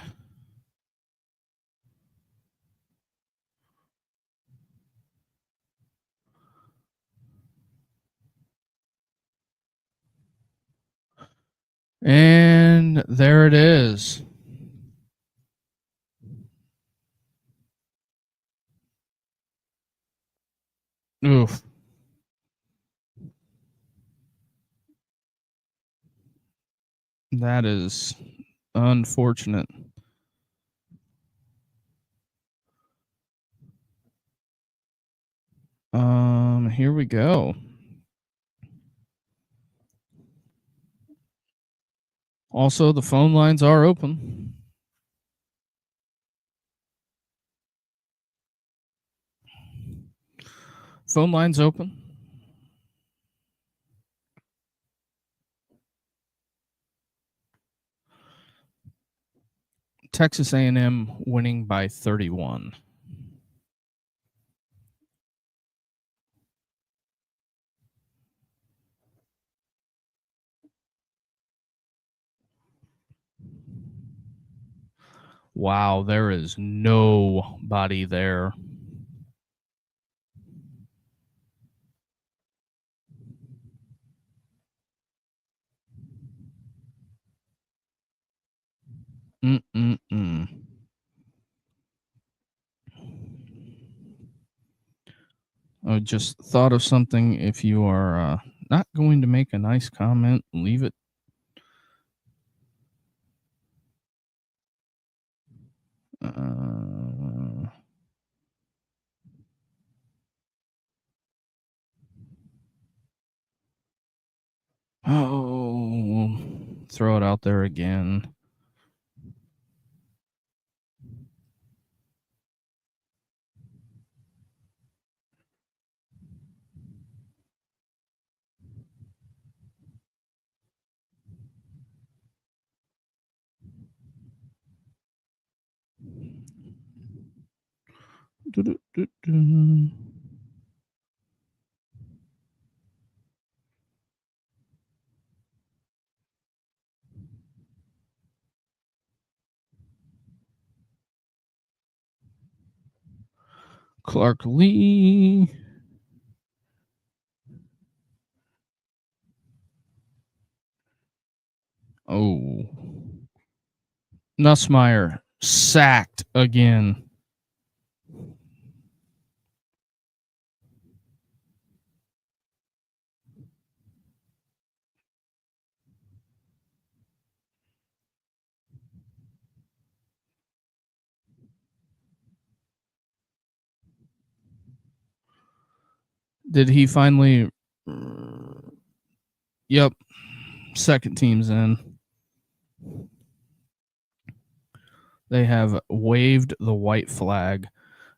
And there it is. Oof. That is unfortunate. Here we go. Also, the phone lines are open. Phone lines open. Texas A&M winning by 31. Wow, there is nobody there. Mm-mm-mm. I just thought of something. If you are not going to make a nice comment, leave it. Throw it out there again. Do-do-do-do. Clark Lee. Oh. Nussmeier sacked again. Did he finally? Yep. Second team's in. They have waved the white flag.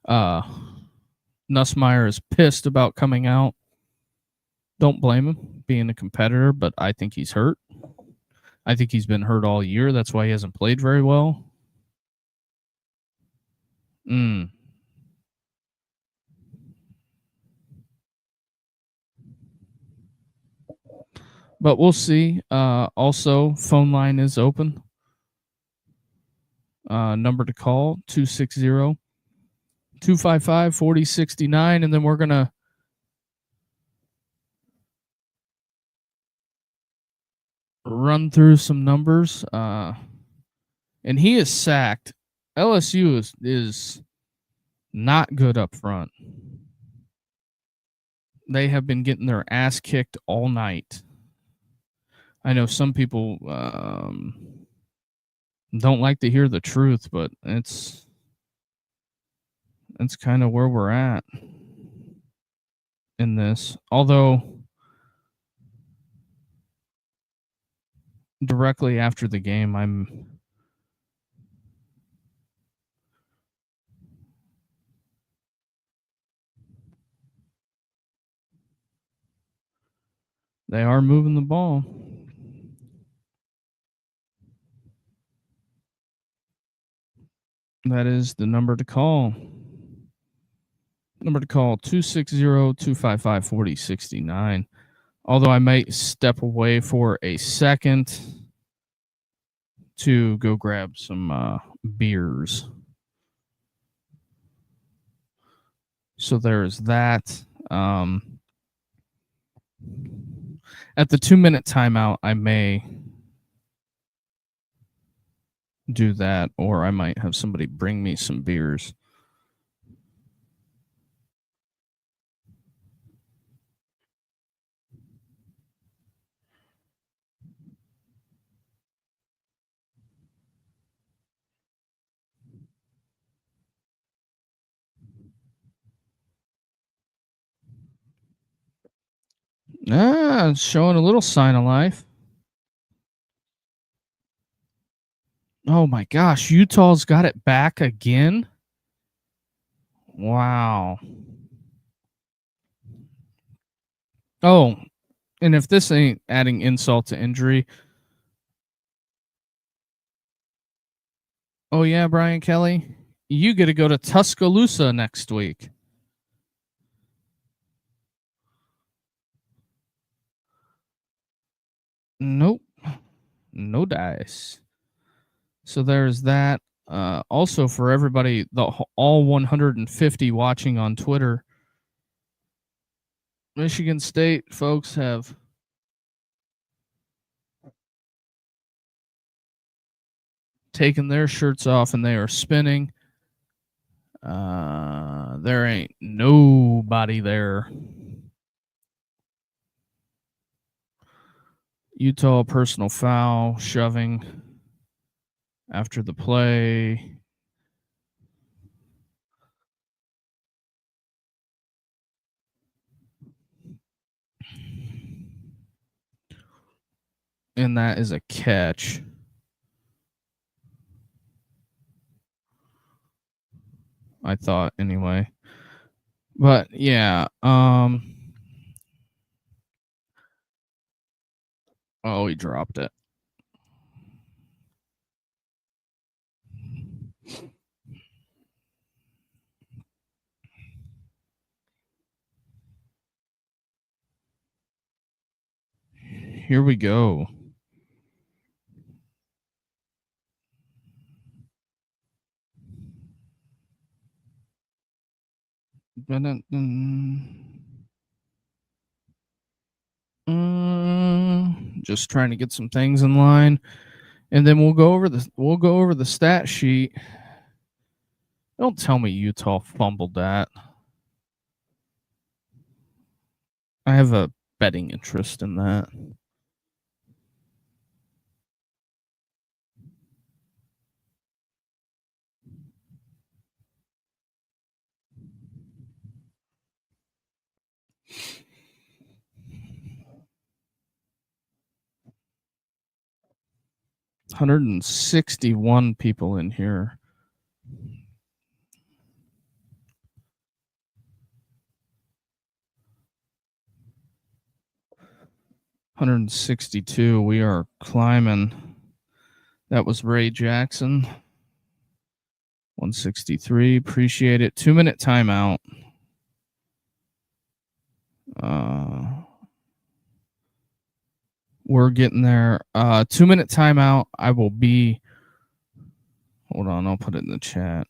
Nussmeier is pissed about coming out. Don't blame him being a competitor, but I think he's hurt. I think he's been hurt all year. That's why he hasn't played very well. But we'll see. Also, phone line is open. Number to call 260-255-4069. And then we're going to run through some numbers. And he is sacked. LSU is not good up front. They have been getting their ass kicked all night. I know some people don't like to hear the truth, but it's kind of where we're at in this. Although directly after the game, they are moving the ball. That is the number to call. Number to call 260-255-4069. Although I might step away for a second to go grab some beers. So there's that. At the 2-minute timeout, I may do that, or I might have somebody bring me some beers. It's showing a little sign of life. Oh my gosh, Utah's got it back again? Wow. Oh, and if this ain't adding insult to injury. Oh yeah, Brian Kelly, you get to go to Tuscaloosa next week. Nope. No dice. So there's that. Also, for everybody, all 150 watching on Twitter, Michigan State folks have taken their shirts off and they are spinning. There ain't nobody there. Utah personal foul, shoving after the play. And that is a catch. I thought anyway. But yeah, oh, he dropped it. Here we go. Just trying to get some things in line, and then we'll go over the stat sheet. Don't tell me Utah fumbled that. I have a betting interest in that. $161 people in here. $162. We are climbing. That was Ray Jackson. 163. Appreciate it. 2-minute timeout. We're getting there. 2-minute timeout. I will be. Hold on. I'll put it in the chat.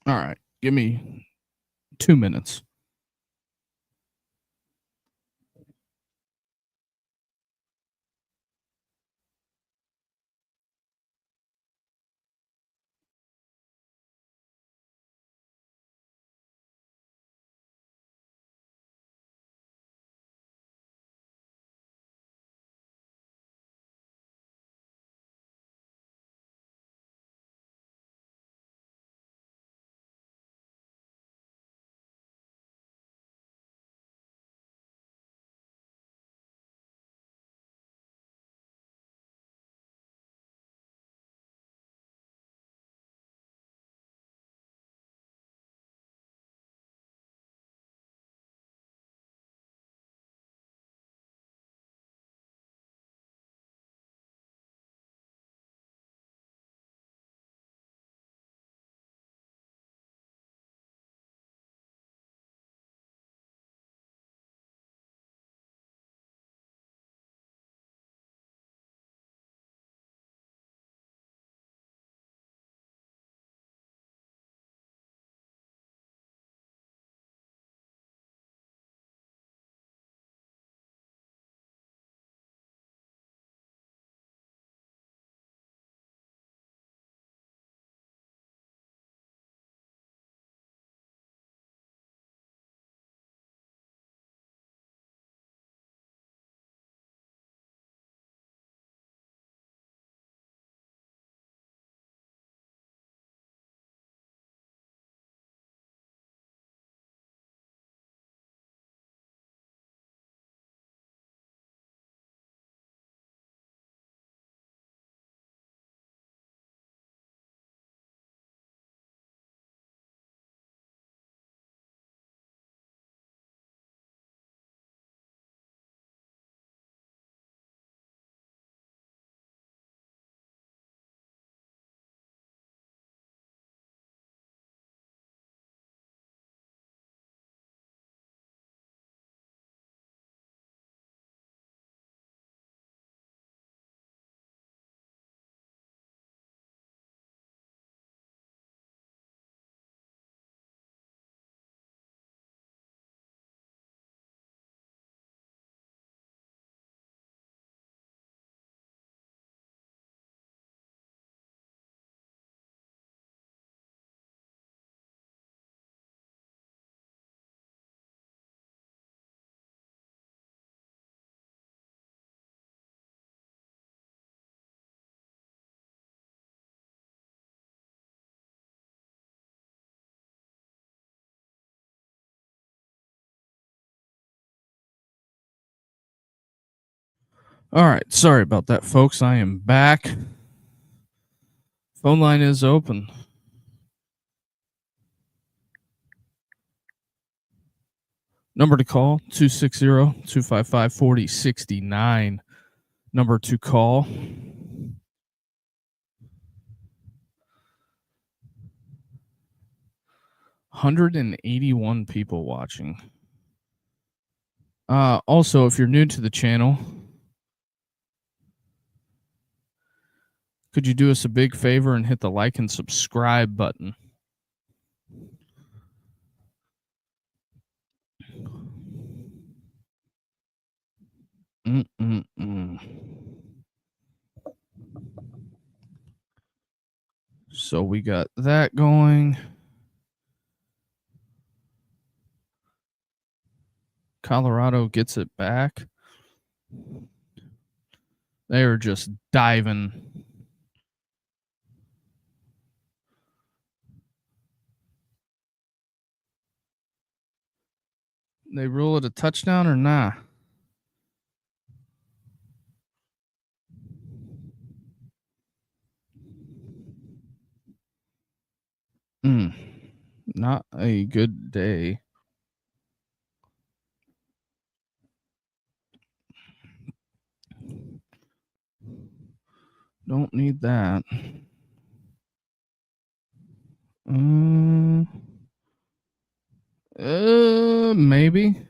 All right. Give me 2 minutes. All right. Sorry about that, folks. I am back. Phone line is open. Number to call 260-255-4069. number to call. $181 people watching. Also, if you're new to the channel, could you do us a big favor and hit the like and subscribe button? So we got that going. Colorado gets it back. They are just diving. They rule it a touchdown or nah? Not a good day. Don't need that. Maybe.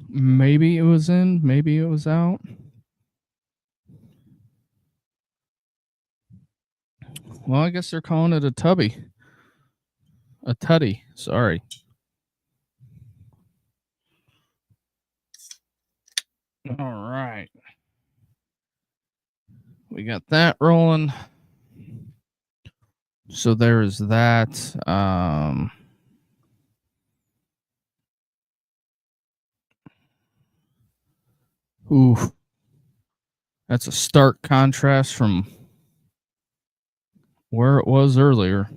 Maybe it was in, maybe it was out. Well, I guess they're calling it a tubby. A tutty, sorry. All right. We got that rolling. So there is that. Ooh. That's a stark contrast from where it was earlier.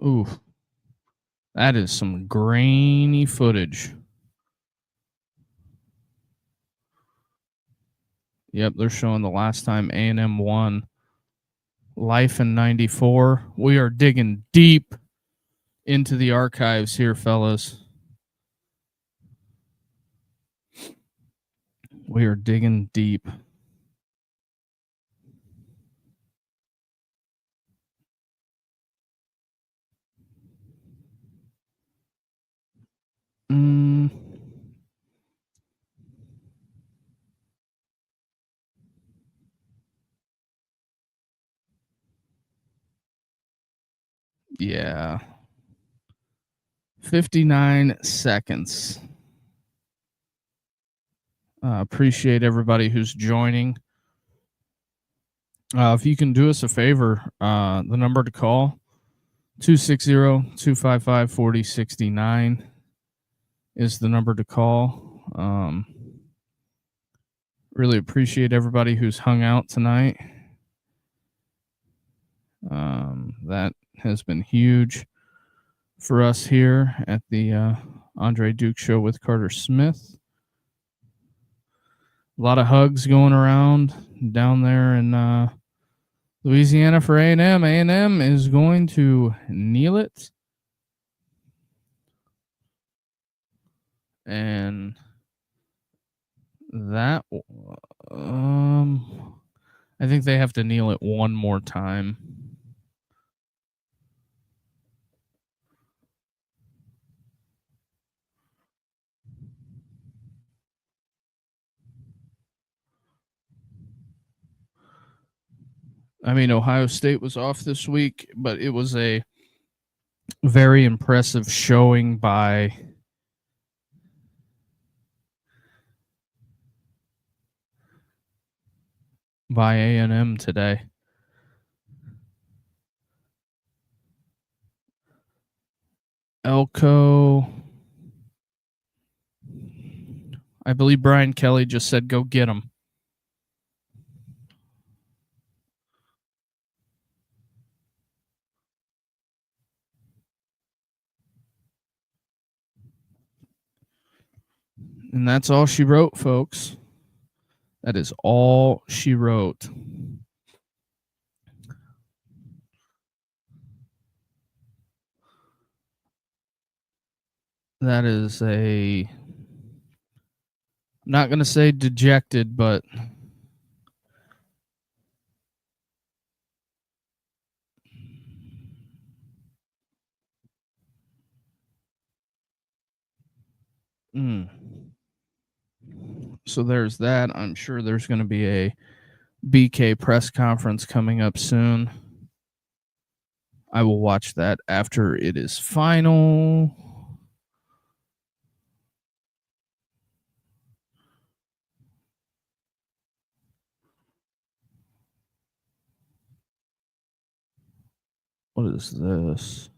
Ooh. That is some grainy footage. Yep, they're showing the last time A&M won. Life in 94. We are digging deep into the archives here, fellas. We are digging deep. Yeah. 59 seconds. Appreciate everybody who's joining. If you can do us a favor, the number to call, 260-255-4069 is the number to call. Really appreciate everybody who's hung out tonight. That has been huge for us here at the Andre Duke Show with Carter Smith. A lot of hugs going around down there in Louisiana for A&M. A&M is going to kneel it. And that, I think they have to kneel it one more time. I mean, Ohio State was off this week, but it was a very impressive showing by A&M today. Elko, I believe Brian Kelly just said, go get him. And that's all she wrote, folks. That is all she wrote. That is I'm not going to say dejected, but so there's that. I'm sure there's going to be a BK press conference coming up soon. I will watch that after it is final. What is this?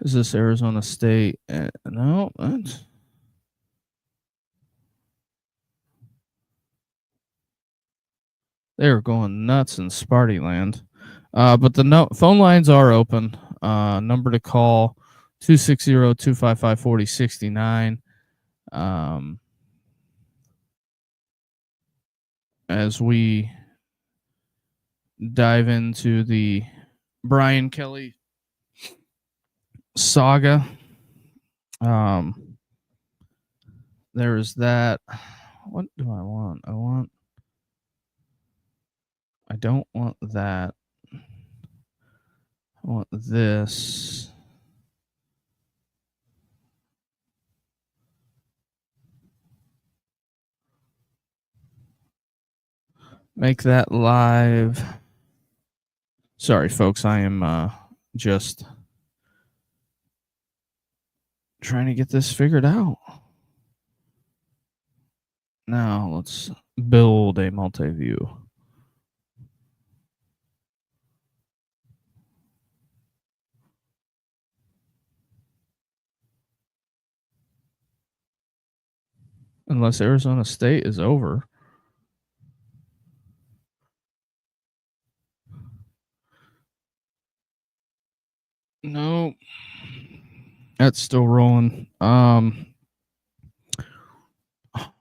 Is this Arizona State? No, that's. They're going nuts in Sparty land. But the phone lines are open. Number to call 260-255-4069. As we dive into the Brian Kelly saga. There is that. What do I want? I don't want that. I want this. Make that live. Sorry, folks. I am just trying to get this figured out. Now let's build a multi-view. Unless Arizona State is over. No. That's still rolling.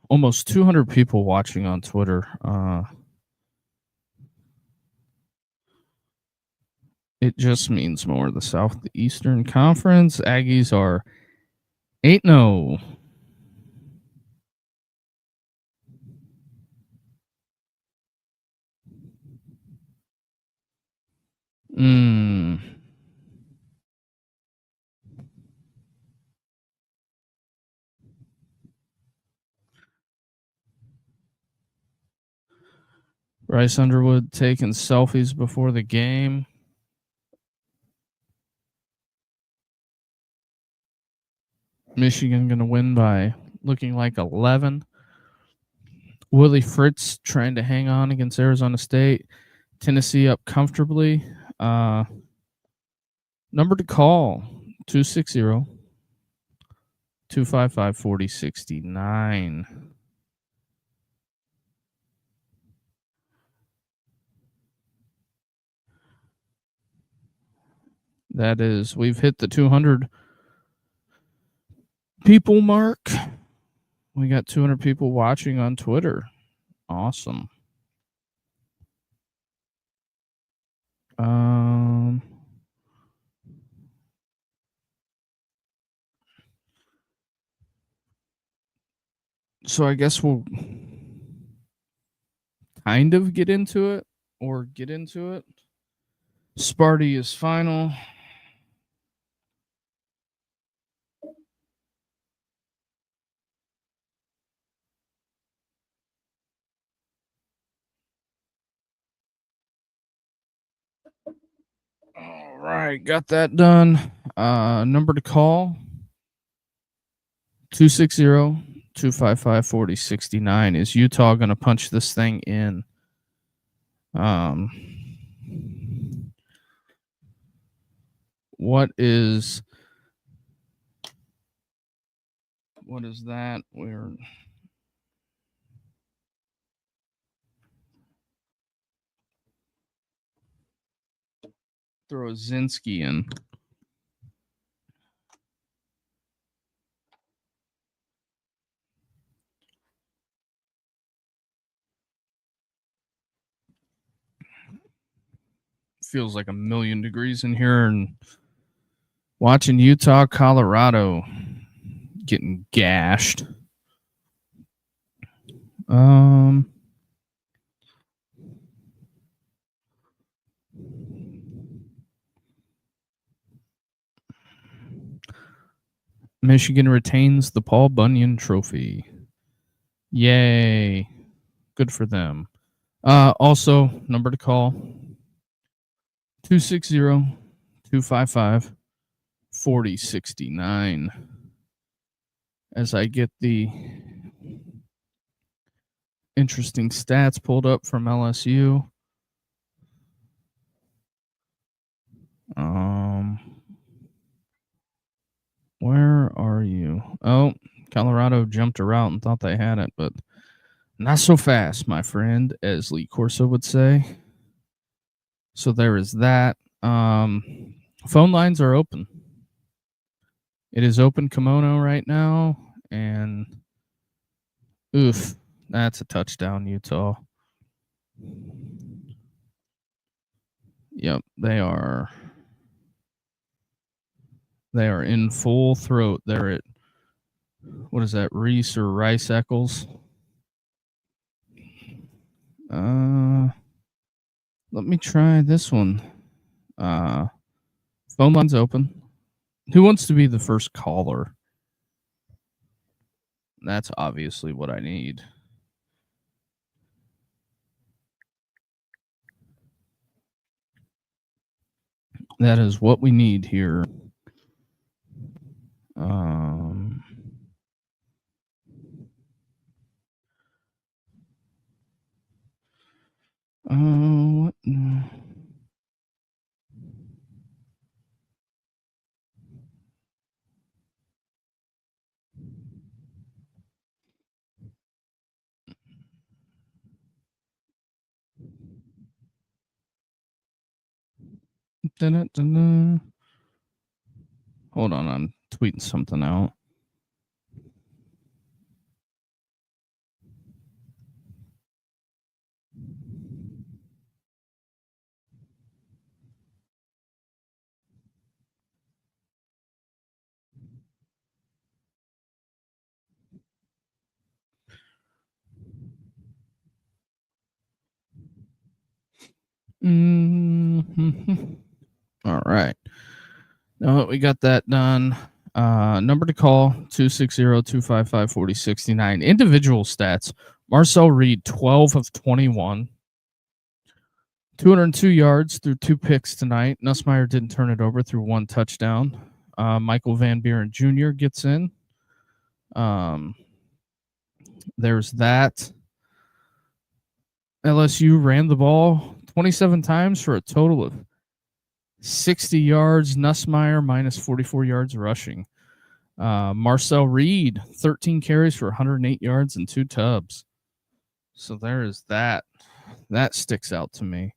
Almost 200 people watching on Twitter. It just means more. The Southeastern Conference Aggies are 8-0. Bryce Underwood taking selfies before the game. Michigan going to win by looking like 11. Willie Fritz trying to hang on against Arizona State. Tennessee up comfortably. Number to call 260-255-4069. That is, we've hit the 200 people mark. We got 200 people watching on Twitter. Awesome. So I guess we'll kind of get into it. Sparty is final. All right, got that done. Number to call 260-255-4069. Is Utah going to punch this thing in? What is that? We're throw Zinski in. feels like 1,000,000 degrees in here, and watching Utah, Colorado getting gashed. Michigan retains the Paul Bunyan Trophy. Yay. Good for them. Also, number to call 260-255-4069. As I get the interesting stats pulled up from LSU. Where are you? Oh, Colorado jumped a route and thought they had it, but not so fast, my friend, as Lee Corso would say. So there is that. Phone lines are open. It is open kimono right now, and oof, that's a touchdown, Utah. Yep, they are in full throat. They're at, what is that, Reese or Rice Eccles? Let me try this one. Phone line's open. Who wants to be the first caller? That's obviously what I need. That is what we need here. What? Hold on, I'm tweeting something out. All right. Now that we got that done, number to call 260-255-4069. Individual stats: Marcel Reed, 12 of 21, 202 yards through 2 picks tonight. Nussmeier didn't turn it over through 1 touchdown. Michael Van Buren Jr. gets in. There's that. LSU ran the ball 27 times for a total of 60 yards. Nussmeier minus 44 yards rushing. Marcel Reed, 13 carries for 108 yards and 2 tubs. So there is that. That sticks out to me.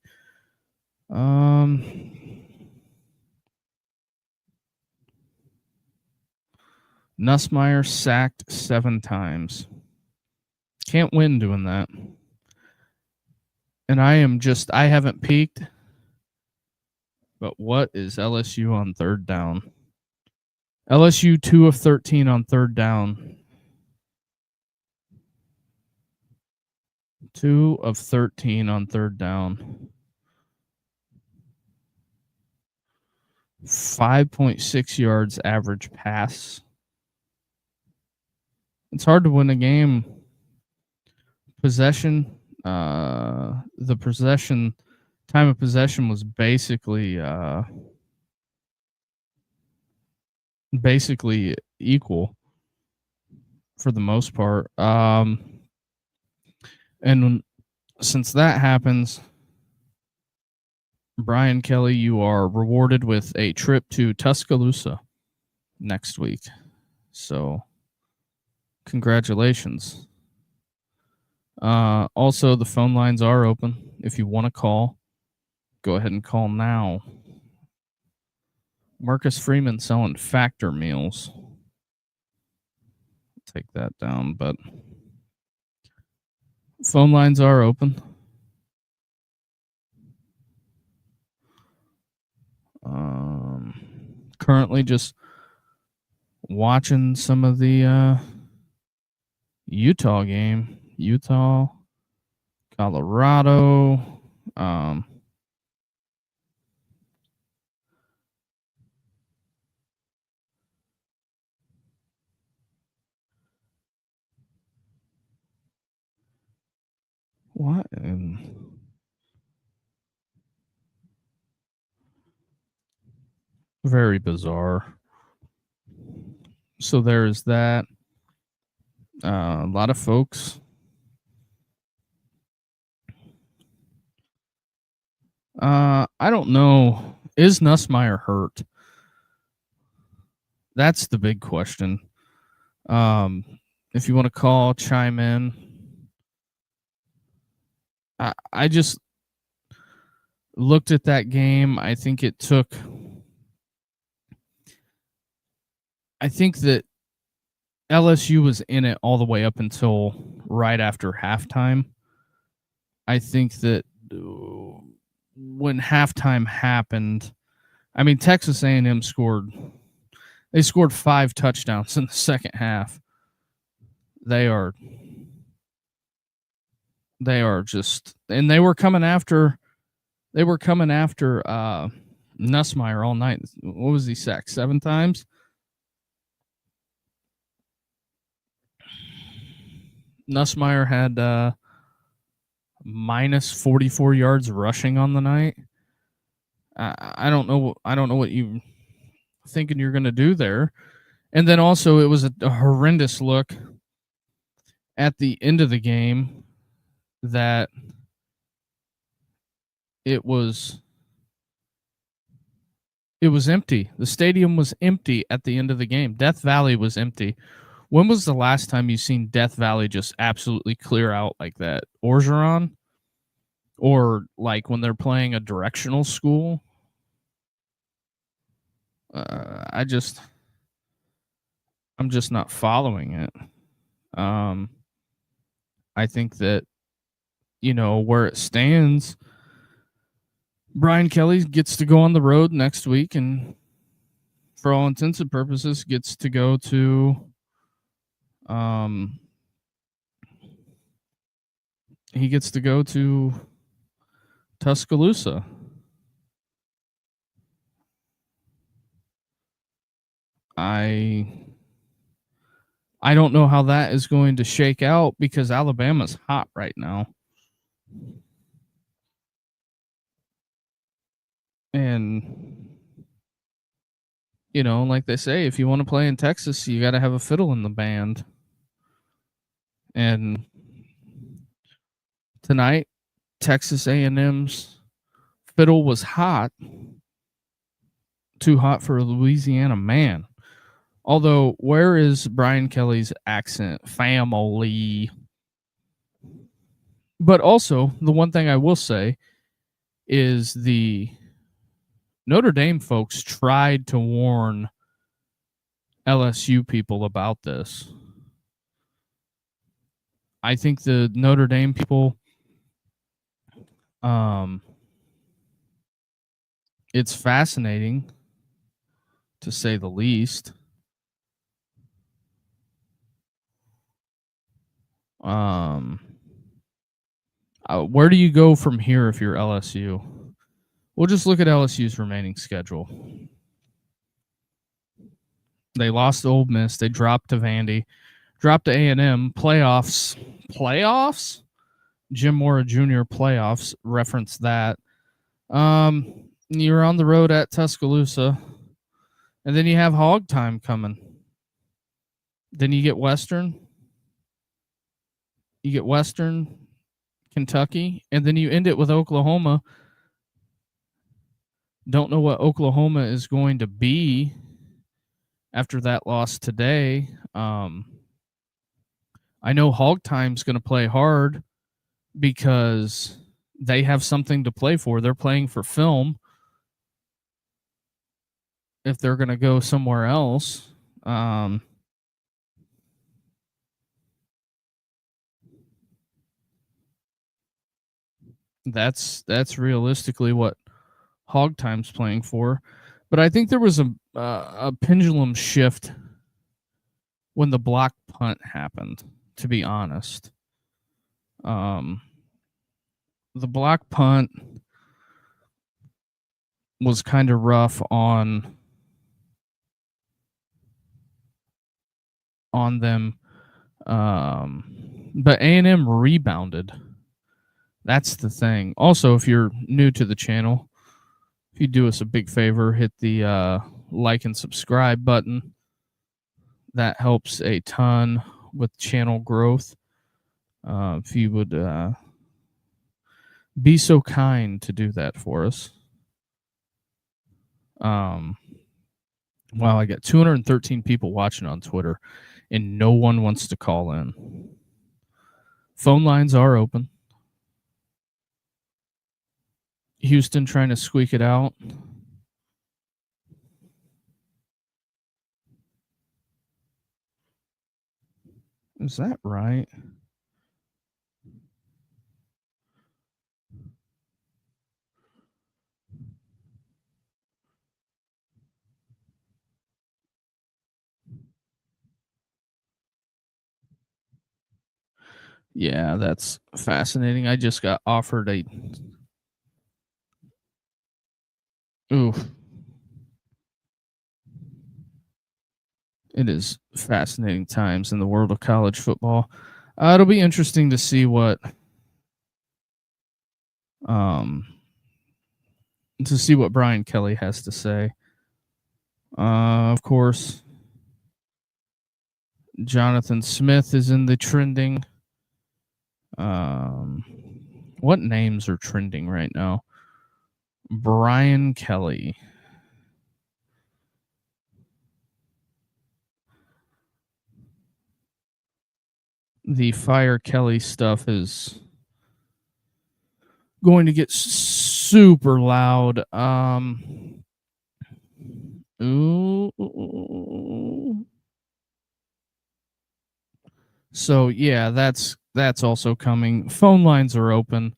Nussmeier sacked 7 times. Can't win doing that. And I haven't peaked. But what is LSU on third down? LSU 2 of 13 on third down. 2 of 13 on third down. 5.6 yards average pass. It's hard to win a game. Possession, the possession, time of possession was basically equal for the most part. And since that happens, Brian Kelly, you are rewarded with a trip to Tuscaloosa next week. So, congratulations. Also, the phone lines are open. If you want to call, go ahead and call now. Marcus Freeman selling Factor meals. Take that down, but phone lines are open. Currently just watching some of the Utah game. Utah, Colorado. Um, what? Very bizarre. So there's that. A lot of folks. I don't know. Is Nussmeier hurt? That's the big question. If you want to call, chime in. I just looked at that game. I think that LSU was in it all the way up until right after halftime. I think that when halftime happened, I mean, Texas A&M scored 5 touchdowns in the second half. They are just, and they were coming after Nussmeier all night. What was he sacked 7 times? Nussmeier had minus 44 yards rushing on the night. I don't know what you thinking you're going to do there. And then also it was a horrendous look at the end of the game that it was empty. The stadium was empty at the end of the game. Death Valley was empty. When was the last time you seen Death Valley just absolutely clear out like that? Orgeron? Or like when they're playing a directional school? I'm just not following it. I think that, where it stands, Brian Kelly gets to go on the road next week and for all intents and purposes gets to go to he gets to go to Tuscaloosa. I don't know how that is going to shake out because Alabama's hot right now. And like they say, if you want to play in Texas, you got to have a fiddle in the band. And tonight, Texas A&M's fiddle was hot. Too hot for a Louisiana man. Although, where is Brian Kelly's accent? Family. But also, the one thing I will say is the Notre Dame folks tried to warn LSU people about this. I think the Notre Dame people, it's fascinating, to say the least. Where do you go from here if you're LSU? We'll just look at LSU's remaining schedule. They lost to Ole Miss. They dropped to Vandy. Dropped to A&M. Playoffs? Jim Mora Jr. playoffs. Reference that. You're on the road at Tuscaloosa. And then you have Hog Time coming. Then you get Western. Kentucky. And then you end it with Oklahoma. Don't know what Oklahoma is going to be after that loss today. I know Hog Time's going to play hard because they have something to play for. They're playing for film. If they're going to go somewhere else, that's realistically what Hog Time's playing for. But I think there was a pendulum shift when the block punt happened, to be honest. The block punt was kind of rough on them. But A&M rebounded. That's the thing. Also, if you're new to the channel, if you do us a big favor, hit the like and subscribe button. That helps a ton with channel growth. If you would be so kind to do that for us. Wow, I got 213 people watching on Twitter, and no one wants to call in. Phone lines are open. Houston trying to squeak it out. Is that right? Yeah, that's fascinating. I just got offered a... Oof. It is fascinating times in the world of college football. It'll be interesting to see what Brian Kelly has to say. Of course, Jonathan Smith is in the trending. What names are trending right now? Brian Kelly. The Fire Kelly stuff is going to get super loud. Ooh. So yeah, that's also coming. Phone lines are open.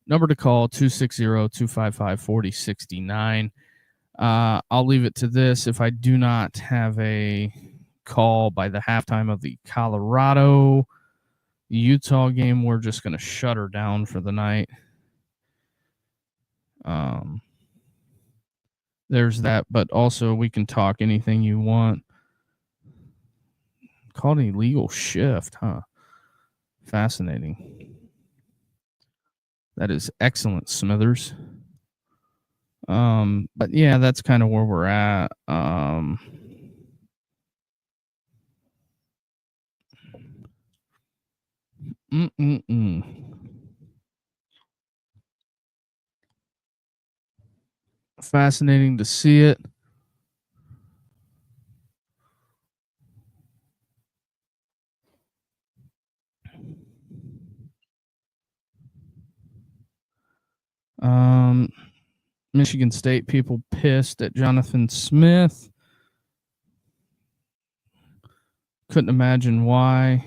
Number to call 260-255-4069. I'll leave it to this. If I do not have a call by the halftime of the Colorado Utah game, we're just going to shut her down for the night. There's that, but also we can talk anything you want. Called an illegal shift, huh? Fascinating. That is excellent, Smithers. But yeah, that's kind of where we're at. Fascinating to see it. Michigan State people pissed at Jonathan Smith. Couldn't imagine why.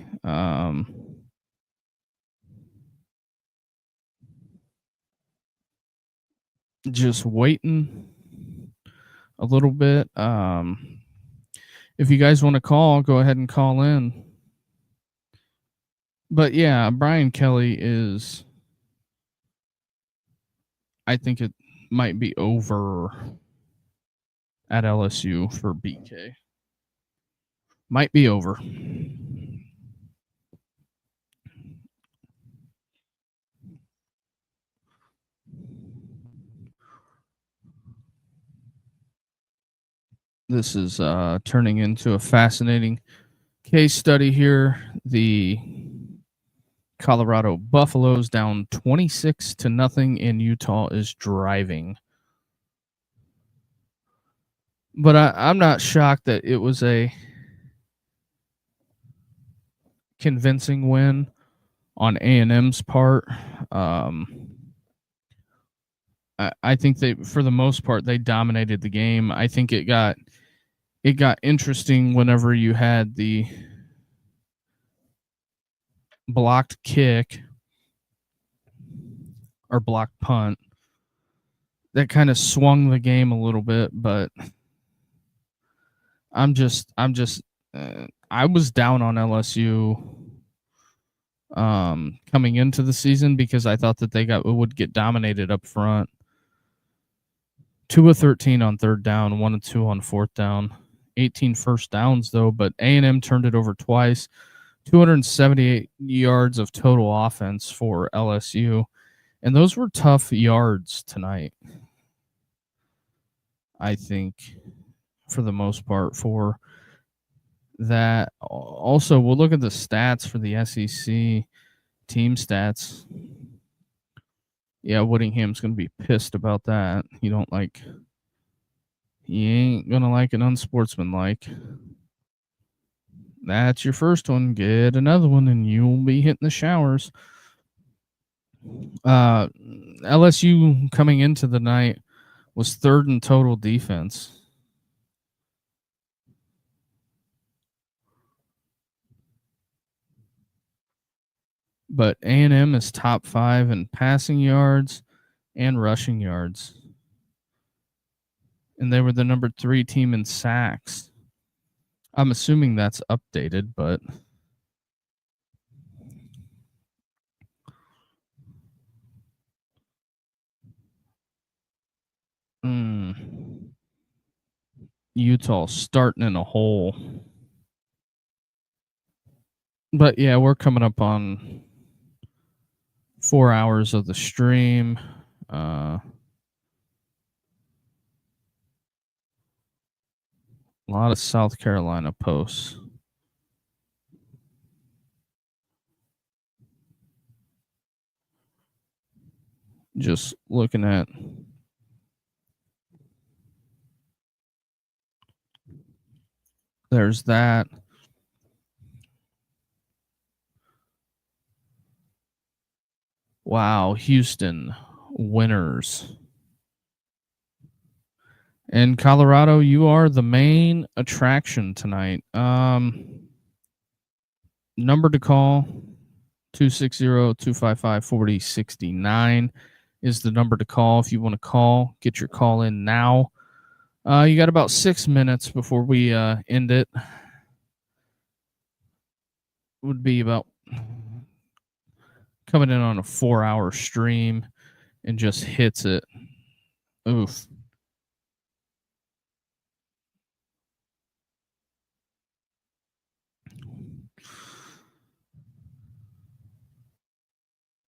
Just waiting a little bit. If you guys want to call, go ahead and call in. But yeah, Brian Kelly is... I think it might be over at LSU for BK. Might be over. This is turning into a fascinating case study here. The Colorado Buffaloes down 26-0, and Utah is driving. But I'm not shocked that it was a convincing win on A&M's part. I think they, for the most part, they dominated the game. I think it got interesting whenever you had the blocked kick or blocked punt. that kind of swung the game a little bit, but I was down on LSU coming into the season because I thought that they would get dominated up front. 2 of 13 on third down, 1 of 2 on fourth down, 18 first downs though, but A&M turned it over twice. 278 yards of total offense for LSU, and those were tough yards tonight, I think, for the most part. For that, also, we'll look at the stats for the SEC team stats. Yeah, Whittingham's going to be pissed about that. He ain't going to like an unsportsmanlike. That's your first one. Get another one, and you'll be hitting the showers. LSU coming into the night was third in total defense. But A&M is top 5 in passing yards and rushing yards. And they were the number 3 team in sacks. I'm assuming that's updated, but Utah starting in a hole. But yeah, we're coming up on 4 hours of the stream. A lot of South Carolina posts. Just looking at there's that. Wow, Houston winners. And Colorado, you are the main attraction tonight. Number to call, 260-255-4069 is the number to call. If you want to call, get your call in now. You got about 6 minutes before we end it. Would be about coming in on a 4-hour stream and just hits it. Oof.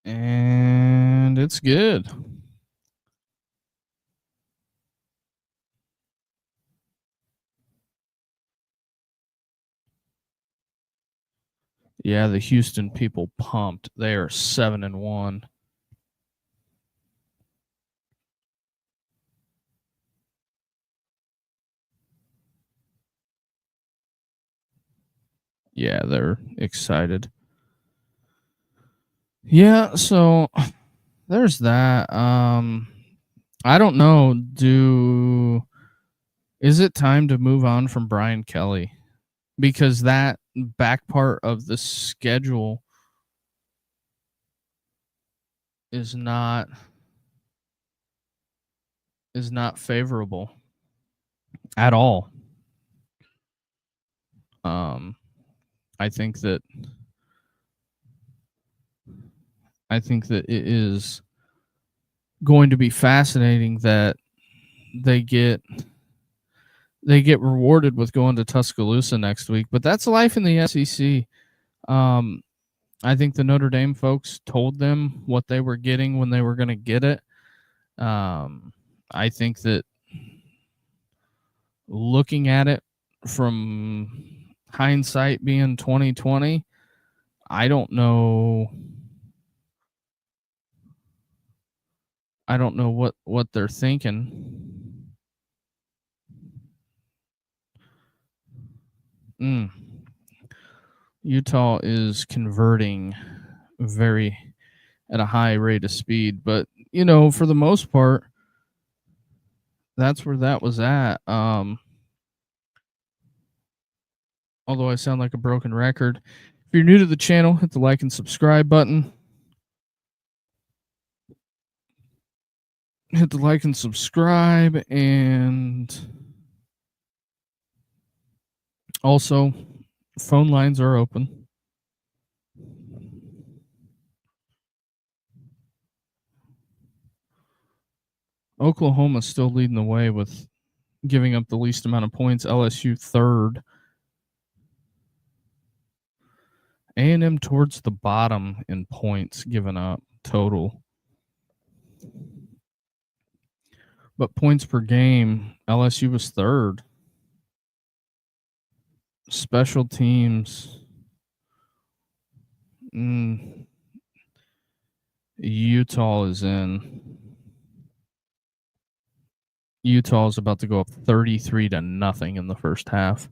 And it's good. Yeah, the Houston people pumped. They are 7-1. Yeah, they're excited. Yeah, so there's that. I don't know. Is it time to move on from Brian Kelly? Because that back part of the schedule is not favorable at all. I think that it is going to be fascinating that they get rewarded with going to Tuscaloosa next week, but that's life in the SEC. I think the Notre Dame folks told them what they were getting when they were going to get it. I think that looking at it from hindsight being 2020, I don't know what they're thinking. Utah is converting at a high rate of speed, but for the most part, that's where that was at. Although I sound like a broken record. If you're new to the channel, hit the like and subscribe button. hit the like and subscribe, and also phone lines are open. Oklahoma's still leading the way with giving up the least amount of points. LSU third. A&M towards the bottom in points given up total. But points per game, LSU was third. Special teams. Utah is in. Utah is about to go up 33-0 in the first half.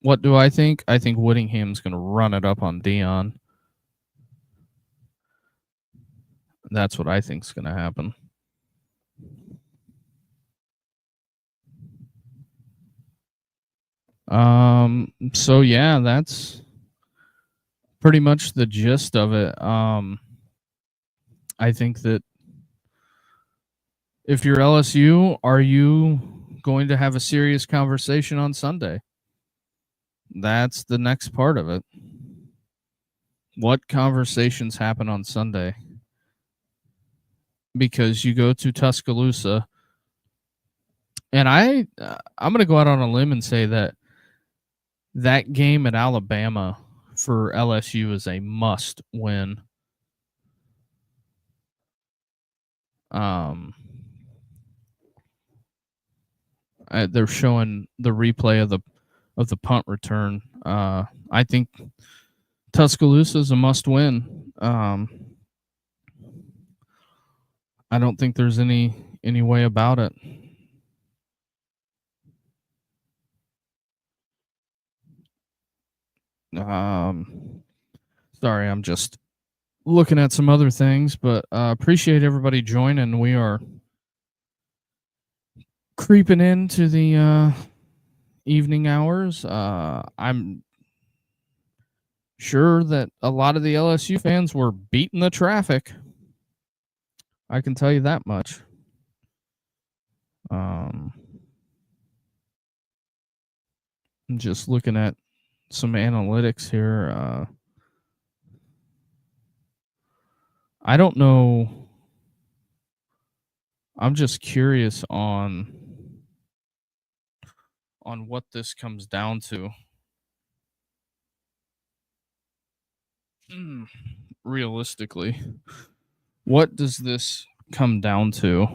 What do I think? I think Whittingham's going to run it up on Dion. That's what I think is going to happen. So yeah, that's pretty much the gist of it. I think that if you're LSU, are you going to have a serious conversation on Sunday? That's the next part of it. What conversations happen on Sunday? Because you go to Tuscaloosa, and I'm going to go out on a limb and say that game at Alabama for LSU is a must win. They're showing the replay of the punt return. I think Tuscaloosa is a must win. I don't think there's any way about it. Sorry, I'm just looking at some other things, but appreciate everybody joining. We are creeping into the evening hours. I'm sure that a lot of the LSU fans were beating the traffic. I can tell you that much. I'm just looking at some analytics here. I don't know. I'm just curious on what this comes down to. Realistically, what does this come down to?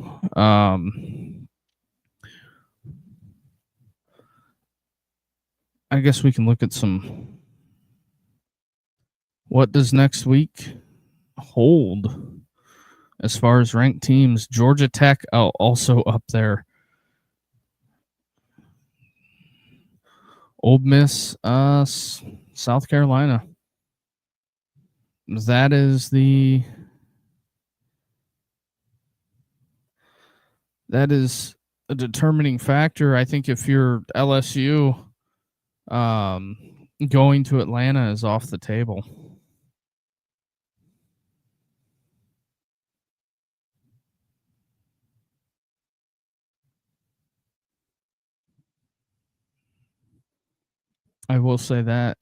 I guess we can look at some. What does next week hold as far as ranked teams? Georgia Tech also up there. Ole Miss, South Carolina. That is a determining factor. I think if you're LSU, going to Atlanta is off the table. I will say that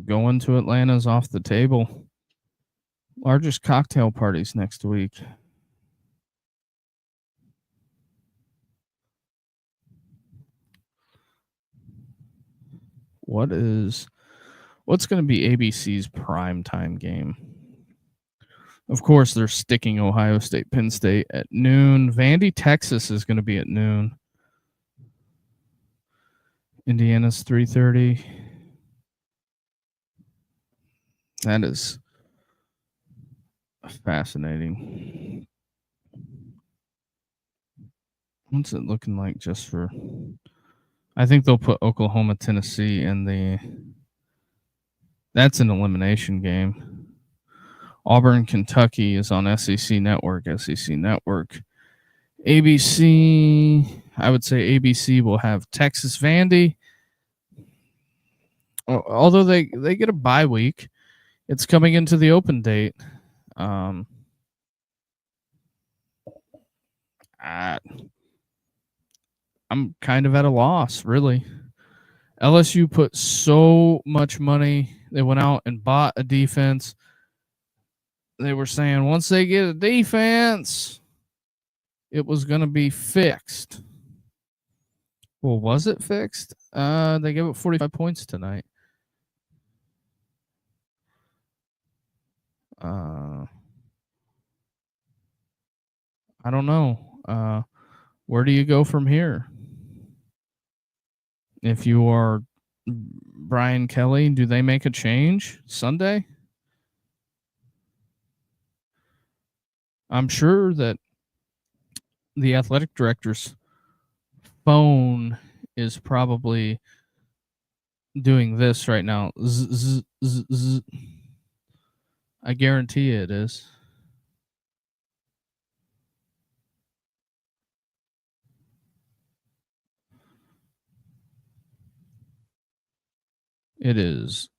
going to Atlanta is off the table. Largest cocktail parties next week. What's going to be ABC's primetime game? Of course, they're sticking Ohio State, Penn State at noon. Vandy, Texas is going to be at noon. Indiana's 3:30. That is fascinating. What's it looking like just for... I think they'll put Oklahoma, Tennessee in that's an elimination game. Auburn, Kentucky is on SEC Network. ABC, I would say ABC will have Texas, Vandy. Although they get a bye week, It's coming into the open date. I, I'm kind of at a loss, really. LSU put so much money. They went out and bought a defense. They were saying once they get a defense, it was going to be fixed. Well, was it fixed? They gave up 45 points tonight. I don't know. Where do you go from here? If you are Brian Kelly, do they make a change Sunday? I'm sure that the athletic director's phone is probably doing this right now. Zzz, zzz, zzz. I guarantee it is. It is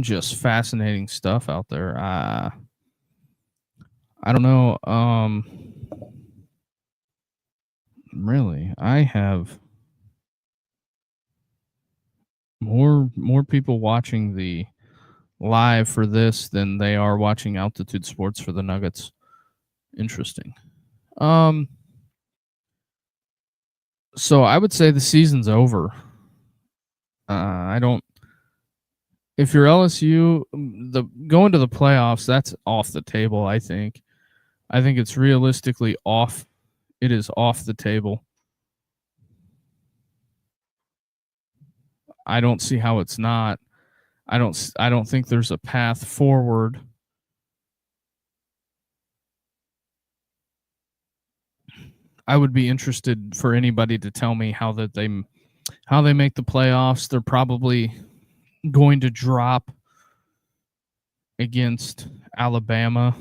just fascinating stuff out there. I don't know. Really, I have more people watching the live for this than they are watching Altitude Sports for the Nuggets. Interesting. So I would say the season's over. I don't. If you're LSU, the going to the playoffs, that's off the table. I think it's realistically off. It is off the table. I don't see how it's not. I don't think there's a path forward. I would be interested for anybody to tell me how they make the playoffs. They're probably going to drop against Alabama.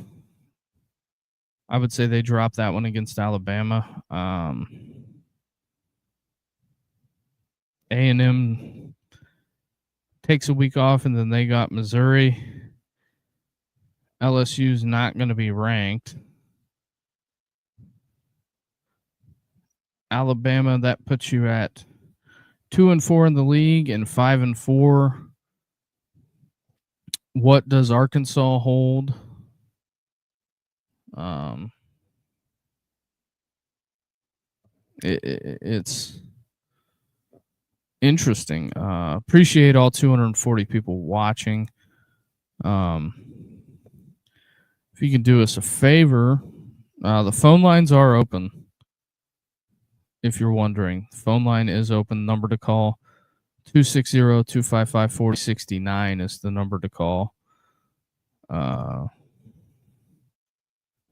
I would say they dropped that one against Alabama. A&M takes a week off, and then they got Missouri. LSU's not going to be ranked. Alabama, that puts you at 2-4 in the league and 5-4. What does Arkansas hold? It's interesting. Appreciate all 240 people watching. If you can do us a favor, the phone lines are open. If you're wondering, the phone line is open. Number to call 260-255-4069 is the number to call.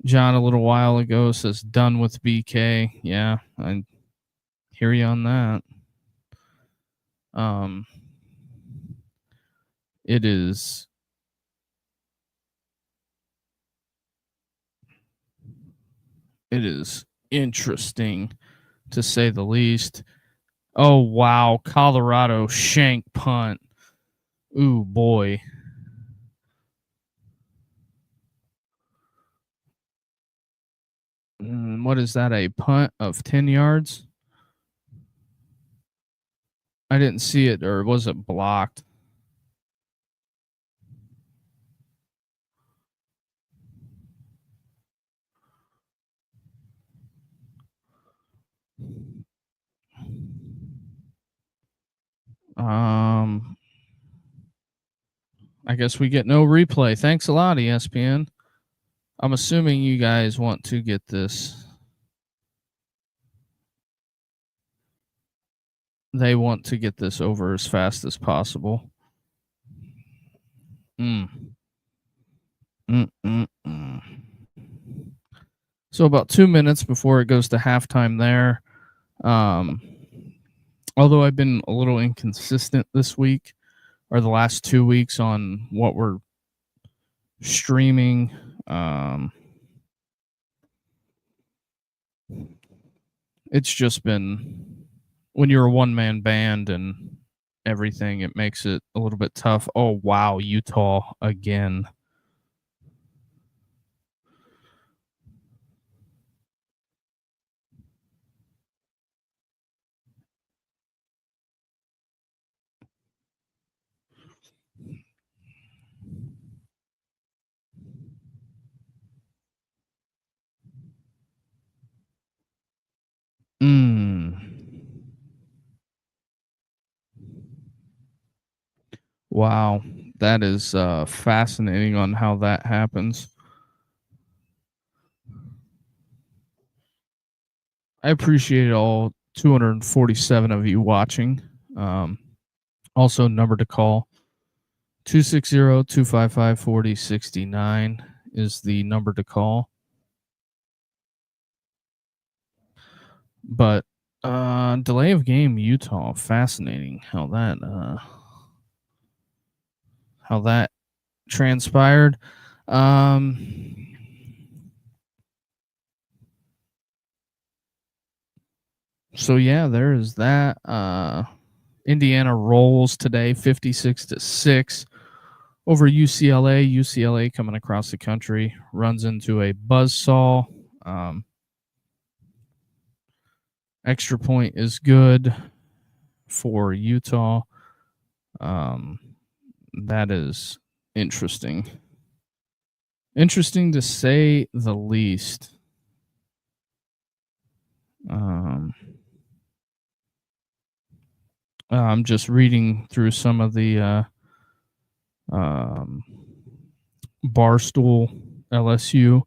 John, a little while ago, says done with BK. Yeah, I hear you on that. It is interesting, to say the least. Oh, wow. Colorado shank punt. Ooh, boy. What is that, a punt of 10 yards? I didn't see it, or was it blocked? I guess we get no replay. Thanks a lot, ESPN. I'm assuming you guys want to get this. They want to get this over as fast as possible. So about 2 minutes before it goes to halftime there. Although I've been a little inconsistent this week, or the last 2 weeks, on what we're streaming. It's just been, when you're a one-man band and everything, it makes it a little bit tough. Oh, wow, Utah again. Mm. Wow, that is fascinating on how that happens. I appreciate all 247 of you watching. Um, Also, number to call 260-255-4069 is the number to call. But delay of game Utah, fascinating how that transpired. Um, so yeah, there is that. Indiana rolls today 56-6 over UCLA. UCLA coming across the country runs into a buzzsaw. Um, Extra point is good for Utah. Um, that is interesting. Interesting to say the least. Um, I'm just reading through some of the um, Barstool LSU.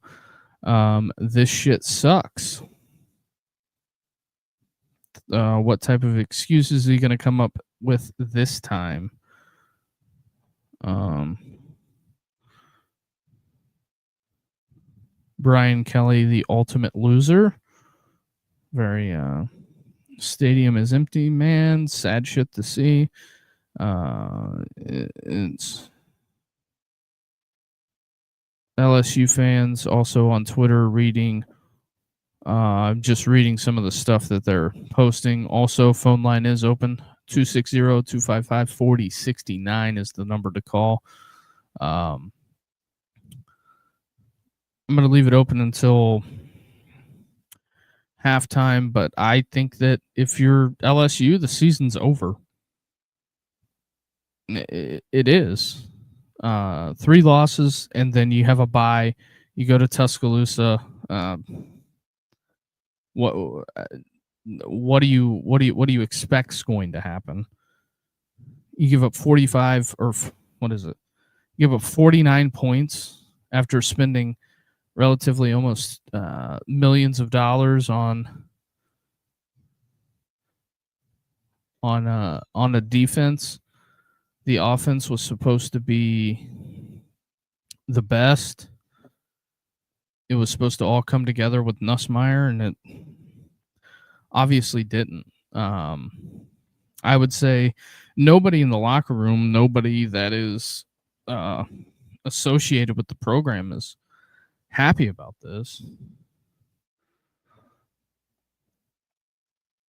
This shit sucks. What type of excuses are you going to come up with this time? Um, Brian Kelly, the ultimate loser. Very stadium is empty, man. Sad shit to see. It's LSU fans also on Twitter reading. Just reading some of the stuff that they're posting. Also, phone line is open. 260-255-4069 is the number to call. I'm going to leave it open until halftime, but I think that if you're LSU, the season's over. It is. 3 losses, and then you have a bye. You go to Tuscaloosa. What what do you expect's going to happen? You give up 45 or what is it? You give up 49 points after spending relatively almost millions of dollars on a defense. The offense was supposed to be the best. It was supposed to all come together with Nussmeier, and it obviously didn't. I would say nobody in the locker room, nobody that is uh, associated with the program is happy about this.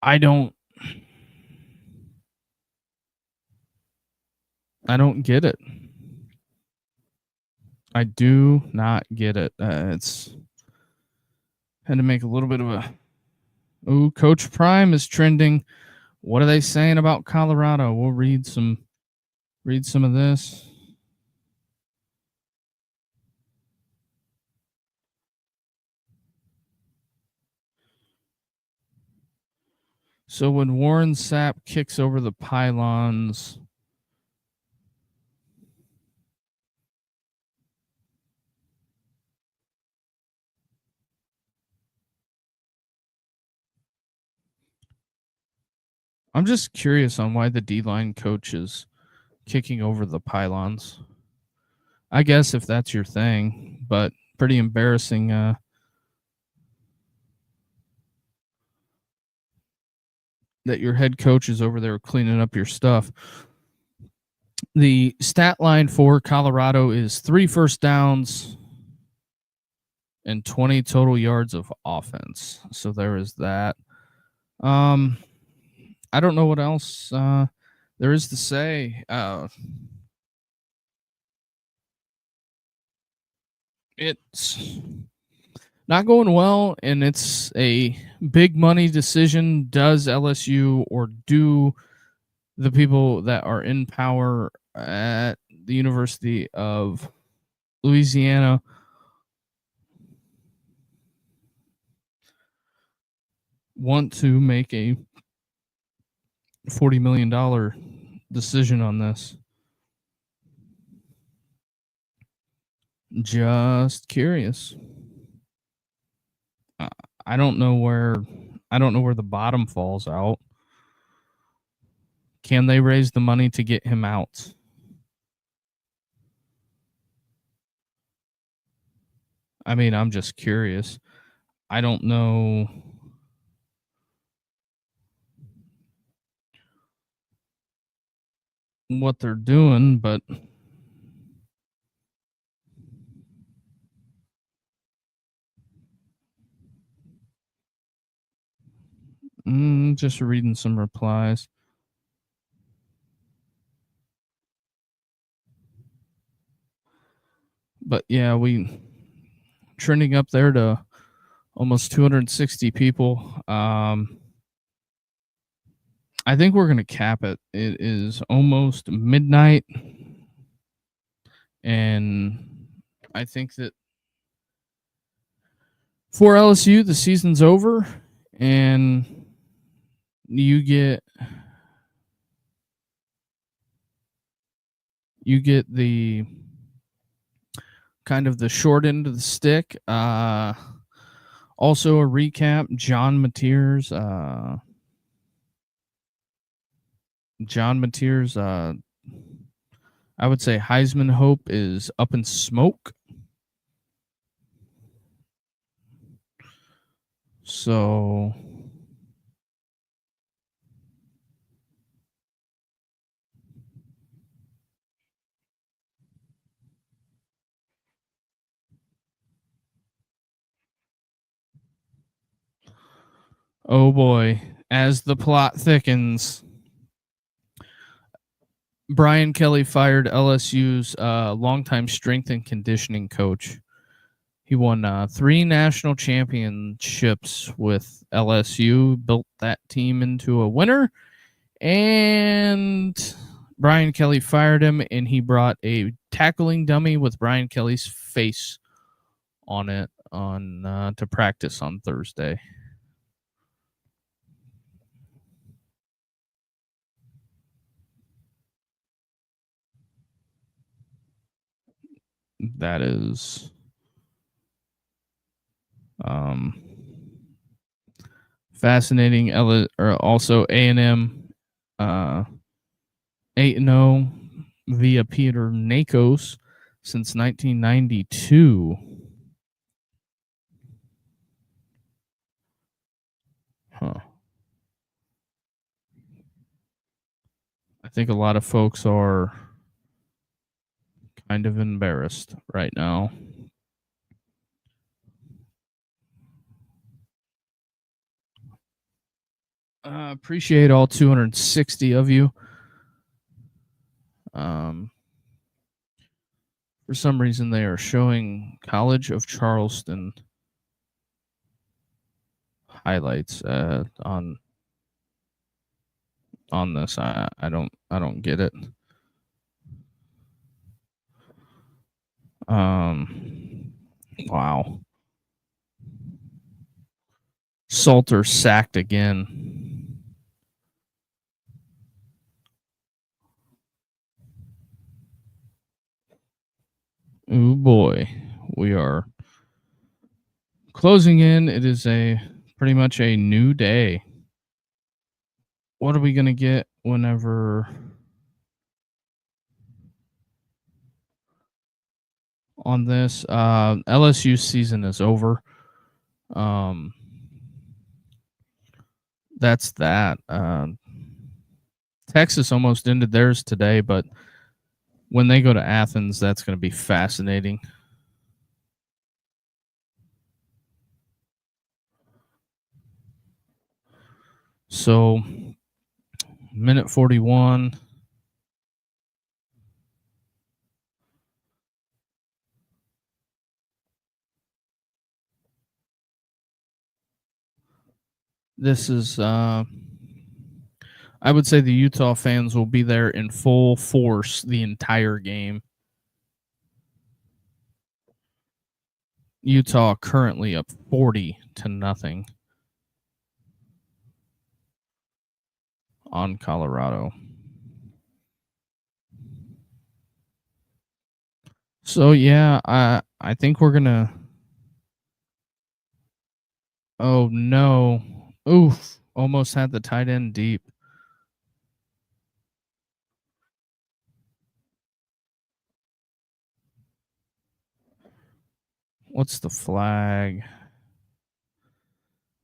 I don't get it. I do not get it. It's had to make a little bit of a. Ooh, Coach Prime is trending. What are they saying about Colorado? We'll read some of this. So when Warren Sapp kicks over the pylons, I'm just curious on why the D-line coach is kicking over the pylons. I guess if that's your thing, but pretty embarrassing that your head coach is over there cleaning up your stuff. The stat line for Colorado is 3 first downs and 20 total yards of offense. So there is that. I don't know what else. there is to say, it's not going well, and it's a big money decision. Does LSU or do the people that are in power at the University of Louisiana want to make a $40 million decision on this? Just curious. I don't know where the bottom falls out. Can they raise the money to get him out? I mean, I'm just curious. I don't know what they're doing, but just reading some replies. But yeah, we trending up there to almost 260 people. I think we're gonna cap it. It is almost midnight, and I think that for LSU, the season's over, and you get the kind of the short end of the stick. Also a recap: John Mateers. I would say Heisman hope is up in smoke. So oh boy, as the plot thickens, Brian Kelly fired LSU's longtime strength and conditioning coach. He won 3 national championships with LSU, built that team into a winner, and Brian Kelly fired him, and he brought a tackling dummy with Brian Kelly's face on it to practice on Thursday. That is fascinating. Also A&M 8-0 via Peter Nakos since 1992. Huh. I think a lot of folks are kind of embarrassed right now. Appreciate all 260 of you. For some reason, they are showing College of Charleston highlights on this. I don't get it. Wow. Salter sacked again. Oh boy, we are closing in. It is pretty much a new day. What are we gonna get whenever on this? LSU season is over. That's that. Texas almost ended theirs today, but when they go to Athens, that's going to be fascinating. So, minute 41. This is, I would say the Utah fans will be there in full force the entire game. Utah currently up 40-0 on Colorado. So yeah, I think we're gonna. Oh no! Oof! Almost had the tight end deep. What's the flag?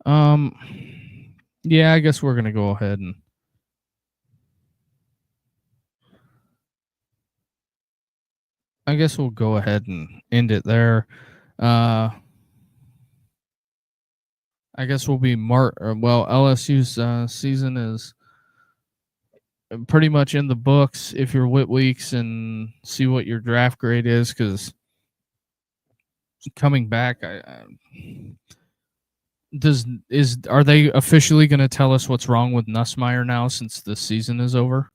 Yeah, I guess we're gonna go ahead and. I guess we'll go ahead and end it there. I guess we'll be LSU's season is pretty much in the books if you're Whit Weeks and see what your draft grade is, because coming back, are they officially going to tell us what's wrong with Nussmeier now since the season is over?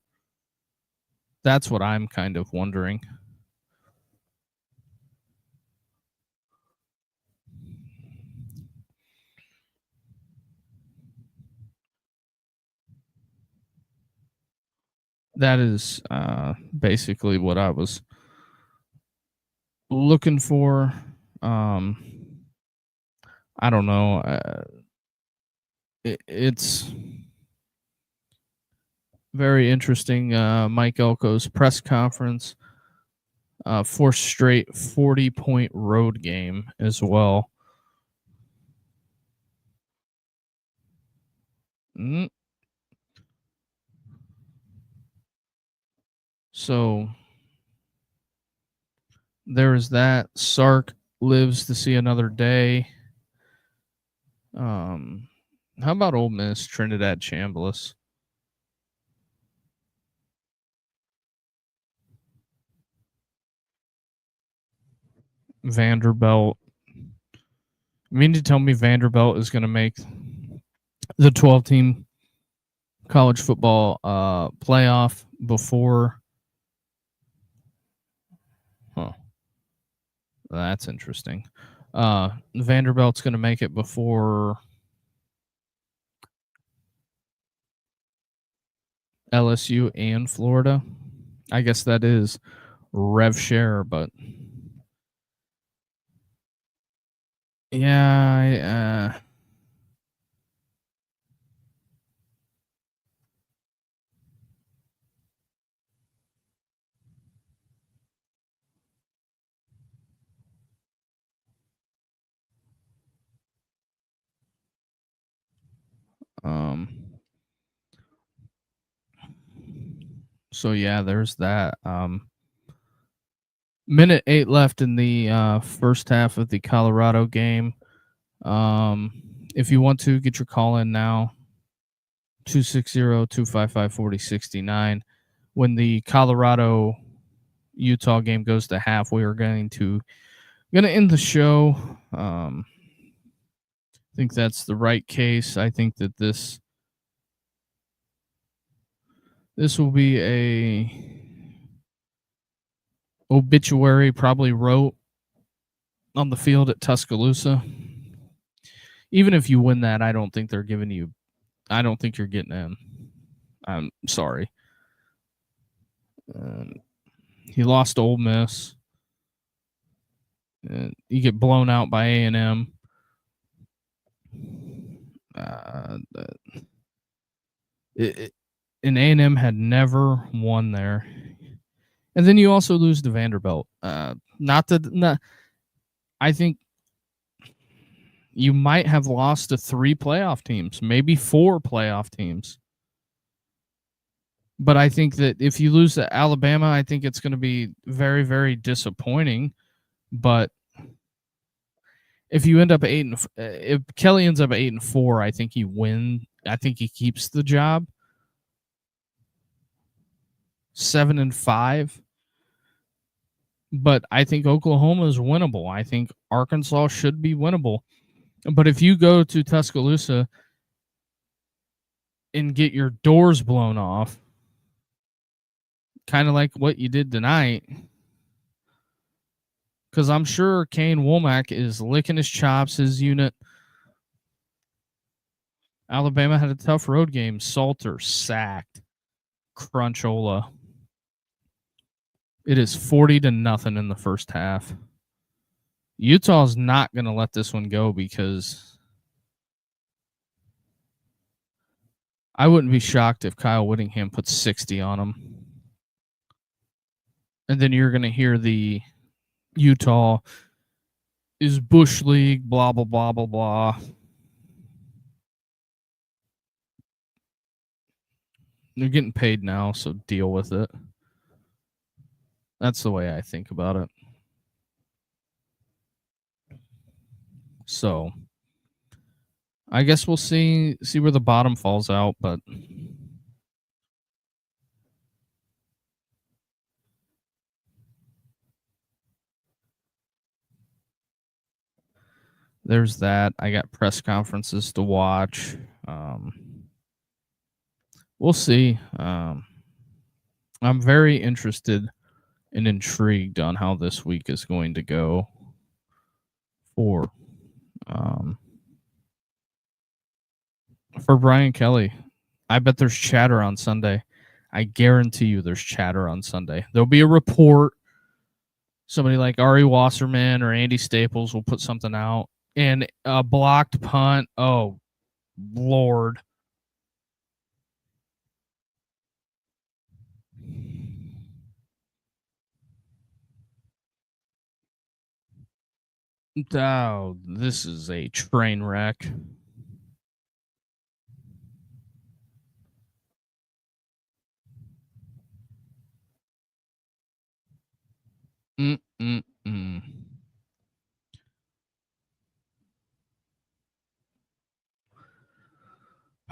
That's what I'm kind of wondering. That is basically what I was looking for. I don't know. It's very interesting. Mike Elko's press conference. 4 straight 40-point road game as well. So there is that. Sark lives to see another day. How about Ole Miss, Trinidad Chambliss? Vanderbilt. You mean to tell me Vanderbilt is going to make the 12-team college football playoff before? Huh. That's interesting. Vanderbilt's going to make it before LSU and Florida. I guess that is rev share, but yeah, so yeah, there's that. Minute 8 left in the first half of the Colorado game. If you want to get your call in now, 260-255-4069. When the Colorado Utah game goes to half, we are going to end the show. I think that's the right case. I think that this will be a obituary probably wrote on the field at Tuscaloosa. Even if you win that, I don't think they're giving you. I don't think you're getting in. I'm sorry. He lost to Ole Miss. You get blown out by A&M. And A&M had never won there. And then you also lose to Vanderbilt. I think you might have lost to 3 playoff teams, maybe 4 playoff teams. But I think that if you lose to Alabama, I think it's going to be very, very disappointing. But if you end up if Kelly ends up 8-4, I think he wins. I think he keeps the job. 7-5. But I think Oklahoma is winnable. I think Arkansas should be winnable. But if you go to Tuscaloosa and get your doors blown off, kind of like what you did tonight. Because I'm sure Kane Womack is licking his chops, his unit. Alabama had a tough road game. Salter sacked Crunchola. It is 40-0 in the first half. Utah's not going to let this one go because I wouldn't be shocked if Kyle Whittingham puts 60 on him. And then you're going to hear the Utah is Bush League, blah, blah, blah, blah, blah. They're getting paid now, so deal with it. That's the way I think about it. So I guess we'll see where the bottom falls out, but there's that. I got press conferences to watch. We'll see. I'm very interested and intrigued on how this week is going to go for Brian Kelly. I bet there's chatter on Sunday. I guarantee you there's chatter on Sunday. There'll be a report. Somebody like Ari Wasserman or Andy Staples will put something out. And a blocked punt. Oh, Lord. Oh, this is a train wreck.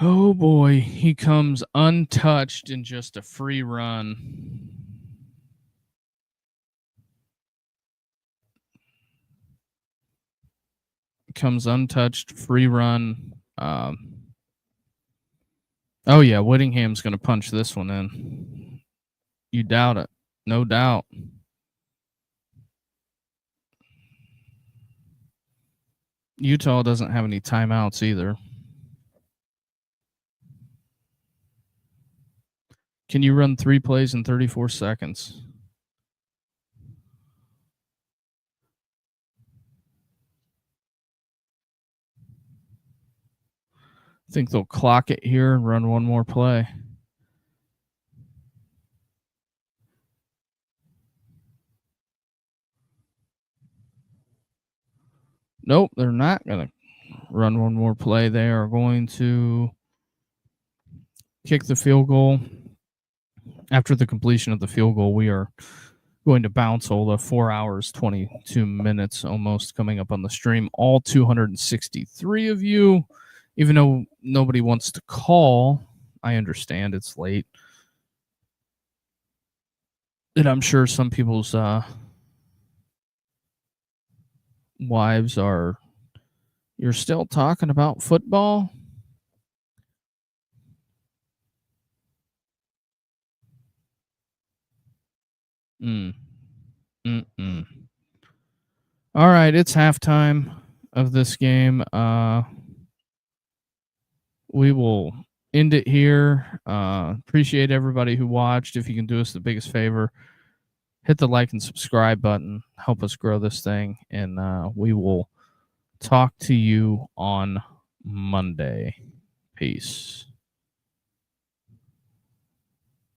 Oh boy, he comes untouched in just a free run. Comes untouched, free run. Oh yeah, Whittingham's going to punch this one in. You doubt it? No doubt. Utah doesn't have any timeouts either. Can you run 3 plays in 34 seconds? I think they'll clock it here and run one more play. Nope, they're not going to run one more play. They are going to kick the field goal. After the completion of the field goal, we are going to bounce Ola 4 hours, 22 minutes almost coming up on the stream. All 263 of you, even though nobody wants to call, I understand it's late. And I'm sure some people's wives are, you're still talking about football? All right, it's halftime of this game. We will end it here. Appreciate everybody who watched. If you can do us the biggest favor, hit the like and subscribe button. Help us grow this thing. And we will talk to you on Monday. Peace.